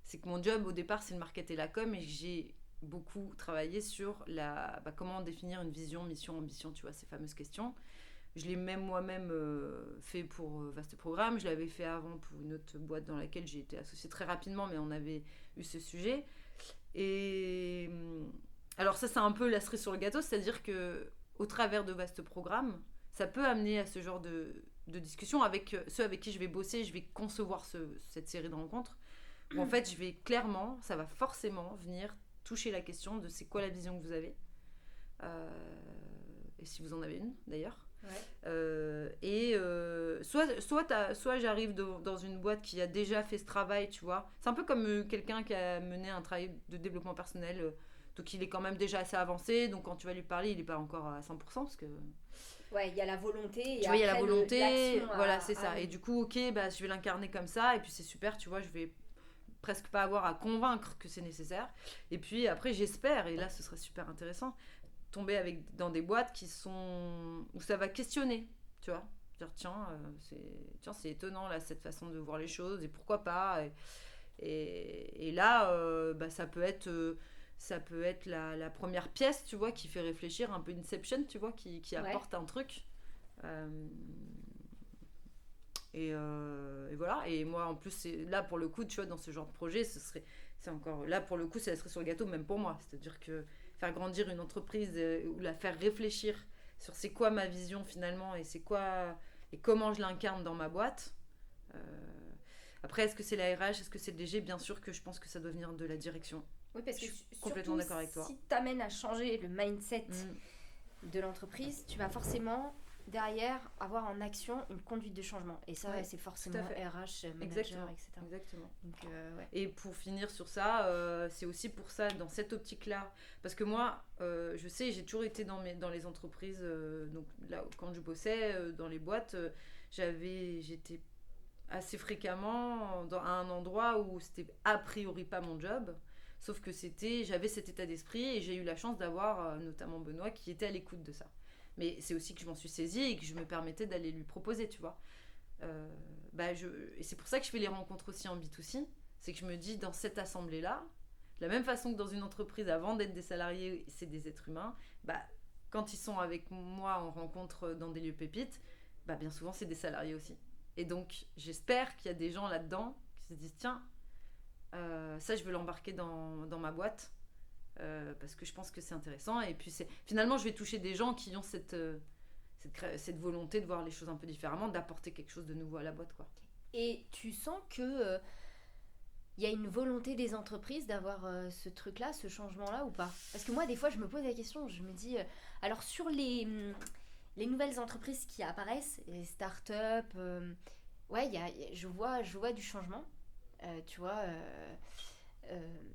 c'est que mon job au départ c'est le market et la com, et j'ai beaucoup travaillé sur comment définir une vision, mission, ambition, tu vois, ces fameuses questions. Je l'ai même moi-même fait pour vaste programme, je l'avais fait avant pour une autre boîte dans laquelle j'ai été associée très rapidement, mais on avait eu ce sujet. Et alors ça c'est un peu la cerise sur le gâteau, c'est-à-dire que au travers de vastes programmes, ça peut amener à ce genre de discussion avec ceux avec qui je vais bosser, je vais concevoir cette série de rencontres, où en fait je vais clairement, ça va forcément venir toucher la question de c'est quoi la vision que vous avez, et si vous en avez une d'ailleurs. Ouais. Soit j'arrive dans une boîte qui a déjà fait ce travail, tu vois. C'est un peu comme quelqu'un qui a mené un travail de développement personnel, donc il est quand même déjà assez avancé, donc quand tu vas lui parler, il n'est pas encore à 100% parce que... Ouais, il y a la volonté. Tu vois, il y a la volonté, voilà, c'est ça. Et du coup, ok, je vais l'incarner comme ça, et puis c'est super, tu vois, je vais presque pas avoir à convaincre que c'est nécessaire. Et puis après, j'espère, et là ce serait super intéressant, tomber dans des boîtes où ça va questionner, tu vois, dire tiens c'est étonnant là cette façon de voir les choses, et pourquoi pas, et là ça peut être la première pièce, tu vois, qui fait réfléchir, un peu Inception, tu vois, qui apporte un truc, et voilà. Et moi en plus là pour le coup, tu vois, dans ce genre de projet, c'est encore là pour le coup, ça serait sur le gâteau même pour moi, c'est-à-dire que faire grandir une entreprise ou la faire réfléchir sur c'est quoi ma vision finalement, et c'est quoi et comment je l'incarne dans ma boîte. Après, est-ce que c'est la RH, est-ce que c'est le DG? Bien sûr que je pense que ça doit venir de la direction. Oui, parce que je suis complètement d'accord avec toi. Si tu t'amènes à changer le mindset de l'entreprise, tu vas forcément derrière avoir en action une conduite de changement, et ça c'est forcément RH, manager, etc. Exactement. Donc, et pour finir sur ça, c'est aussi pour ça, dans cette optique là, parce que moi je sais, j'ai toujours été dans les entreprises, donc là quand je bossais dans les boîtes, j'étais assez fréquemment à un endroit où c'était a priori pas mon job, sauf que j'avais cet état d'esprit, et j'ai eu la chance d'avoir notamment Benoît qui était à l'écoute de ça. Mais c'est aussi que je m'en suis saisie et que je me permettais d'aller lui proposer, tu vois. Et c'est pour ça que je fais les rencontres aussi en B2C. C'est que je me dis, dans cette assemblée-là, de la même façon que dans une entreprise, avant d'être des salariés, c'est des êtres humains, quand ils sont avec moi en rencontre dans des lieux pépites, bien souvent, c'est des salariés aussi. Et donc, j'espère qu'il y a des gens là-dedans qui se disent, tiens, ça, je veux l'embarquer dans ma boîte, parce que je pense que c'est intéressant. Et puis, finalement, je vais toucher des gens qui ont cette volonté de voir les choses un peu différemment, d'apporter quelque chose de nouveau à la boîte, quoi. Et tu sens que y a une volonté des entreprises d'avoir ce truc-là, ce changement-là ou pas? Parce que moi, des fois, je me pose la question, je me dis, alors sur les nouvelles entreprises qui apparaissent, les startups, je vois du changement. Tu vois,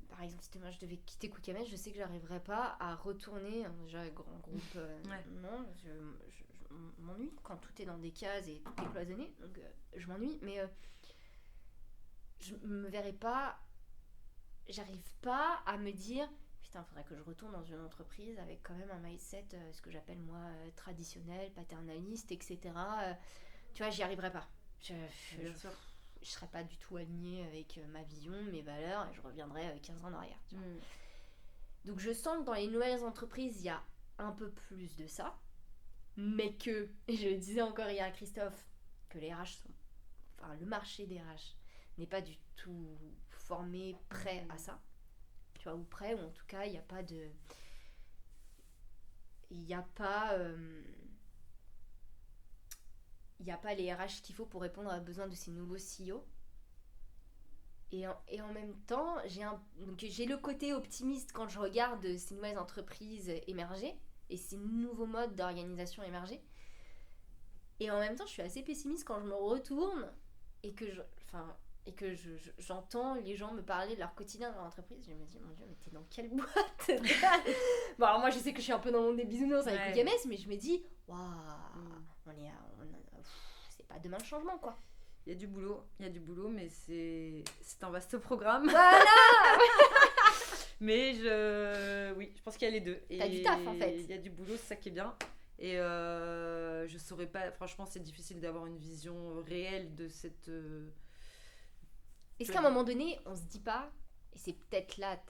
par exemple, si demain je devais quitter Cookiemen, je sais que j'arriverais pas à retourner, déjà grand groupe, non, je m'ennuie quand tout est dans des cases et tout est cloisonné, donc je m'ennuie, mais je me verrais pas, j'arrive pas à me dire putain, faudrait que je retourne dans une entreprise avec quand même un mindset, ce que j'appelle moi traditionnel, paternaliste, etc. Tu vois, j'y arriverais pas. Bien sûr. Je serais pas du tout alignée avec ma vision, mes valeurs, et je reviendrais 15 ans en arrière. Tu vois. Donc je sens que dans les nouvelles entreprises, il y a un peu plus de ça, mais que, et je le disais encore hier à Christophe, que les RH le marché des RH n'est pas du tout formé, prêt à ça. Tu vois, ou prêt, ou en tout cas, il n'y a pas de... Il n'y a pas les RH qu'il faut pour répondre aux besoins de ces nouveaux CEO. Et en même temps, j'ai le côté optimiste quand je regarde ces nouvelles entreprises émerger et ces nouveaux modes d'organisation émerger. Et en même temps, je suis assez pessimiste quand je me retourne et que j'entends les gens me parler de leur quotidien dans leur entreprise. Je me dis, mon Dieu, mais t'es dans quelle boîte? Bon, alors moi, je sais que je suis un peu dans le monde des bisounours avec Cookiemen, mais je me dis, waouh, c'est pas demain le changement, quoi. Il y a du boulot, mais c'est un vaste programme. Voilà. Mais je pense qu'il y a les deux. T'as du taf, en fait. Il y a du boulot, c'est ça qui est bien. Et je saurais pas, franchement, c'est difficile d'avoir une vision réelle de cette... Est-ce qu'à un moment donné, on se dit pas, et c'est peut-être là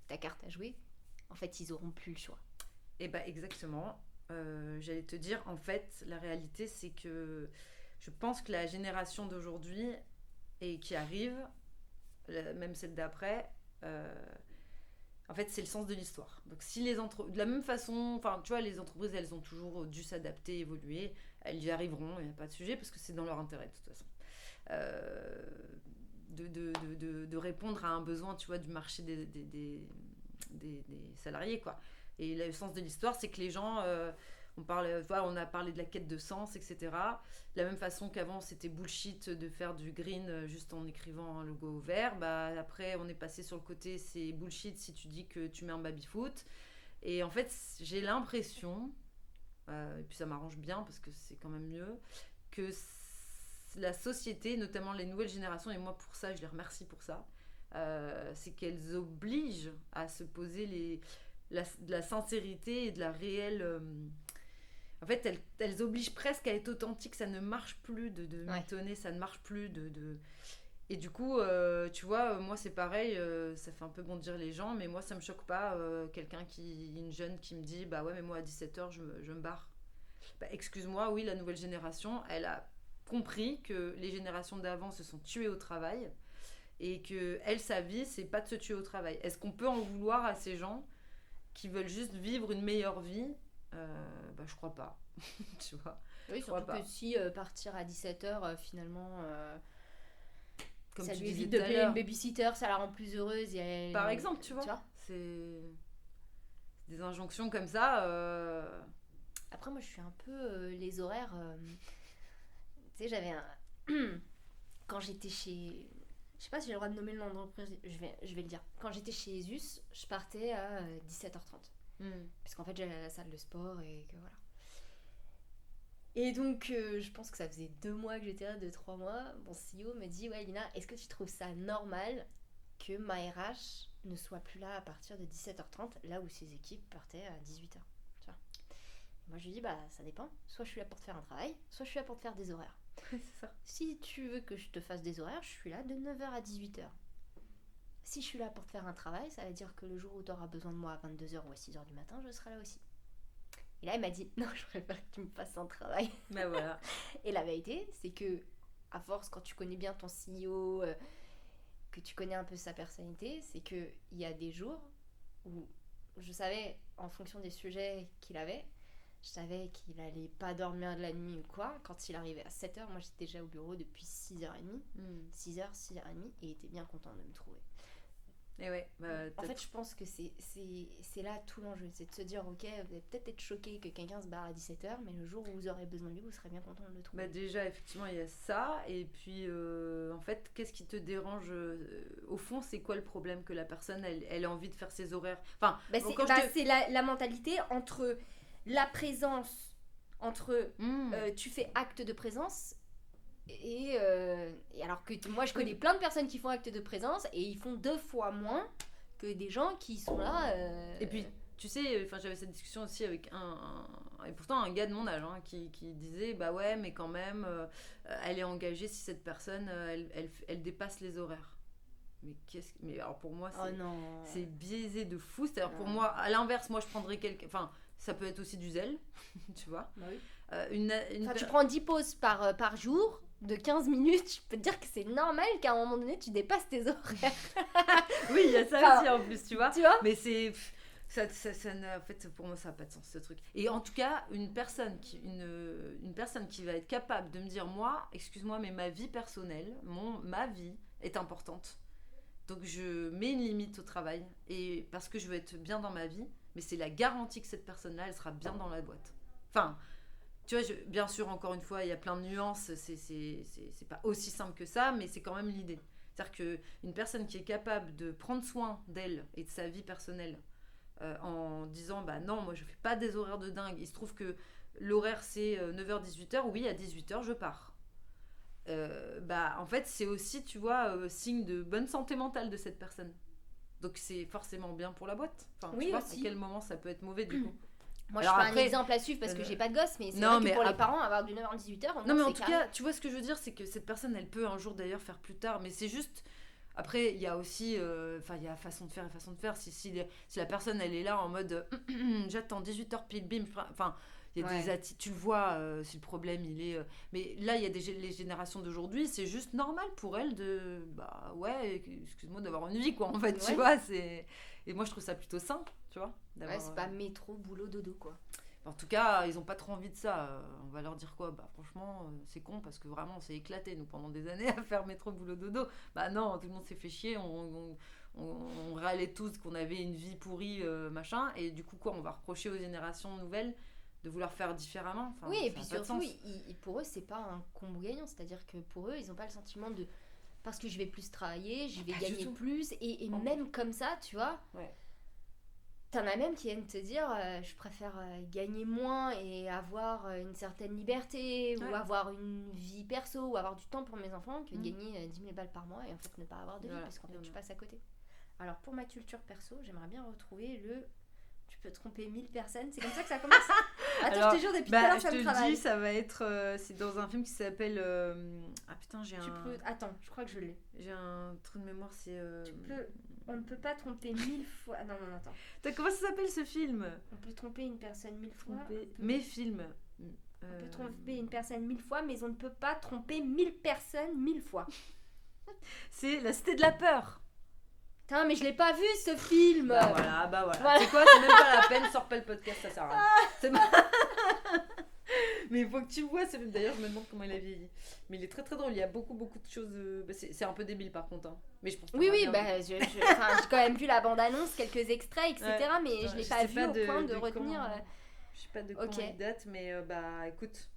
ta carte à jouer, en fait, ils auront plus le choix? Eh ben, exactement. J'allais te dire, en fait, la réalité, c'est que je pense que la génération d'aujourd'hui et qui arrive, même celle d'après, en fait, c'est le sens de l'histoire. Donc, si de la même façon, enfin, tu vois, les entreprises, elles ont toujours dû s'adapter, évoluer. Elles y arriveront, il n'y a pas de sujet, parce que c'est dans leur intérêt, de toute façon. De répondre à un besoin, tu vois, du marché des salariés, quoi. Et le sens de l'histoire, c'est que les gens... on a parlé de la quête de sens, etc. De la même façon qu'avant, c'était bullshit de faire du green juste en écrivant un logo vert. Après, on est passé sur le côté, c'est bullshit si tu dis que tu mets un baby-foot. Et en fait, j'ai l'impression, et puis ça m'arrange bien parce que c'est quand même mieux, que la société, notamment les nouvelles générations, et moi pour ça, je les remercie pour ça, c'est qu'elles obligent à se poser de la sincérité et de la réelle... En fait, elles obligent presque à être authentiques. Ça ne marche plus de mitonner, ça ne marche plus de... Et du coup, tu vois, moi c'est pareil, ça fait un peu bondir les gens, mais moi ça me choque pas une jeune qui me dit, bah ouais, mais moi à 17h je me barre. Excuse-moi, oui, la nouvelle génération, elle a compris que les générations d'avant se sont tuées au travail et que elle, sa vie, c'est pas de se tuer au travail. Est-ce qu'on peut en vouloir à ces gens qui veulent juste vivre une meilleure vie? Je crois pas. Tu vois, oui, surtout que si partir à 17h finalement comme ça tu lui disais évite de tout à payer l'heure. une babysitter, ça la rend plus heureuse et Par exemple, tu vois c'est des injonctions comme ça. Après moi je suis un peu les horaires tu sais, j'avais un quand j'étais chez, je sais pas si j'ai le droit de nommer le nom de l'entreprise, je vais le dire. Quand j'étais chez Zeus, je partais à 17h30 parce qu'en fait j'allais à la salle de sport et que voilà. Et donc, je pense que ça faisait 2 mois que j'étais là, 2-3 mois. Mon CEO me dit, ouais Lina, est-ce que tu trouves ça normal que ma RH ne soit plus là à partir de 17h30, là où ses équipes partaient à 18h, tu vois. Moi, je lui dis, bah, ça dépend. Soit je suis là pour te faire un travail, soit je suis là pour te faire des horaires. C'est ça. Si tu veux que je te fasse des horaires, je suis là de 9h à 18h. Si je suis là pour te faire un travail, ça veut dire que le jour où tu auras besoin de moi à 22h ou à 6h du matin, je serai là aussi. Et là, il m'a dit, non, je préfère que tu me fasses un travail. Bah voilà. Et la vérité, c'est que, à force, quand tu connais bien ton CEO, que tu connais un peu sa personnalité, c'est qu'il y a des jours où je savais, en fonction des sujets qu'il avait, je savais qu'il allait pas dormir de la nuit ou quoi. Quand il arrivait à 7h, moi j'étais déjà au bureau depuis 6h30. 6h, 6h30, et il était bien content de me trouver. Et ouais, bah, En fait, je pense que c'est là tout l'enjeu. C'est de se dire, ok, vous allez peut-être être choqué que quelqu'un se barre à 17h, mais le jour où vous aurez besoin de lui, vous serez bien content de le trouver. Bah déjà, effectivement, il y a ça. Et puis, en fait, qu'est-ce qui te dérange au fond, c'est quoi le problème que la personne, elle a envie de faire ses horaires. Enfin, bah, bon, c'est la mentalité entre la présence, entre tu fais acte de présence et alors que moi je connais plein de personnes qui font acte de présence et ils font 2 fois moins que des gens qui sont là. Et puis, tu sais, j'avais cette discussion aussi avec et pourtant un gars de mon âge qui disait bah ouais, mais quand même, elle est engagée si cette personne, elle dépasse les horaires. Mais alors pour moi, c'est biaisé de fou. C'est-à-dire pour moi, à l'inverse, moi je prendrais quelqu'un. Enfin, ça peut être aussi du zèle, tu vois. Bah oui. Enfin, tu prends 10 pauses par jour de 15 minutes, je peux te dire que c'est normal qu'à un moment donné tu dépasses tes horaires. Oui, il y a ça aussi en plus, tu vois. Mais c'est ça en fait pour moi ça n'a pas de sens ce truc. Et en tout cas, une personne qui va être capable de me dire moi, excuse-moi, mais ma vie personnelle, ma vie est importante. Donc je mets une limite au travail et parce que je veux être bien dans ma vie, mais c'est la garantie que cette personne-là, elle sera bien dans la boîte. Enfin, tu vois, bien sûr, encore une fois, il y a plein de nuances, c'est pas aussi simple que ça, mais c'est quand même l'idée. C'est-à-dire qu'une personne qui est capable de prendre soin d'elle et de sa vie personnelle en disant, bah non, moi je fais pas des horaires de dingue, il se trouve que l'horaire c'est 9h-18h, oui, à 18h je pars. Bah en fait c'est aussi, tu vois, signe de bonne santé mentale de cette personne. Donc c'est forcément bien pour la boîte. Enfin, oui, tu vois, aussi. à quel moment ça peut être mauvais du coup. Moi alors je fais un exemple à suivre parce que j'ai pas de gosse, mais c'est vrai que pour les parents, avoir du 9h à 18h, non mais en tout cas, tu vois ce que je veux dire, c'est que cette personne elle peut un jour d'ailleurs faire plus tard, mais c'est juste. Après, il y a aussi, il y a façon de faire et façon de faire. Si la personne elle est là en mode j'attends 18h pile bim, enfin. Il y a des tu le vois, si le problème il est. Mais là, il y a les générations d'aujourd'hui, c'est juste normal pour elles de. Bah ouais, excuse-moi, d'avoir une vie, quoi, en fait, tu vois. Et moi, je trouve ça plutôt sain, tu vois. Ouais, c'est pas métro, boulot, dodo, quoi. En tout cas, ils ont pas trop envie de ça. On va leur dire quoi ? Bah franchement, c'est con parce que vraiment, on s'est éclaté, nous, pendant des années à faire métro, boulot, dodo. Bah non, tout le monde s'est fait chier, on râlait tous qu'on avait une vie pourrie, machin. Et du coup, quoi, on va reprocher aux générations nouvelles de vouloir faire différemment. Enfin, oui, et puis surtout, pour eux, c'est pas un combo gagnant. C'est-à-dire que pour eux, ils ont pas le sentiment de... Parce que je vais plus travailler, je vais gagner plus. Et même comme ça, tu vois, t'en as même qui viennent te dire je préfère gagner moins et avoir une certaine liberté, ou avoir une vie perso, ou avoir du temps pour mes enfants, que de gagner 10 000 balles par mois et en fait ne pas avoir de vie, parce qu'en fait tu passes à côté. Alors pour ma culture perso, j'aimerais bien retrouver le... Tu peux tromper 1000 personnes, c'est comme ça que ça commence. Attends, alors, je te jure, depuis tout à l'heure, ça me travaille. Je te dis, ça va être... c'est dans un film qui s'appelle... Ah putain, Attends, je crois que je l'ai. J'ai un trou de mémoire, c'est... On ne peut pas tromper 1000 fois... Non, attends. Comment ça s'appelle ce film ? On peut tromper une personne 1000 fois. Mes films. On peut tromper une personne 1000 fois, mais on ne peut pas tromper 1000 personnes 1000 fois. C'est La Cité de la Peur. Putain, mais je l'ai pas vu ce film. Bah voilà. C'est quoi ? C'est même pas la peine, sors pas le podcast, ça sert à rien. Mais il faut que tu vois, d'ailleurs je me demande comment il a vieilli. Mais il est très très drôle, il y a beaucoup de choses... c'est un peu débile par contre, hein. Mais je pense oui, j'ai quand même vu la bande-annonce, quelques extraits, etc. Mais je l'ai pas vu au point de retenir... Je sais pas de quand il date, mais écoute...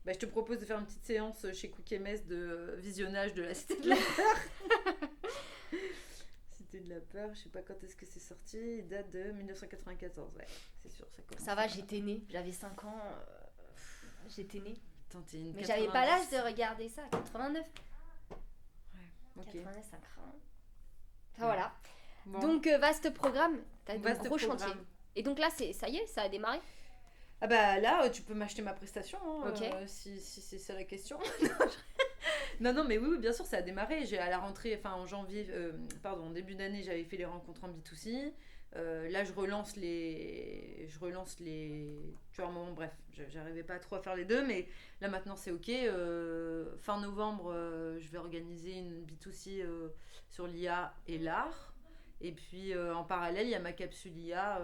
je te propose de faire une petite séance chez Cookie MS de visionnage de La Cité de la Peur. Cité de la Peur, je sais pas quand est-ce que c'est sorti, il date de 1994, ouais, c'est sûr. Ça va, j'étais née, j'avais 5 ans, j'étais née. Attends, mais j'avais pas l'âge de regarder ça, 89. Ouais, ok. 89, ça craint. Enfin voilà. Bon. Donc vaste programme, t'as de gros chantiers. Et donc là, ça y est, ça a démarré ? Ah bah là, tu peux m'acheter ma prestation, hein, Ok. si c'est ça la question. Non, mais oui, bien sûr, ça a démarré. J'ai à la rentrée, enfin en janvier, en début d'année, j'avais fait les rencontres en B2C. Là, je relance les. Tu vois, à un moment, bref, j'arrivais pas trop à faire les deux, mais là maintenant c'est ok. Fin novembre, je vais organiser une B2C sur l'IA et l'art. Et puis en parallèle, il y a ma capsule IA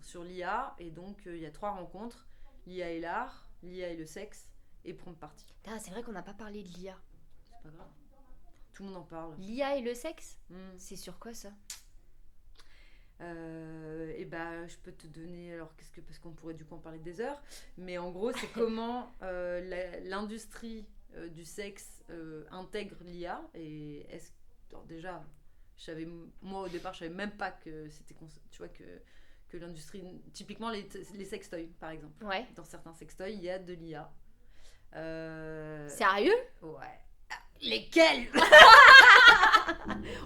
sur l'IA. Et donc, il y a 3 rencontres: l'IA et l'art, l'IA et le sexe, et prompt party. Ah, c'est vrai qu'on n'a pas parlé de l'IA. C'est pas grave. Tout le monde en parle. L'IA et le sexe, Mm. c'est sur quoi ça? Et bah, je peux te donner, alors parce qu'on pourrait du coup en parler des heures, mais en gros, c'est comment l'industrie du sexe intègre l'IA. Et alors déjà, moi au départ, je savais même pas que c'était, tu vois, que l'industrie, typiquement les sextoys par exemple. Ouais. Dans certains sextoys, il y a de l'IA. Sérieux? Ouais. Ah, lesquels?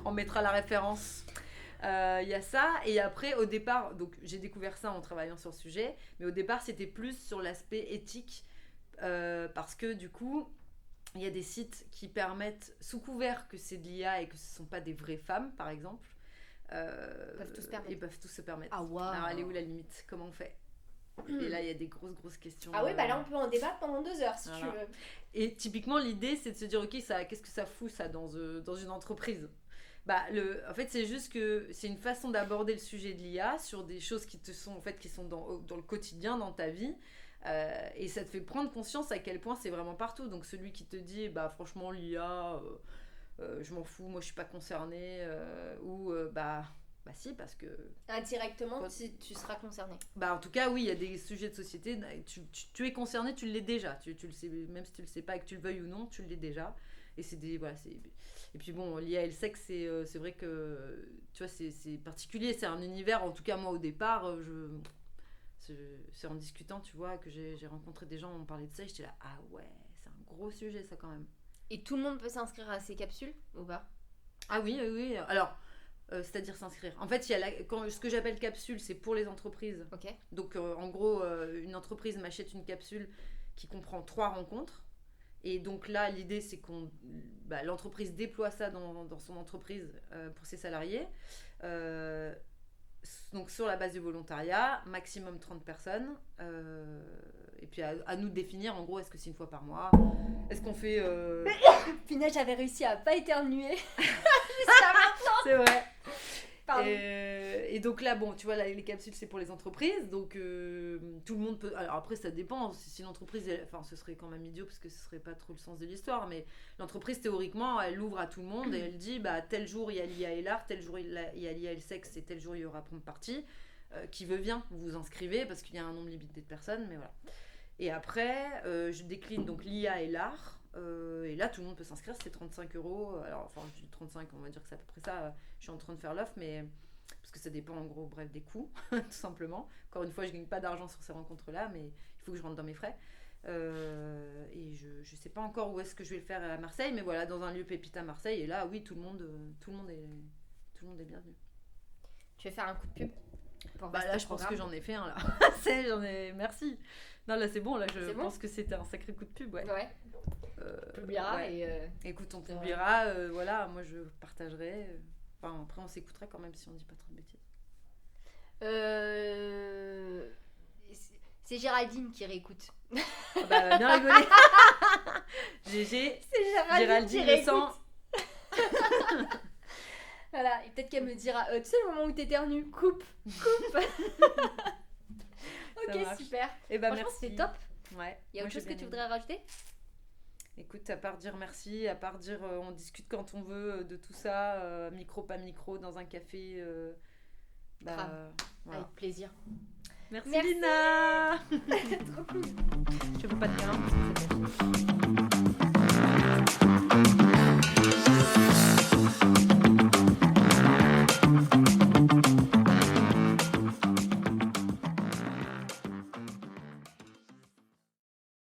On mettra la référence. Il y a ça, et après au départ, donc j'ai découvert ça en travaillant sur le sujet, mais au départ c'était plus sur l'aspect éthique, parce que du coup il y a des sites qui permettent, sous couvert que c'est de l'IA et que ce ne sont pas des vraies femmes par exemple, Peuvent tous se permettre. ils peuvent tous se permettre. Ah, waouh. Alors elle est où la limite? Comment on fait? Et là il y a des grosses questions. Ah oui, bah là on peut en débattre pendant 2 heures si Voilà. tu veux. Et typiquement, l'idée, c'est de se dire, ok, qu'est-ce que ça fout, ça, dans une entreprise? Bah, en fait, c'est juste que c'est une façon d'aborder le sujet de l'IA sur des choses qui sont dans le quotidien, dans ta vie. Et ça te fait prendre conscience à quel point c'est vraiment partout. Donc, celui qui te dit, bah, franchement, l'IA, je m'en fous, moi, je suis pas concerné, bah si, parce que... Indirectement, tu seras concerné. Bah, en tout cas, oui, il y a des sujets de société, tu es concerné, tu l'es déjà. Tu le sais, même si tu le sais pas, que tu le veuilles ou non, tu l'es déjà. Et et puis bon, l'IA et le sexe, c'est vrai que, tu vois, c'est particulier. C'est un univers, en tout cas, moi, au départ, c'est en discutant, tu vois, que j'ai rencontré des gens, on parlait de ça, et j'étais là, ah ouais, c'est un gros sujet, ça, quand même. Et tout le monde peut s'inscrire à ces capsules ou pas? Ah oui. Alors... c'est-à-dire s'inscrire. En fait, ce que j'appelle capsule, c'est pour les entreprises. Ok. Donc, en gros, une entreprise m'achète une capsule qui comprend 3 rencontres. Et donc là, l'idée, c'est l'entreprise déploie ça dans son entreprise pour ses salariés. Donc, sur la base du volontariat, maximum 30 personnes. Et puis, à nous de définir, en gros, est-ce que c'est une fois par mois? Est-ce qu'on fait... Punaise, j'avais réussi à pas éternuer jusqu'à maintenant. C'est vrai. Pardon. Et donc là, bon, tu vois, là, les capsules, c'est pour les entreprises. Donc, tout le monde peut... Alors après, ça dépend. Si l'entreprise... Enfin, ce serait quand même idiot parce que ce serait pas trop le sens de l'histoire. Mais l'entreprise, théoriquement, elle l'ouvre à tout le monde. Et elle dit, bah, tel jour, il y a l'IA et l'art. Tel jour, il y a l'IA et le sexe. Et tel jour, il y aura prompt party. Qui veut bien, vous vous inscrivez parce qu'il y a un nombre limité de personnes. Mais voilà. Et après, je décline donc l'IA et l'art. Et là, tout le monde peut s'inscrire, c'est 35 €. Alors, enfin, je dis 35, on va dire que c'est à peu près ça. Je suis en train de faire l'offre, mais parce que ça dépend en gros, bref, des coûts, tout simplement. Encore une fois, je gagne pas d'argent sur ces rencontres-là, mais il faut que je rentre dans mes frais. Et je sais pas encore où est-ce que je vais le faire à Marseille, mais voilà, dans un lieu pépite à Marseille. Et là, oui, tout le monde est bienvenu. Tu veux faire un coup de pub pour Bah rester là, au je pense programme? que j'en ai fait un là. Merci. Non, là, c'est bon. Là, je pense que c'était un sacré coup de pub, ouais. Ouais. Tu publieras ouais. et Écoute, on c'est publiera, voilà, moi je partagerai. Enfin, après, on s'écoutera quand même si on dit pas trop de bêtises. c'est Géraldine qui réécoute. Ah bah, elle va bien rigoler. GG, C'est Géraldine le sang. Voilà, et peut-être qu'elle me dira tu sais le moment où t'éternues, coupe. Ça Ok, marche. super. Et bah, Franchement, merci. c'était top. Ouais. Il y a Moi, autre chose j'ai que bien tu aimé. voudrais rajouter? Écoute, à part dire merci, à part dire on discute quand on veut de tout ça, micro, pas micro, dans un café. Grave. Voilà. Avec plaisir. Merci Merci. Lina. Trop cool. Je veux pas te câlin.